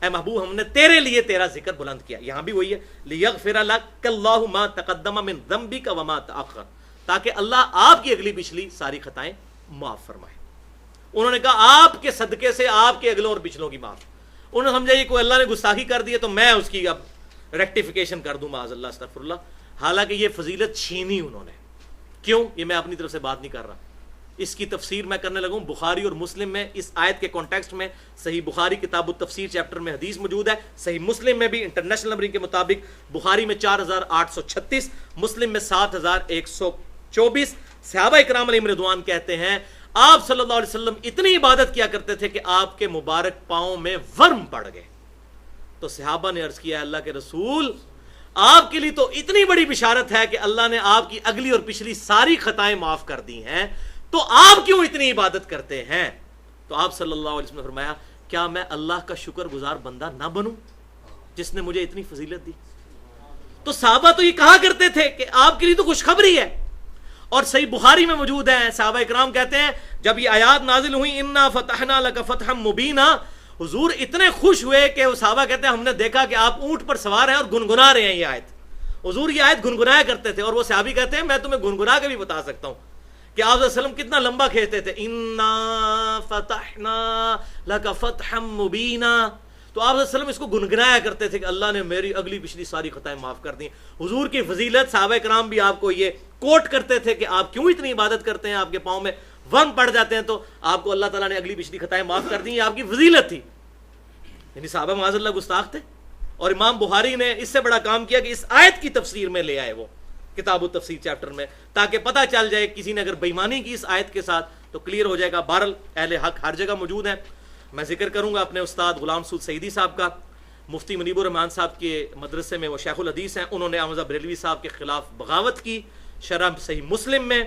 اے محبوب ہم نے تیرے لیے تیرا ذکر بلند کیا. یہاں بھی وہی ہے لِيَغْفِرَ لَكَ اللَّهُ مَا تَقَدَّمَ مِن ذَنْبِكَ وَمَا تَأَخَّرَ, تاکہ اللہ آپ کی اگلی پچھلی ساری خطائیں معاف فرمائے. انہوں نے کہا آپ کے صدقے سے آپ کے اگلوں اور پچھلوں کی معاف. انہوں نے سمجھا یہ کوئی اللہ نے گستاخی کر دی ہے تو میں اس کی اب ریکٹیفیکیشن کر دوں, معاذ اللہ استغفر اللہ. حالانکہ یہ فضیلت چھینی انہوں نے. کیوں؟ یہ میں اپنی طرف سے بات نہیں کر رہا, اس کی تفسیر میں کرنے لگوں بخاری اور مسلم میں اس آیت کے کانٹیکسٹ میں. صحیح بخاری کتاب التفسیر چیپٹر میں حدیث موجود ہے, صحیح مسلم میں بھی انٹرنیشنل نمبرنگ کے مطابق بخاری میں 4836, مسلم میں 7124. صحابہ اکرام علیہم رضوان کہتے ہیں آپ صلی اللہ علیہ وسلم اتنی عبادت کیا کرتے تھے کہ آپ کے مبارک پاؤں میں ورم پڑ گئے. تو صحابہ نے عرض کیا اللہ کے رسول آپ کے لیے تو اتنی بڑی بشارت ہے کہ اللہ نے آپ کی اگلی اور پچھلی ساری خطائیں معاف کر دی ہیں, تو آپ کیوں اتنی عبادت کرتے ہیں؟ تو آپ صلی اللہ علیہ وسلم نے فرمایا کیا میں اللہ کا شکر گزار بندہ نہ بنوں جس نے مجھے اتنی فضیلت دی؟ تو صحابہ تو یہ کہا کرتے تھے کہ آپ کے لیے تو خوشخبری ہے. اور صحیح بخاری میں موجود ہے, صحابہ اکرام کہتے ہیں جب یہ آیات نازل ہوئی انا فتحنا لک فتحا مبینا, حضور اتنے خوش ہوئے کہ وہ صحابہ کہتے ہیں ہم نے دیکھا کہ آپ اونٹ پر سوار ہیں اور گنگنا رہے ہیں یہ آیت. حضور یہ آیت گنگنایا کرتے تھے, اور وہ صحابی کہتے ہیں میں تمہیں گنگنا کے بھی بتا سکتا ہوں کہ آپ صلی اللہ علیہ وسلم کتنا لمبا کھینچتے تھے انا فتحنا لک فتحا مبینا. تو آپ صلی اللہ علیہ وسلم اس کو گنگنایا کرتے تھے کہ اللہ نے میری اگلی پچھلی ساری خطائیں معاف کر دیں. حضور کی فضیلت صحابہ کرام بھی آپ کو یہ کوٹ کرتے تھے کہ آپ کیوں اتنی عبادت کرتے ہیں, آپ کے پاؤں میں ورم پڑ جاتے ہیں تو آپ کو اللہ تعالیٰ نے اگلی پچھلی خطائیں معاف کر دی, یہ آپ کی فضیلت تھی. یعنی صحابہ معاذ اللہ گستاخ تھے, اور امام بخاری نے اس سے بڑا کام کیا کہ اس آیت کی تفسیر میں لے آئے وہ کتاب التفسیر چیپٹر میں, تاکہ پتہ چل جائے کسی نے اگر بےایمانی کی اس آیت کے ساتھ تو کلیئر ہو جائے گا. بہرحال اہل حق ہر جگہ موجود ہیں. میں ذکر کروں گا اپنے استاد غلام سعود سعیدی صاحب کا, مفتی منیب الرحمان صاحب کے مدرسے میں وہ شیخ الحدیث ہیں. انہوں نے احمد بریلوی صاحب کے خلاف بغاوت کی. شرح صحیح مسلم میں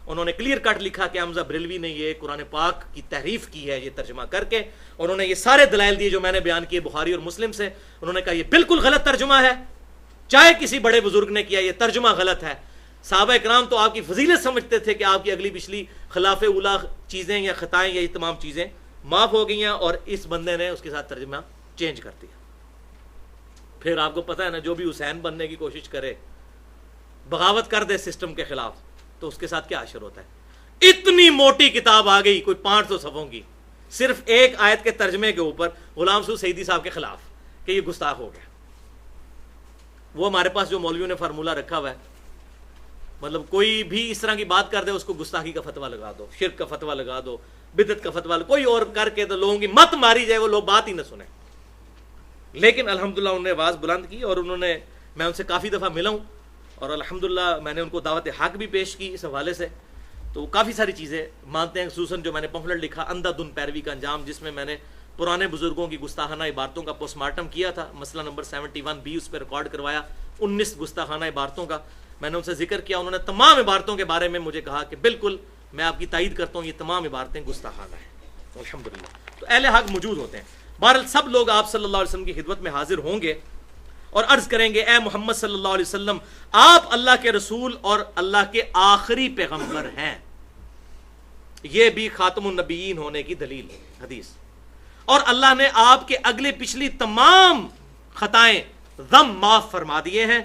انہوں نے کلیئر کٹ لکھا کہ احمد بریلوی نے یہ قرآن پاک کی تحریف کی ہے, یہ ترجمہ کر کے. انہوں نے یہ سارے دلائل دیے جو میں نے بیان کیے بخاری اور مسلم سے. انہوں نے کہا یہ بالکل غلط ترجمہ ہے, چاہے کسی بڑے بزرگ نے کیا, یہ ترجمہ غلط ہے. صحابہ اکرام تو آپ کی فضیلت سمجھتے تھے کہ آپ کی اگلی پچھلی خلاف اولا چیزیں یا خطائیں یا یہ تمام چیزیں معاف ہو گئی ہیں, اور اس بندے نے اس کے ساتھ ترجمہ چینج کر دیا. پھر آپ کو پتہ ہے نا, جو بھی حسین بننے کی کوشش کرے, بغاوت کر دے سسٹم کے خلاف, تو اس کے ساتھ کیا اشر ہوتا ہے. اتنی موٹی کتاب آ گئی کوئی 500 صفحوں کی, صرف ایک آیت کے ترجمے کے اوپر غلام سعود سعیدی صاحب کے خلاف کہ یہ گستاخ ہو گیا. وہ ہمارے پاس جو مولویوں نے فارمولہ رکھا ہوا ہے, مطلب کوئی بھی اس طرح کی بات کر دے اس کو گستاخی کا فتویٰ لگا دو, شرک کا فتویٰ لگا دو, بدعت کا فتویٰ, کوئی اور کر کے تو لوگوں کی مت ماری جائے, وہ لوگ بات ہی نہ سنیں. لیکن الحمدللہ انہوں نے آواز بلند کی, اور انہوں نے, میں ان سے کافی دفعہ ملا ہوں, اور الحمدللہ میں نے ان کو دعوت حق بھی پیش کی اس حوالے سے. تو کافی ساری چیزیں مانتے ہیں, خصوصاً جو میں نے پمفلٹ لکھا اندھا دھن پیروی کا انجام, جس میں میں نے پرانے بزرگوں کی گستاخانہ عبارتوں کا پوسٹ مارٹم کیا تھا. مسئلہ نمبر 71B اس پہ ریکارڈ کروایا, 19 گستاخانہ عبارتوں کا میں نے ان سے ذکر کیا. انہوں نے تمام عبارتوں کے بارے میں مجھے کہا کہ بالکل میں آپ کی تائید کرتا ہوں, یہ تمام عبارتیں گستاخانہ ہیں. الحمدللہ تو اہل حق موجود ہوتے ہیں. بہرحال سب لوگ آپ صلی اللہ علیہ وسلم کی خدمت میں حاضر ہوں گے اور عرض کریں گے اے محمد صلی اللہ علیہ وسلم آپ اللہ کے رسول اور اللہ کے آخری پیغمبر ہیں. یہ بھی خاتم النبیین ہونے کی دلیل حدیث. اور اللہ نے آپ کے اگلے پچھلی تمام خطائیں ذم معاف فرما دیے ہیں.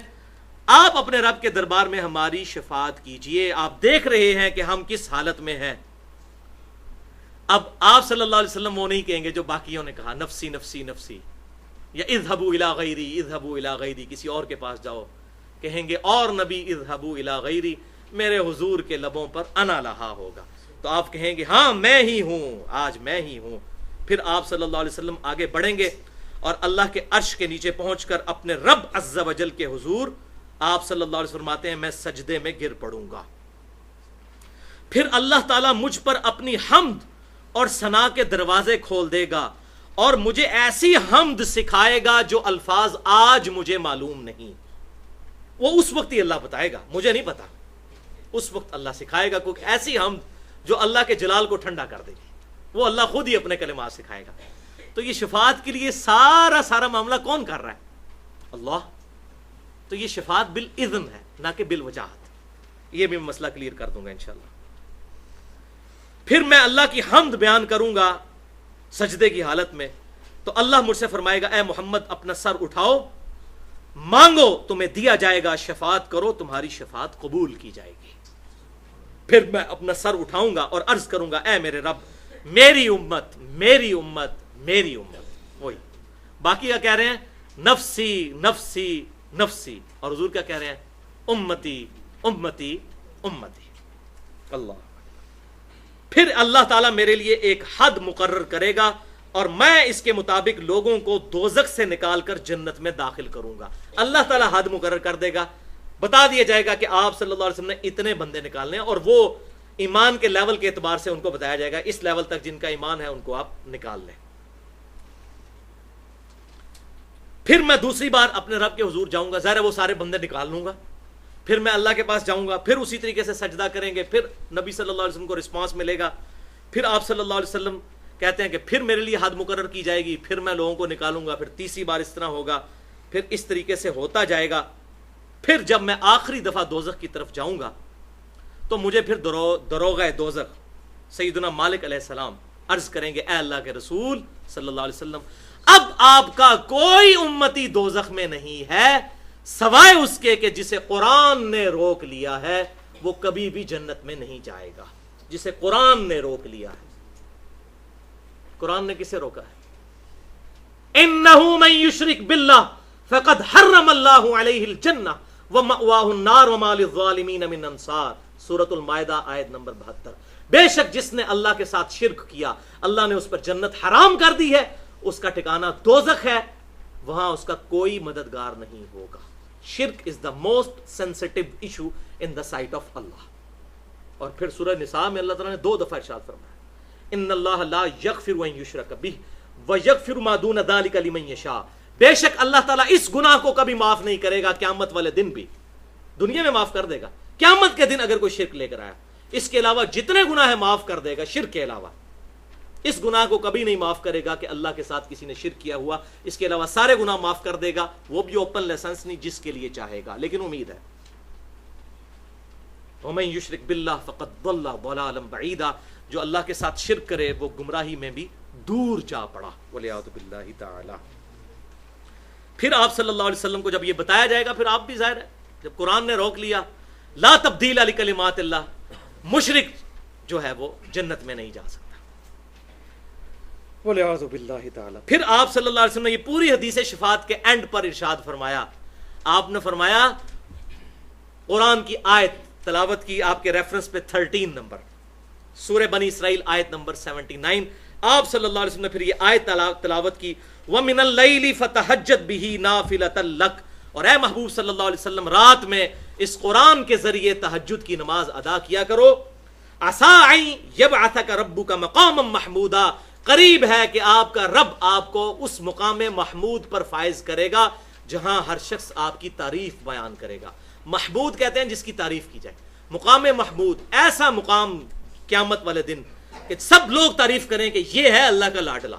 آپ اپنے رب کے دربار میں ہماری شفاعت کیجئے. آپ دیکھ رہے ہیں کہ ہم کس حالت میں ہیں. اب آپ صلی اللہ علیہ وسلم وہ نہیں کہیں گے جو باقیوں نے کہا نفسی نفسی نفسی, یا اذهبوا الی غیری اذهبوا الی غیری, کسی اور کے پاس جاؤ. کہیں گے اور نبی اذهبوا الی غیری, میرے حضور کے لبوں پر انا لہا ہوگا. تو آپ کہیں گے ہاں میں ہی ہوں, آج میں ہی ہوں. پھر آپ صلی اللہ علیہ وسلم آگے بڑھیں گے اور اللہ کے عرش کے نیچے پہنچ کر اپنے رب عز و جل کے حضور آپ صلی اللہ علیہ وسلم فرماتے ہیں میں سجدے میں گر پڑوں گا. پھر اللہ تعالیٰ مجھ پر اپنی حمد اور ثنا کے دروازے کھول دے گا اور مجھے ایسی حمد سکھائے گا جو الفاظ آج مجھے معلوم نہیں. وہ اس وقت ہی اللہ بتائے گا, مجھے نہیں پتا. اس وقت اللہ سکھائے گا کوئی ایسی حمد جو اللہ کے جلال کو ٹھنڈا کر دے گی. وہ اللہ خود ہی اپنے کلمات سکھائے گا. تو یہ شفاعت کے لیے سارا معاملہ کون کر رہا ہے؟ اللہ. تو یہ شفاعت بالاذن ہے نہ کہ بالوجاہت. یہ بھی میں مسئلہ کلیئر کر دوں گا انشاءاللہ. پھر میں اللہ کی حمد بیان کروں گا سجدے کی حالت میں, تو اللہ مجھ سے فرمائے گا اے محمد اپنا سر اٹھاؤ, مانگو تمہیں دیا جائے گا, شفاعت کرو تمہاری شفاعت قبول کی جائے گی. پھر میں اپنا سر اٹھاؤں گا اور عرض کروں گا اے میرے رب میری امت میری امت میری امت. وہی باقی کیا کہہ رہے ہیں؟ نفسی نفسی نفسی. اور حضور کیا کہہ رہے ہیں؟ امتی امتی امتی. اللہ. پھر اللہ تعالیٰ میرے لیے ایک حد مقرر کرے گا اور میں اس کے مطابق لوگوں کو دوزخ سے نکال کر جنت میں داخل کروں گا. اللہ تعالیٰ حد مقرر کر دے گا, بتا دیا جائے گا کہ آپ صلی اللہ علیہ وسلم نے اتنے بندے نکالنے ہیں, اور وہ ایمان کے لیول کے اعتبار سے ان کو بتایا جائے گا اس لیول تک جن کا ایمان ہے ان کو آپ نکال لیں. پھر میں دوسری بار اپنے رب کے حضور جاؤں گا, ظاہر ہے وہ سارے بندے نکال لوں گا, پھر میں اللہ کے پاس جاؤں گا, پھر اسی طریقے سے سجدہ کریں گے, پھر نبی صلی اللہ علیہ وسلم کو رسپانس ملے گا, پھر آپ صلی اللہ علیہ وسلم کہتے ہیں کہ پھر میرے لیے حد مقرر کی جائے گی, پھر میں لوگوں کو نکالوں گا, پھر تیسری بار اس طرح ہوگا, پھر اس طریقے سے ہوتا جائے گا. پھر جب میں آخری دفعہ دوزخ کی طرف جاؤں گا تو مجھے پھر دروغہ دوزخ سیدنا مالک علیہ السلام عرض کریں گے, اے اللہ کے رسول صلی اللہ علیہ وسلم, اب آپ کا کوئی امتی دوزخ میں نہیں ہے سوائے اس کے کہ جسے قرآن نے روک لیا ہے, وہ کبھی بھی جنت میں نہیں جائے گا. جسے قرآن نے روک لیا ہے. قرآن نے کسے روکا ہے؟ انہو من یشرک باللہ فقد حرم اللہ علیہ الجنہ ومأواہ النار وما للظالمین من انصار. سورۃ المائدہ آیت نمبر 72. بے شک جس نے اللہ کے ساتھ شرک کیا اللہ نے اس پر جنت حرام کر دی ہے, اس کا ٹھکانہ دوزخ ہے, وہاں اس کا کوئی مددگار نہیں ہوگا. شرک is the most sensitive issue in the sight of Allah. اور پھر سورہ نساء میں اللہ تعالیٰ نے 2 دفعہ ارشاد فرمایا, ان اللہ لا یغفر ان یشرک بہ ویغفر ما دون ذلک لمن یشاء. بے شک اللہ تعالیٰ اس گناہ کو کبھی معاف نہیں کرے گا, قیامت والے دن بھی. دنیا میں معاف کر دے گا, قیامت کے دن اگر کوئی شرک لے کر آیا, اس کے علاوہ جتنے گناہ ہیں معاف کر دے گا, شرک کے علاوہ. اس گناہ کو کبھی نہیں معاف کرے گا کہ اللہ کے ساتھ کسی نے شرک کیا ہوا, اس کے علاوہ سارے گناہ معاف کر دے گا, وہ بھی اوپن لائسنس نہیں, جس کے لیے چاہے گا, لیکن امید ہے. وَمَن يُشْرِكْ بِاللَّهِ فَقَدْ ضَلَّ ضَلَالًا بَعِيدًا. جو اللہ کے ساتھ شرک کرے وہ گمراہی میں بھی دور جا پڑا, وَلِعِيَاذُ بِاللَّهِ تَعَالَى. پھر آپ صلی اللہ علیہ وسلم کو جب یہ بتایا جائے گا, پھر آپ بھی ظاہر ہے جب قرآن نے روک لیا لا تبدیل لکلمات اللہ, مشرک جو ہے وہ جنت میں نہیں جا سکتا. وَلِعِيَاذُ بِاللَّهِ تَعَالَى. پھر آپ صلی اللہ علیہ وسلم نے یہ پوری حدیث شفاعت کے اینڈ پر ارشاد فرمایا, آپ نے فرمایا قرآن کی آیت تلاوت کی, آپ کے ریفرنس پہ 13 نمبر سورہ بنی اسرائیل آیت نمبر 79. آپ صلی اللہ علیہ وسلم نے پھر یہ آیت تلاوت کی, وَمِنَ اللَّيْلِ فَتَهَجَّدْ بِهِ نَافِلَةً لَكَ. اور اے محبوب صلی اللہ علیہ وسلم رات میں اس قرآن کے ذریعے تہجد کی نماز ادا کیا کرو. عَسَىٰ أَن يَبْعَثَكَ رَبُّكَ مَقَامًا مَحْمُودًا. قریب ہے کہ آپ کا رب آپ کو اس مقام محمود پر فائز کرے گا جہاں ہر شخص آپ کی تعریف بیان کرے گا. محمود کہتے ہیں جس کی تعریف کی جائے. مقام محمود ایسا مقام قیامت والے دن کہ سب لوگ تعریف کریں کہ یہ ہے اللہ کا لاڈلا.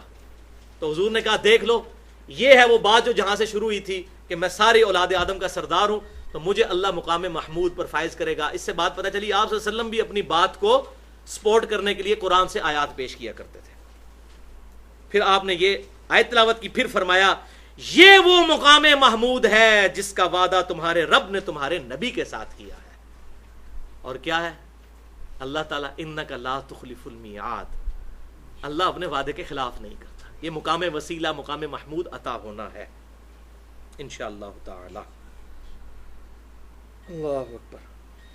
تو حضور نے کہا دیکھ لو, یہ ہے وہ بات جو جہاں سے شروع ہوئی تھی کہ میں ساری اولاد آدم کا سردار ہوں, تو مجھے اللہ مقام محمود پر فائز کرے گا. اس سے بات پتہ چلی آپ صلی اللہ علیہ وسلم بھی اپنی بات کو سپورٹ کرنے کے لیے قرآن سے آیات پیش کیا کرتے تھے. پھر آپ نے یہ آیت تلاوت کی, پھر فرمایا یہ وہ مقام محمود ہے جس کا وعدہ تمہارے رب نے تمہارے نبی کے ساتھ کیا ہے. اور کیا ہے؟ اللہ تعالیٰ انک لا تخلف المیعاد, اللہ اپنے وعدے کے خلاف نہیں کرتا. یہ مقام وسیلہ مقام محمود عطا ہونا ہے انشاءاللہ تعالی. اللہ اکبر.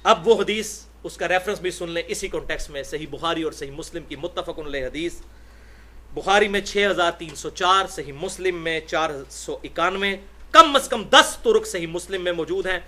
اب وہ حدیث, اس کا ریفرنس بھی سن لیں اسی کانٹیکسٹ میں, صحیح بخاری اور صحیح مسلم کی متفق علیہ حدیث. بخاری میں 6304, صحیح مسلم میں 491, کم از کم 10 طرق صحیح مسلم میں موجود ہیں.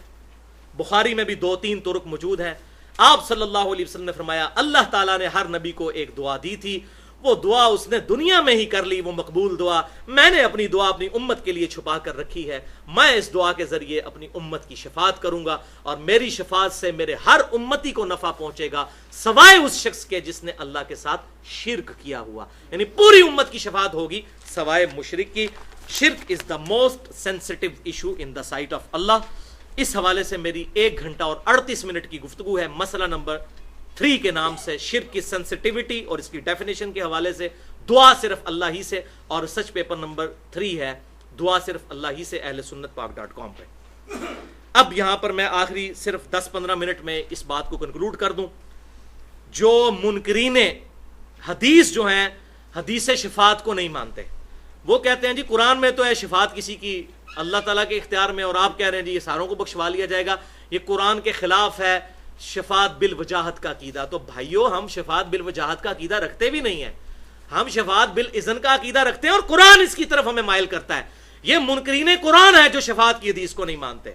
بخاری میں بھی 2-3 طرق موجود ہیں. آپ صلی اللہ علیہ وسلم نے فرمایا اللہ تعالیٰ نے ہر نبی کو ایک دعا دی تھی, وہ دعا اس نے دنیا میں ہی کر لی, وہ مقبول دعا. میں نے اپنی دعا اپنی امت کے لیے چھپا کر رکھی ہے. میں اس دعا کے ذریعے اپنی امت کی شفاعت کروں گا, اور میری شفاعت سے میرے ہر امتی کو نفع پہنچے گا سوائے اس شخص کے جس نے اللہ کے ساتھ شرک کیا ہوا. یعنی پوری امت کی شفاعت ہوگی سوائے مشرک کی. شرک is the most sensitive issue in the sight of Allah. اس حوالے سے میری 1 گھنٹہ اور 38 منٹ کی گفتگو ہے. مسئلہ نمبر 3 کے نام سے شرک کی سینسٹیوٹی اور اس کی ڈیفینیشن کے حوالے سے, دعا صرف اللہ ہی سے, اور ریسرچ پیپر نمبر 3 ہے دعا صرف اللہ ہی سے, اہل سنت پاک.com پہ. اب یہاں پر میں آخری صرف 10-15 منٹ میں اس بات کو کنکلوڈ کر دوں. جو منکرین حدیث جو ہیں حدیث شفاعت کو نہیں مانتے, وہ کہتے ہیں جی قرآن میں تو ہے شفاعت کسی کی اللہ تعالیٰ کے اختیار میں, اور آپ کہہ رہے ہیں جی یہ ساروں کو بخشوا لیا جائے گا, یہ قرآن کے خلاف ہے. شفاعت بالوجاہت کا عقیدہ. تو بھائیو ہم شفاعت بالوجاہت کا عقیدہ رکھتے بھی نہیں ہیں, ہم شفاعت بالاذن کا عقیدہ رکھتے ہیں, اور قرآن اس کی طرف ہمیں مائل کرتا ہے. یہ منکرین قرآن ہے جو شفاعت کی حدیث کو نہیں مانتے.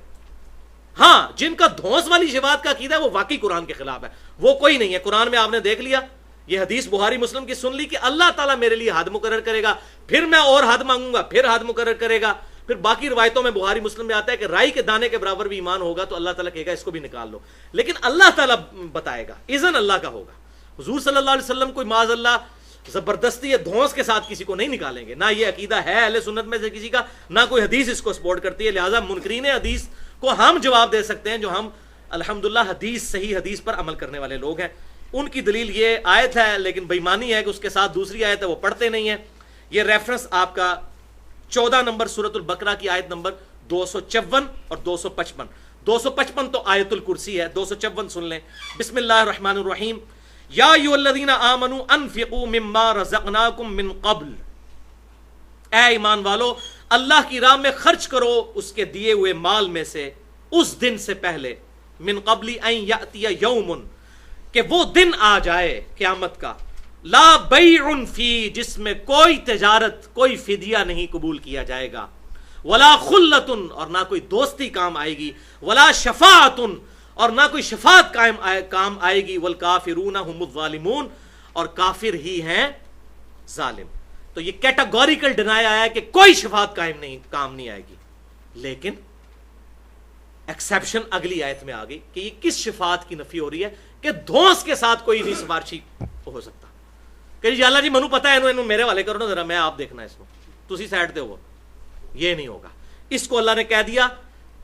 ہاں جن کا دھونس والی شفاعت کا عقیدہ ہے وہ واقعی قرآن کے خلاف ہے, وہ کوئی نہیں ہے. قرآن میں آپ نے دیکھ لیا, یہ حدیث بخاری مسلم کی سن لی کہ اللہ تعالیٰ میرے لیے حد مقرر کرے گا, پھر میں اور حد مانگوں گا, پھر حد مقرر کرے گا. پھر باقی روایتوں میں بخاری مسلم میں آتا ہے کہ رائی کے دانے کے برابر بھی ایمان ہوگا تو اللہ تعالیٰ کہے گا اس کو بھی نکال لو, لیکن اللہ تعالیٰ بتائے گا, اذن اللہ کا ہوگا. حضور صلی اللہ علیہ وسلم کوئی معاذ اللہ زبردستی یا دھونس کے ساتھ کسی کو نہیں نکالیں گے, نہ یہ عقیدہ ہے اہل سنت میں سے کسی کا, نہ کوئی حدیث اس کو سپورٹ کرتی ہے. لہٰذا منکرین حدیث کو ہم جواب دے سکتے ہیں جو ہم الحمدللہ حدیث صحیح حدیث پر عمل کرنے والے لوگ ہیں. ان کی دلیل یہ آیت ہے, لیکن بےمانی ہے کہ اس کے ساتھ دوسری آیت ہے وہ پڑھتے نہیں ہیں. یہ ریفرنس آپ کا 14 نمبر سورۃ البقرہ کی آیت نمبر 254 اور 255. 255 تو آیت الکرسی ہے, 254 سن لیں. بسم اللہ الرحمن الرحیم. یا ایھا الذین آمنوا انفقوا مما رزقناکم من قبل, اے ایمان والو اللہ کی راہ میں خرچ کرو اس کے دیے ہوئے مال میں سے, اس دن سے پہلے, من قبل ان یأتی یوم, کہ وہ دن آ جائے قیامت کا, لا بیع فی, جس میں کوئی تجارت کوئی فدیہ نہیں قبول کیا جائے گا, ولا خلۃ, اور نہ کوئی دوستی کام آئے گی, ولا شفاعۃ, اور نہ کوئی شفاعت کام آئے گی, والکافرون هم الظالمون, اور کافر ہی ہیں ظالم. تو یہ کیٹاگوریکل ڈینائی آیا ہے کہ کوئی شفاعت کام نہیں آئے گی. لیکن ایکسیپشن اگلی آیت میں آ گئی کہ یہ کس شفاعت کی نفی ہو رہی ہے کہ دھونس کے ساتھ کوئی نہیں سفارشی ہو سکتا کہ جی اللہ جی منو پتا ہے انہوں میرے والے کرو نا ذرا, میں آپ دیکھنا اس کو, تسی سائڈ دے ہو, یہ نہیں ہوگا. اس کو اللہ نے کہہ دیا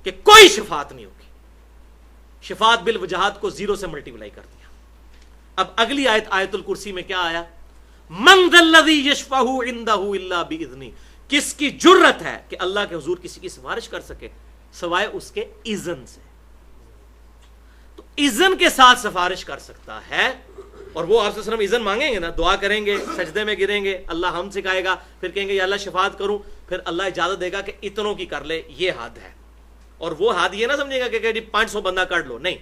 کہ کوئی شفاعت نہیں ہوگی. شفاعت بالوجاہت کو 0 سے ملٹیپلائی کر دیا. اب اگلی آیت آیت الکرسی میں کیا آیا؟ من ذا الذی یشفع عندہ الا باذنہ, کس کی جرت ہے کہ اللہ کے حضور کسی کی سفارش کر سکے سوائے اس کے اذن سے. تو اذن کے ساتھ سفارش کر سکتا ہے, اور وہ آپ سے اذن مانگیں گے نا, دعا کریں گے, سجدے میں گریں گے, اللہ ہم سکھائے گا, پھر کہیں گے یا اللہ شفاعت کروں, پھر اللہ اجازت دے گا کہ اتنوں کی کر لے, یہ حد ہے. اور وہ حد یہ نہ سمجھے گا کہ جی 500 بندہ کر لو, نہیں,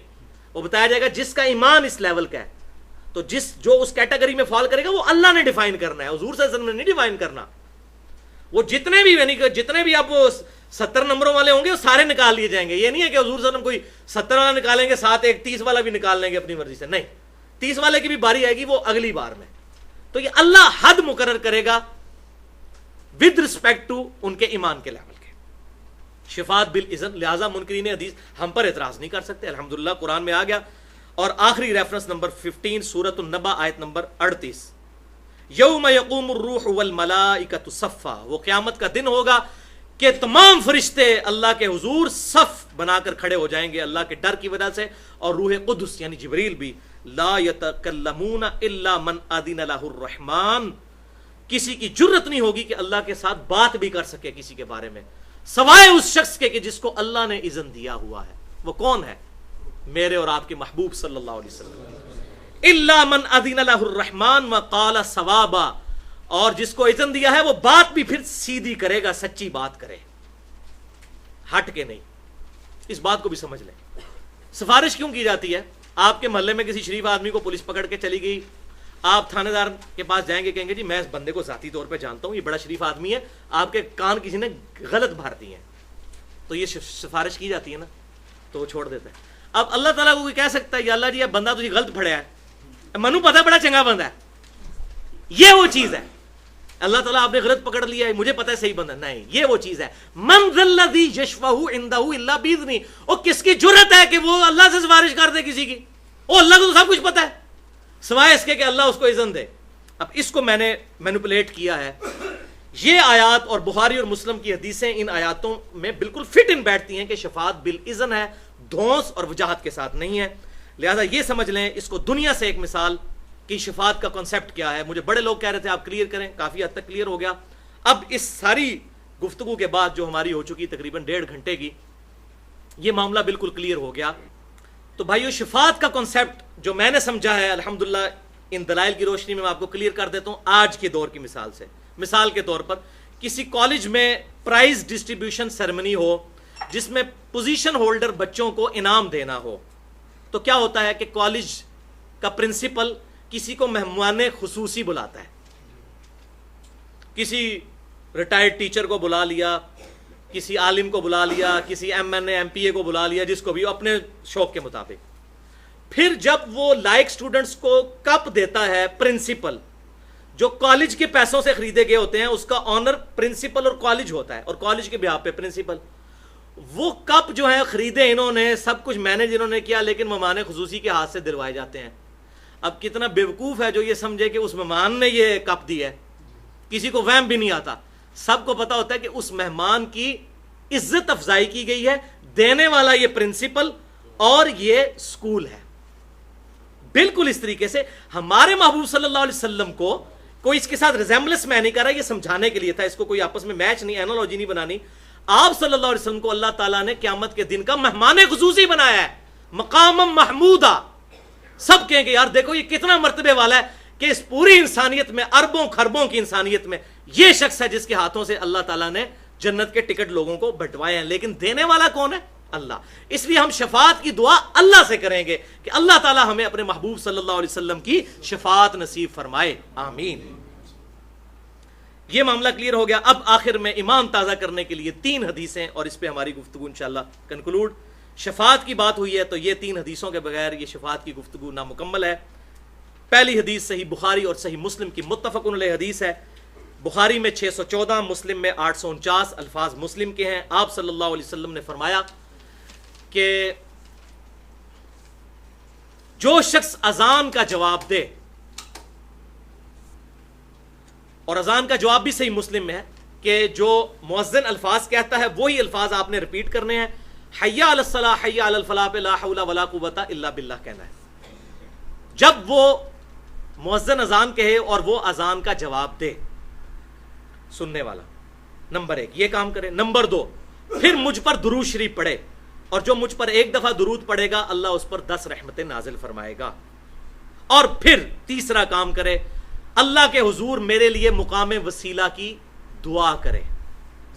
وہ بتایا جائے گا جس کا ایمان اس لیول کا ہے, تو جو اس کیٹیگری میں فال کرے گا وہ اللہ نے ڈیفائن کرنا ہے, حضور صلی اللہ علیہ وسلم نے نہیں ڈیفائن کرنا. وہ جتنے بھی یعنی کہ جتنے بھی آپ 70 نمبروں والے ہوں گے وہ سارے نکال لیے جائیں گے. یہ نہیں ہے کہ حضور صلی اللہ علیہ وسلم کوئی 70 والا نکالیں گے, ساتھ ایک 30 والا بھی نکال لیں گے اپنی مرضی سے, نہیں, 30 والے کی بھی باری آئے گی وہ اگلی بار میں. تو یہ اللہ حد مقرر کرے گا ود رسپیکٹ ٹو ان کے ایمان کے لیول کے. شفاعت بالاذن, لہذا منکرین حدیث ہم پر اعتراض نہیں کر سکتے, الحمدللہ قرآن میں آ گیا. اور آخری ریفرنس نمبر 15 سورۃ النبا آیت نمبر 38. یوم یقوم الروح والملائکۃ صفا, وہ قیامت کا دن ہوگا کہ تمام فرشتے اللہ کے حضور صف بنا کر کھڑے ہو جائیں گے اللہ کے ڈر کی وجہ سے, اور روح قدس یعنی جبریل بھی. لا یتکلمون الا من اذن لہ الرحمن, کسی کی جرت نہیں ہوگی کہ اللہ کے ساتھ بات بھی کر سکے کسی کے بارے میں سوائے اس شخص کے کہ جس کو اللہ نے اذن دیا ہوا ہے. وہ کون ہے؟ میرے اور آپ کے محبوب صلی اللہ علیہ وسلم. الا من اذن لہ الرحمن وقال صوابا, اور جس کو اذن دیا ہے وہ بات بھی پھر سیدھی کرے گا, سچی بات کرے, ہٹ کے نہیں. اس بات کو بھی سمجھ لیں. سفارش کیوں کی جاتی ہے؟ آپ کے محلے میں کسی شریف آدمی کو پولیس پکڑ کے چلی گئی, آپ تھانے دار کے پاس جائیں گے, کہیں گے جی میں اس بندے کو ذاتی طور پہ جانتا ہوں, یہ بڑا شریف آدمی ہے, آپ کے کان کسی نے غلط بھر دی ہیں, تو یہ سفارش کی جاتی ہے نا, تو وہ چھوڑ دیتا ہے. اب اللہ تعالیٰ کو کہہ سکتا ہے یا اللہ جی یہ بندہ تجھے غلط پھڑیا ہے, منو پتہ بڑا چنگا بندہ ہے, یہ وہ چیز ہے. اللہ تعالیٰ آپ نے غلط پکڑ لیا ہے, مجھے پتہ ہے صحیح بندہ, نہیں, یہ وہ چیز ہے. من ذا الذی یشفع عندہ الا باذنہ, اور کس کی جرت ہے کہ وہ اللہ سے سفارش کر دے کسی کی, وہ اللہ کو تو سب کچھ پتہ ہے سوائے اس کے کہ اللہ اس کو اذن دے. اب اس کو میں نے مینیپولیٹ کیا ہے. یہ آیات اور بخاری اور مسلم کی حدیثیں ان آیاتوں میں بالکل فٹ ان بیٹھتی ہیں کہ شفاعت بالاذن ہے, دھونس اور وجاہت کے ساتھ نہیں ہے. لہذا یہ سمجھ لیں اس کو دنیا سے ایک مثال کہ شفاعت کا کنسیپٹ کیا ہے. مجھے بڑے لوگ کہہ رہے تھے آپ کلیئر کریں, کافی حد تک کلیئر ہو گیا. اب اس ساری گفتگو کے بعد جو ہماری ہو چکی تقریباً 1.5 گھنٹے کی, یہ معاملہ بالکل کلیئر ہو گیا. تو بھائیو شفاعت کا کنسیپٹ جو میں نے سمجھا ہے الحمدللہ ان دلائل کی روشنی میں آپ کو کلیئر کر دیتا ہوں آج کے دور کی مثال سے. مثال کے طور پر کسی کالج میں پرائز ڈسٹریبیوشن سیرمنی ہو جس میں پوزیشن ہولڈر بچوں کو انعام دینا ہو, تو کیا ہوتا ہے کہ کالج کا پرنسپل کسی کو مہمان خصوصی بلاتا ہے، کسی ریٹائرڈ ٹیچر کو بلا لیا، کسی عالم کو بلا لیا، کسی M N A M P A کو بلا لیا، جس کو بھی اپنے شوق کے مطابق. پھر جب وہ لائق سٹوڈنٹس کو کپ دیتا ہے پرنسپل، جو کالج کے پیسوں سے خریدے گئے ہوتے ہیں، اس کا آنر پرنسپل اور کالج ہوتا ہے، اور کالج کے بیہاف پہ پرنسپل. وہ کپ جو ہیں خریدے انہوں نے، سب کچھ مینج انہوں نے کیا، لیکن مہمان خصوصی کے ہاتھ سے دلوائے جاتے ہیں. اب کتنا بیوقوف ہے جو یہ سمجھے کہ اس مہمان نے یہ کپ دیا ہے. کسی کو وہم بھی نہیں آتا، سب کو پتا ہوتا ہے کہ اس مہمان کی عزت افزائی کی گئی ہے، دینے والا یہ پرنسپل اور یہ سکول ہے. بالکل اس طریقے سے ہمارے محبوب صلی اللہ علیہ وسلم کو کوئی اس کے ساتھ ریزیمبلنس میں نہیں کر رہا، یہ سمجھانے کے لیے تھا، اس کو کوئی آپس میں میچ نہیں، اینالوجی نہیں بنانی. آپ صلی اللہ علیہ وسلم کو اللہ تعالیٰ نے قیامت کے دن کا مہمان خصوصی بنایا ہے، مقام محمودہ. سب کہیں گے یار دیکھو یہ کتنا مرتبے والا ہے کہ اس پوری انسانیت میں، اربوں خربوں کی انسانیت میں یہ شخص ہے جس کے ہاتھوں سے اللہ تعالیٰ نے جنت کے ٹکٹ لوگوں کو بٹوائے ہیں. لیکن دینے والا کون ہے؟ اللہ. اس لیے ہم شفاعت کی دعا اللہ سے کریں گے کہ اللہ تعالیٰ ہمیں اپنے محبوب صلی اللہ علیہ وسلم کی شفاعت نصیب فرمائے. آمین. یہ معاملہ کلیئر ہو گیا. اب آخر میں ایمان تازہ کرنے کے لیے 3 حدیثیں، اور اس پہ ہماری گفتگو انشاءاللہ کنکلوڈ. شفاعت کی بات ہوئی ہے تو یہ 3 حدیثوں کے بغیر یہ شفاعت کی گفتگو نامکمل ہے. پہلی حدیث صحیح بخاری اور صحیح مسلم کی متفق علیہ حدیث ہے. بخاری میں 614، مسلم میں 849 الفاظ مسلم کے ہیں. آپ صلی اللہ علیہ وسلم نے فرمایا کہ جو شخص اذان کا جواب دے، اور اذان کا جواب بھی صحیح مسلم میں ہے کہ جو مؤذن الفاظ کہتا ہے وہی الفاظ آپ نے ریپیٹ کرنے ہیں. حی علی الصلاح حی علی الفلاح پہ لا حول ولا قوت الا باللہ کہنا ہے. جب وہ مؤذن اذان کہے اور وہ اذان کا جواب دے، سننے والا نمبر 1 یہ کام کرے. نمبر 2 پھر مجھ پر درود شریف پڑھے، اور جو مجھ پر 1 دفعہ درود پڑھے گا اللہ اس پر 10 رحمتیں نازل فرمائے گا. اور پھر تیسرا کام کرے، اللہ کے حضور میرے لیے مقام وسیلہ کی دعا کرے.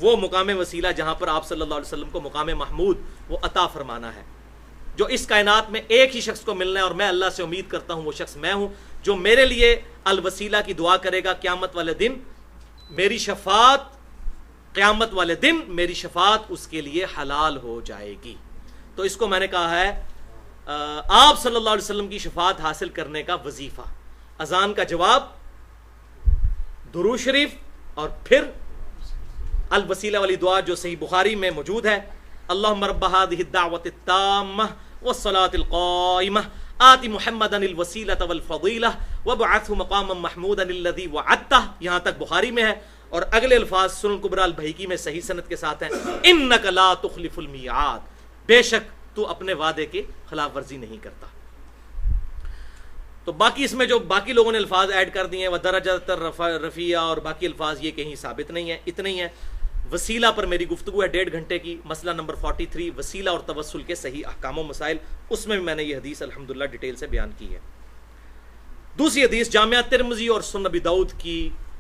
وہ مقام وسیلہ جہاں پر آپ صلی اللہ علیہ وسلم کو مقام محمود وہ عطا فرمانا ہے، جو اس کائنات میں ایک ہی شخص کو ملنا ہے، اور میں اللہ سے امید کرتا ہوں وہ شخص میں ہوں. جو میرے لیے الوسیلہ کی دعا کرے گا قیامت والے دن میری شفاعت، قیامت والے دن میری شفاعت اس کے لیے حلال ہو جائے گی. تو اس کو میں نے کہا ہے آپ صلی اللہ علیہ وسلم کی شفاعت حاصل کرنے کا وظیفہ، اذان کا جواب، درود شریف، اور پھر الوسیلہ والی دعا جو صحیح بخاری میں موجود ہے. اللہم رب هذه الدعوة التامة والصلاة القائمة آت محمدا الوسیلة والفضیلة وابعثه مقاما محمودا الذی وعدته. یہاں تک بخاری میں ہے، اور اگلے الفاظ سنن کبریٰ البیہقی میں صحیح سند کے ساتھ ہیں. انک لا تخلف المیعاد، بے شک تو اپنے وعدے کی خلاف ورزی نہیں کرتا. تو باقی اس میں جو باقی لوگوں نے الفاظ ایڈ کر دیے ہیں، ودرجات رفیع اور باقی الفاظ، یہ کہیں ثابت نہیں ہے. اتنے ہی ہیں. وسیلہ پر میری گفتگو ہے 1.5 گھنٹے کی. مسئلہ نمبر 43 وسیلہ اور توسل کے صحیح احکام و مسائل، اس میں بھی میں نے یہ حدیث الحمدللہ ڈیٹیل سے بیان کی ہے. دوسری حدیث جامعہ ترمذی اور سنن ابی داؤد کی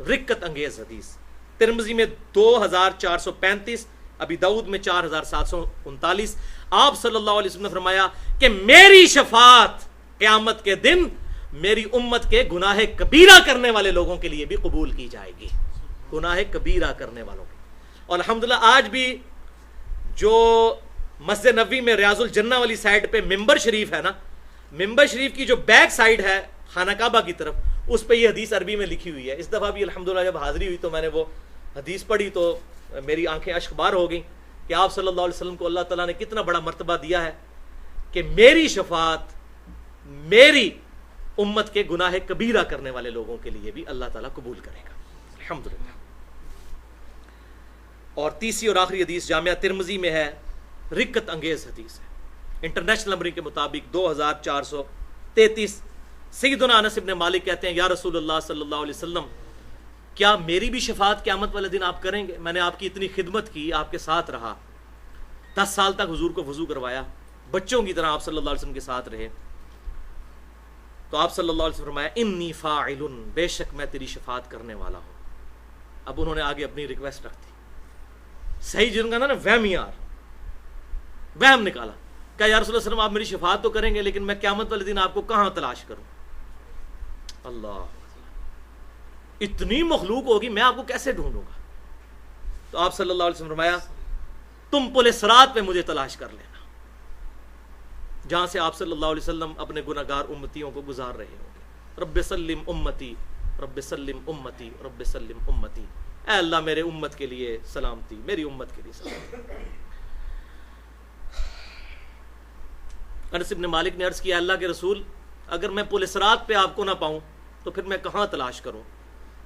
رکت انگیز حدیث. ترمذی میں 2435، ابی داؤد میں 4739. آپ صلی اللہ علیہ وسلم نے فرمایا کہ میری شفاعت قیامت کے دن میری امت کے گناہ کبیرہ کرنے والے لوگوں کے لیے بھی قبول کی جائے گی. گناہ کبیرہ کرنے والوں کے. اور الحمدللہ آج بھی جو مسجد نبوی میں ریاض الجنہ والی سائڈ پہ ممبر شریف ہے نا، ممبر شریف کی جو بیک سائڈ ہے خانہ کعبہ کی طرف، اس پہ یہ حدیث عربی میں لکھی ہوئی ہے. اس دفعہ بھی الحمدللہ جب حاضری ہوئی تو میں نے وہ حدیث پڑھی تو میری آنکھیں اشک بار ہو گئیں کہ آپ صلی اللہ علیہ وسلم کو اللہ تعالیٰ نے کتنا بڑا مرتبہ دیا ہے کہ میری شفاعت میری امت کے گناہ کبیرہ کرنے والے لوگوں کے لیے بھی اللہ تعالیٰ قبول کرے گا. الحمدللہ. اور تیسری اور آخری حدیث جامعہ ترمذی میں ہے، رکت انگیز حدیث ہے. انٹرنیشنل نمبرنگ کے مطابق 2433. سیدنا انس بن مالک کہتے ہیں یا رسول اللہ صلی اللہ علیہ وسلم کیا میری بھی شفاعت قیامت والے دن آپ کریں گے؟ میں نے آپ کی اتنی خدمت کی، آپ کے ساتھ رہا، 10 سال تک حضور کو وضو کروایا، بچوں کی طرح آپ صلی اللہ علیہ وسلم کے ساتھ رہے. تو آپ صلی اللہ علیہ وسلم فرمایا انی فاعل، بے شک میں تیری شفاعت کرنے والا ہوں. اب انہوں نے آگے اپنی ریکویسٹ رکھ دی. صحیح جن کا نا وہم یار، وہم نکالا کہا یا رسول اللہ صلی اللہ علیہ وسلم آپ میری شفاعت تو کریں گے لیکن میں قیامت والے دن آپ کو کہاں تلاش کروں؟ اللہ، اتنی مخلوق ہوگی میں آپ کو کیسے ڈھونڈوں گا؟ تو آپ صلی اللہ علیہ وسلم فرمایا تم پل صراط پہ مجھے تلاش کر لینا، جہاں سے آپ صلی اللہ علیہ وسلم اپنے گناہگار امتیوں کو گزار رہے ہوں گے۔ رب سلم امتی، رب سلم امتی، رب سلم امتی، اے اللہ میرے امت کے لیے سلامتی، میری امت کے لیے سلامتی۔ انس بن مالک نے عرض کیا اللہ کے رسول اگر میں پل صراط پہ آپ کو نہ پاؤں تو پھر میں کہاں تلاش کروں؟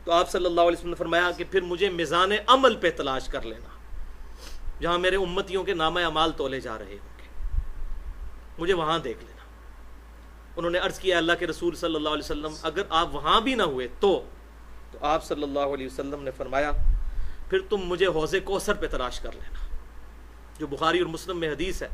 تو آپ صلی اللہ علیہ وسلم نے فرمایا کہ پھر مجھے میزان عمل پہ تلاش کر لینا، جہاں میرے امتیوں کے نامہ اعمال تولے جا رہے ہوں گے، مجھے وہاں دیکھ لینا۔ انہوں نے عرض کیا اللہ کے رسول صلی اللہ علیہ وسلم اگر آپ وہاں بھی نہ ہوئے تو آپ صلی اللہ علیہ وسلم نے فرمایا پھر تم مجھے حوض کوثر پہ تلاش کر لینا، جو بخاری اور مسلم میں حدیث ہے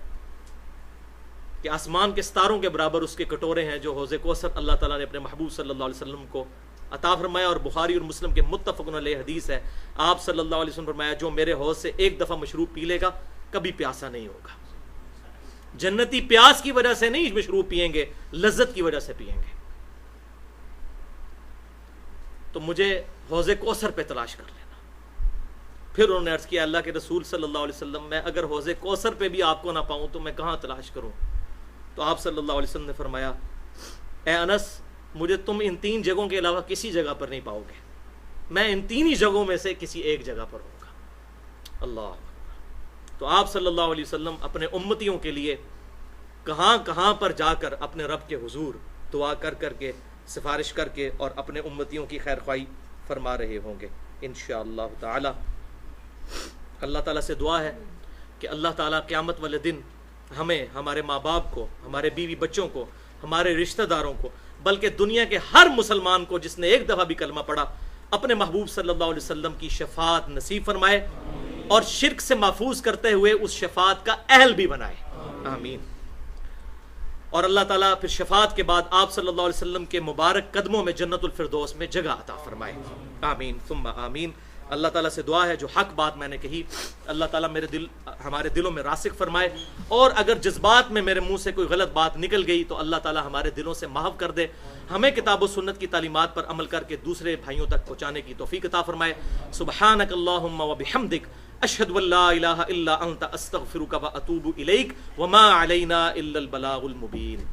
کہ آسمان کے ستاروں کے برابر اس کے کٹورے ہیں، جو حوض کوثر اللہ تعالیٰ نے اپنے محبوب صلی اللہ علیہ وسلم کو عطا فرمایا، اور بخاری اور مسلم کے متفق علیہ حدیث ہے آپ صلی اللہ علیہ وسلم فرمایا جو میرے حوض سے ایک دفعہ مشروب پی لے گا کبھی پیاسا نہیں ہوگا۔ جنتی پیاس کی وجہ سے نہیں مشروب پیئیں گے، لذت کی وجہ سے پیئیں گے۔ تو مجھے حوض کوثر پہ تلاش کر لینا۔ پھر انہوں نے عرض کیا اللہ کے رسول صلی اللہ علیہ وسلم میں اگر حوض کوثر پہ بھی آپ کو نہ پاؤں تو میں کہاں تلاش کروں؟ تو آپ صلی اللہ علیہ وسلم نے فرمایا اے انس مجھے تم ان تین جگہوں کے علاوہ کسی جگہ پر نہیں پاؤ گے، میں ان تین ہی جگہوں میں سے کسی ایک جگہ پر ہوں گا۔ اللہ، تو آپ صلی اللہ علیہ وسلم اپنے امتیوں کے لیے کہاں کہاں پر جا کر اپنے رب کے حضور دعا کر کر کے، سفارش کر کے اور اپنے امتیوں کی خیر خواہی فرما رہے ہوں گے انشاءاللہ تعالی۔ اللہ تعالیٰ سے دعا ہے کہ اللہ تعالیٰ قیامت والے دن ہمیں، ہمارے ماں باپ کو، ہمارے بیوی بچوں کو، ہمارے رشتہ داروں کو، بلکہ دنیا کے ہر مسلمان کو جس نے ایک دفعہ بھی کلمہ پڑھا اپنے محبوب صلی اللہ علیہ وسلم کی شفاعت نصیب فرمائے اور شرک سے محفوظ کرتے ہوئے اس شفاعت کا اہل بھی بنائے، آمین۔ اور اللہ تعالیٰ پھر شفاعت کے بعد آپ صلی اللہ علیہ وسلم کے مبارک قدموں میں جنت الفردوس میں جگہ عطا فرمائے، آمین ثم آمین۔ اللہ تعالیٰ سے دعا ہے جو حق بات میں نے کہی اللہ تعالیٰ ہمارے دلوں میں راسخ فرمائے، اور اگر جذبات میں میرے منہ سے کوئی غلط بات نکل گئی تو اللہ تعالیٰ ہمارے دلوں سے محو کر دے، ہمیں کتاب و سنت کی تعلیمات پر عمل کر کے دوسرے بھائیوں تک پہنچانے کی توفیق عطا فرمائے۔ سبحانک اللہم و بحمدک اشہد ان لا الہ الا انت استغفرک و اتوب الیک وما علینا الا البلاغ المبین۔